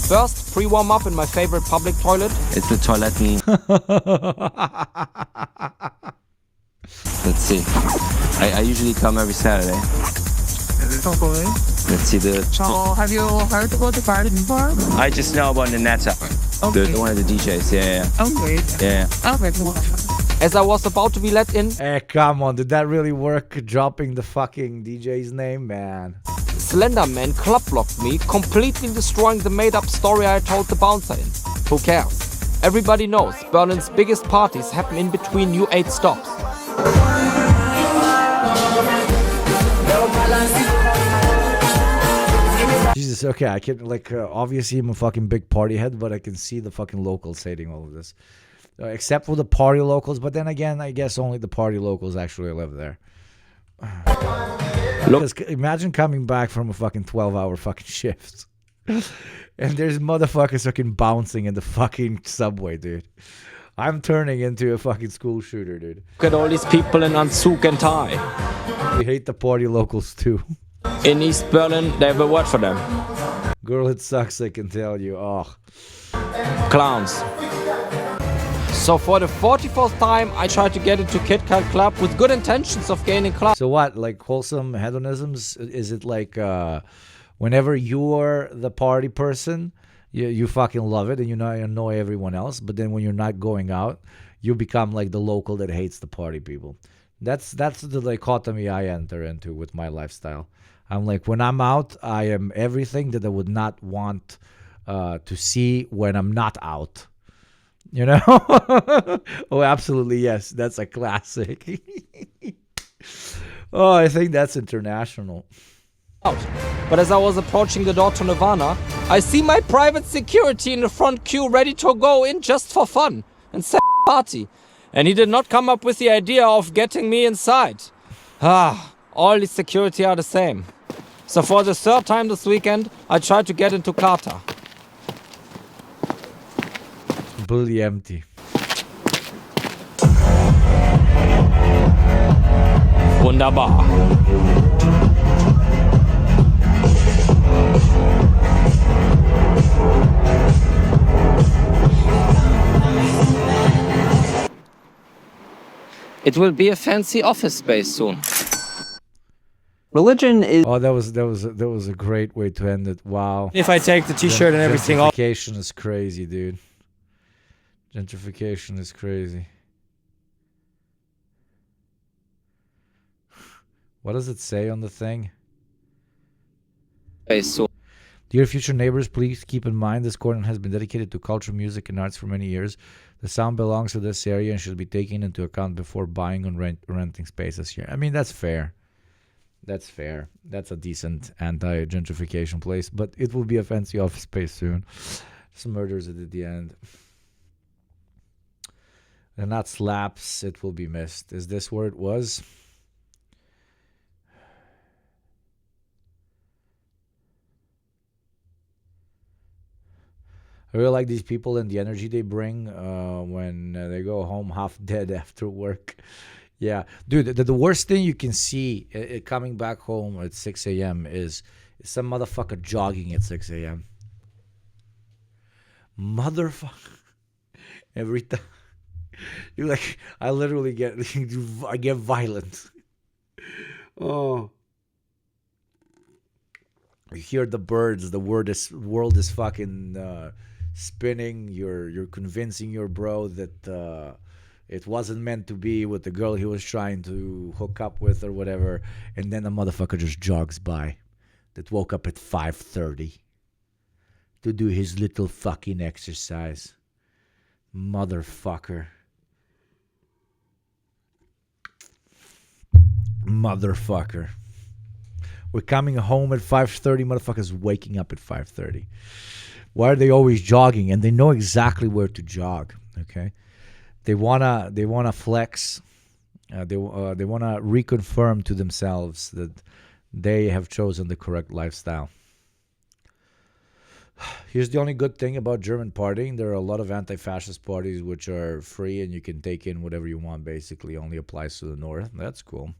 First, pre-warm-up in my favorite public toilet. It's the Toiletten. Let's see. I usually come every Saturday. Okay. Let's see the... So, have you heard about the party before? I just know about the Nata. Okay. The one of the DJs, yeah. Okay. Yeah. Okay. As I was about to be let in... Hey, come on. Did that really work, dropping the fucking DJ's name, man? Slenderman club blocked me, completely destroying the made-up story I told the bouncer in. Who cares? Everybody knows Berlin's biggest parties happen in between U8 stops. Jesus, okay, I can, like, obviously I'm a fucking big party head, but I can see the fucking locals hating all of this. Except for the party locals, but then again, I guess only the party locals actually live there. Because imagine coming back from a fucking 12-hour fucking shift. And there's motherfuckers fucking bouncing in the fucking subway, dude. I'm turning into a fucking school shooter, dude. Look at all these people in Anzug and tie. We hate the party locals too. In East Berlin, they have a word for them. Girl, it sucks, I can tell you. Oh. Clowns. So for the 44th time, I tried to get into Kit Kat Club with good intentions of gaining club. So what, like wholesome hedonisms? Is it like whenever you're the party person, you fucking love it and you annoy everyone else, but then when you're not going out, you become like the local that hates the party people. That's the dichotomy I enter into with my lifestyle. I'm like, when I'm out, I am everything that I would not want to see when I'm not out. You know? Oh, absolutely, yes. That's a classic. Oh, I think that's international. But as I was approaching the door to Nirvana, I see my private security in the front queue ready to go in just for fun and say party. And he did not come up with the idea of getting me inside. All the security are the same. So for the third time this weekend, I tried to get into Carter. Completely empty. Wunderbar. It will be a fancy office space soon. Religion is... Oh, that was a great way to end it. Wow. If I take the t-shirt and everything off. Gentrification is crazy, dude. Gentrification is crazy. What does it say on the thing? Dear future neighbors, please keep in mind this corner has been dedicated to culture, music, and arts for many years. The sound belongs to this area and should be taken into account before buying and renting spaces here. I mean, that's fair. That's fair. That's a decent anti-gentrification place, but it will be a fancy office space soon. Some murders at the end. They're not slaps. It will be missed. Is this where it was? I really like these people and the energy they bring when they go home half dead after work. Yeah. Dude, the worst thing you can see coming back home at 6 a.m. is some motherfucker jogging at 6 a.m. Motherfucker. Every time. You're like, I literally get violent. Oh. You hear the birds. The world is fucking spinning. You're convincing your bro that it wasn't meant to be with the girl he was trying to hook up with or whatever. And then the motherfucker just jogs by. That woke up at 5:30 to do his little fucking exercise. Motherfucker. Motherfucker. We're coming home at 5:30. Motherfuckers waking up at 5:30. Why are they always jogging? And they know exactly where to jog. Okay, they wanna flex. They wanna reconfirm to themselves that they have chosen the correct lifestyle. Here's the only good thing about German partying. There are a lot of anti-fascist parties which are free and you can take in whatever you want. Basically, only applies to the north. That's cool.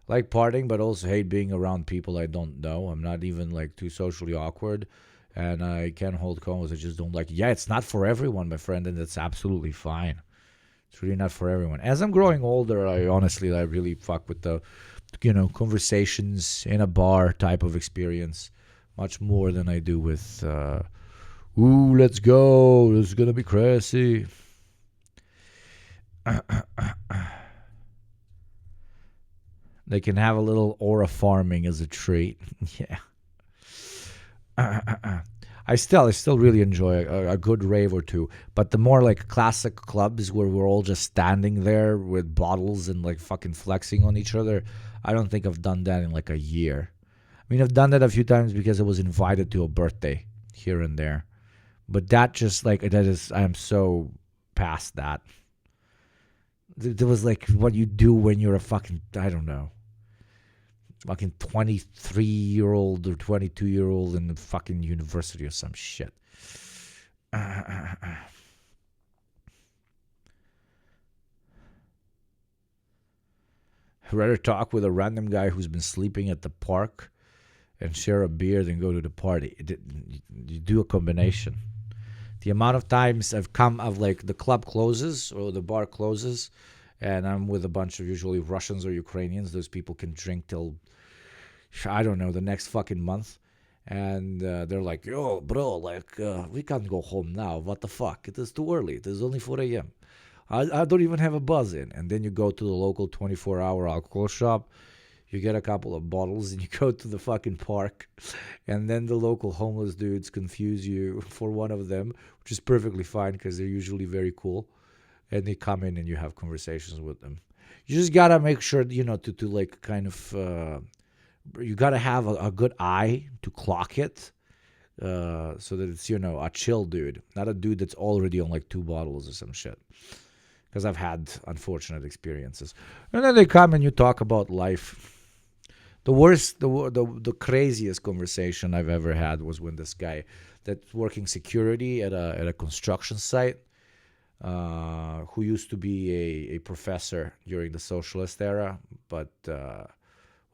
Like partying, but also hate being around people I don't know. I'm not even like too socially awkward, and I can't hold convos. I just don't like. Yeah, it's not for everyone, my friend, and that's absolutely fine. It's really not for everyone. As I'm growing older, I really fuck with the, conversations in a bar type of experience much more than I do with, ooh, let's go. This is gonna be crazy. They can have a little aura farming as a treat. Yeah. I still really enjoy a good rave or two. But the more like classic clubs where we're all just standing there with bottles and like fucking flexing on each other, I don't think I've done that in like a year. I mean, I've done that a few times because I was invited to a birthday here and there. But that just like, I am so past that. There was like what you do when you're a fucking, I don't know, fucking 23-year-old or 22-year-old in the fucking university or some shit. I'd rather talk with a random guy who's been sleeping at the park and share a beer than go to the party. You do a combination. The amount of times I've like the club closes or the bar closes and I'm with a bunch of usually Russians or Ukrainians. Those people can drink till, I don't know, the next fucking month. And they're like, yo, bro, like, we can't go home now. What the fuck? It is too early. It is only 4 a.m. I don't even have a buzz in. And then you go to the local 24-hour alcohol shop. You get a couple of bottles and you go to the fucking park. And then the local homeless dudes confuse you for one of them, which is perfectly fine because they're usually very cool. And they come in and you have conversations with them. You just got to make sure, to like kind of, you got to have a good eye to clock it so that it's, a chill dude, not a dude that's already on like 2 bottles or some shit. Because I've had unfortunate experiences. And then they come and you talk about life. The worst, the craziest conversation I've ever had was when this guy that's working security at a construction site, who used to be a professor during the socialist era, but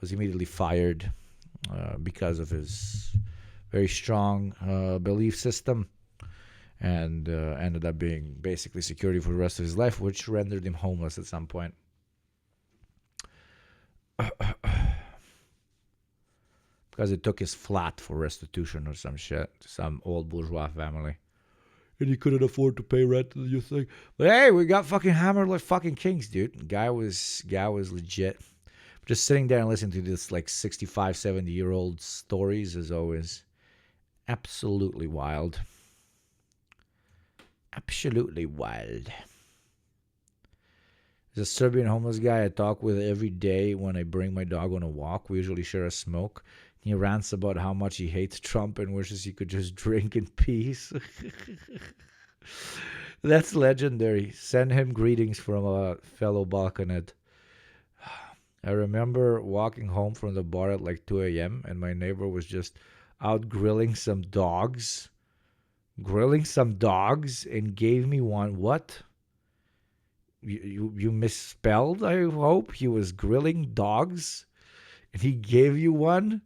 was immediately fired because of his very strong belief system, and ended up being basically security for the rest of his life, which rendered him homeless at some point. Because it took his flat for restitution or some shit to some old bourgeois family. And he couldn't afford to pay rent. And you think, but hey, we got fucking hammered like fucking kings, dude. Guy was legit. Just sitting there and listening to this like 65, 70-year-old stories is always absolutely wild. Absolutely wild. There's a Serbian homeless guy I talk with every day when I bring my dog on a walk. We usually share a smoke. He rants about how much he hates Trump and wishes he could just drink in peace. That's legendary. Send him greetings from a fellow Balkanid. I remember walking home from the bar at like 2 a.m. and my neighbor was just out grilling some dogs. And gave me one. What? You misspelled, I hope? He was grilling dogs and he gave you one?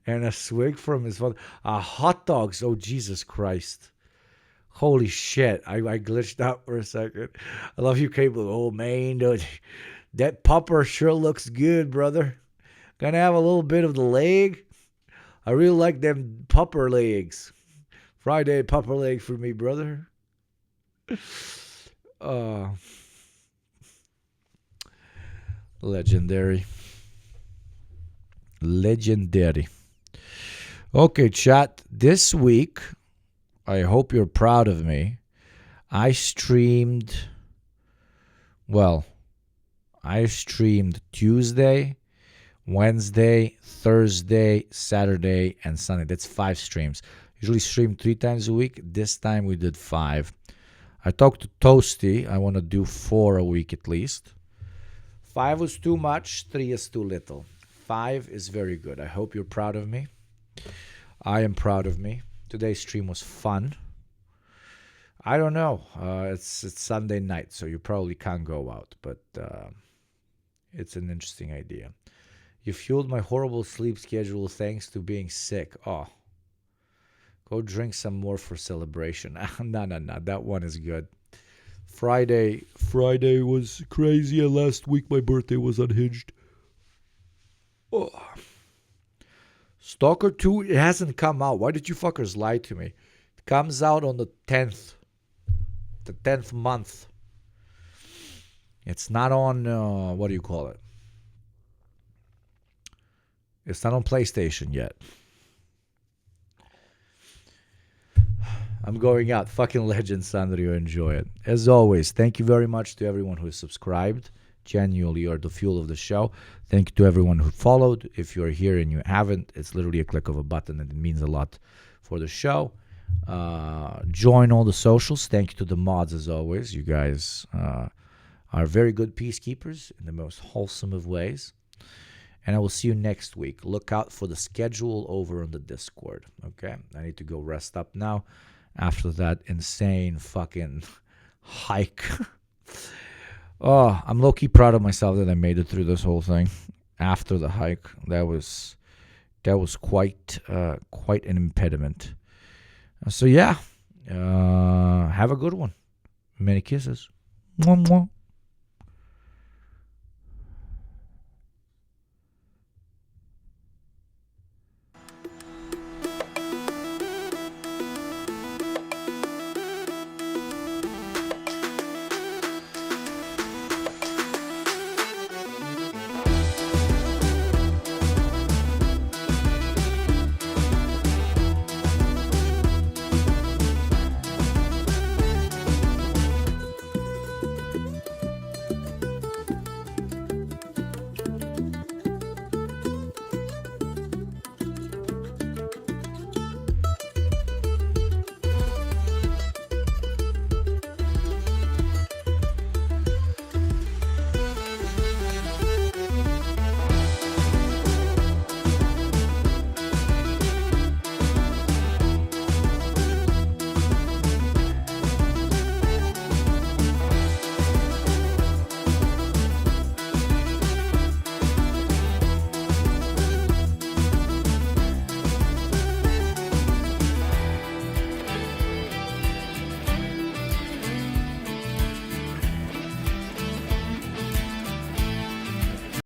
And a swig from his father. Hot dogs. Oh, Jesus Christ. Holy shit. I glitched out for a second. I love you, Cable. Oh, man. That pupper sure looks good, brother. Gonna have a little bit of the leg. I really like them pupper legs. Friday pupper leg for me, brother. Legendary. Okay, chat. This week, I hope you're proud of me. I streamed Tuesday, Wednesday, Thursday, Saturday, and Sunday. That's 5 streams. Usually stream 3 times a week. This time we did 5. I talked to Toasty. I want to do 4 a week at least. 5 was too much. 3 is too little. 5 is very good. I hope you're proud of me. I am proud of me. Today's stream was fun. I don't know. It's Sunday night, so you probably can't go out, but it's an interesting idea. You fueled my horrible sleep schedule thanks to being sick. Oh, go drink some more for celebration. No. That one is good. Friday was crazy, and last week my birthday was unhinged. Oh. Stalker 2, it hasn't come out. Why did you fuckers lie to me? It comes out on the 10th. The 10th month. It's not on, what do you call it? It's not on PlayStation yet. I'm going out. Fucking legend, Sandro. Enjoy it. As always, thank you very much to everyone who subscribed. Genuinely, you're the fuel of the show. Thank you to everyone who followed. If you're here and you haven't, it's literally a click of a button and it means a lot for the show. Join all the socials. Thank you to the mods as always. You guys are very good peacekeepers in the most wholesome of ways. And I will see you next week. Look out for the schedule over on the Discord. Okay? I need to go rest up now after that insane fucking hike. Oh, I'm low-key proud of myself that I made it through this whole thing after the hike. That was quite an impediment. So yeah, have a good one. Many kisses. Mwah, mwah.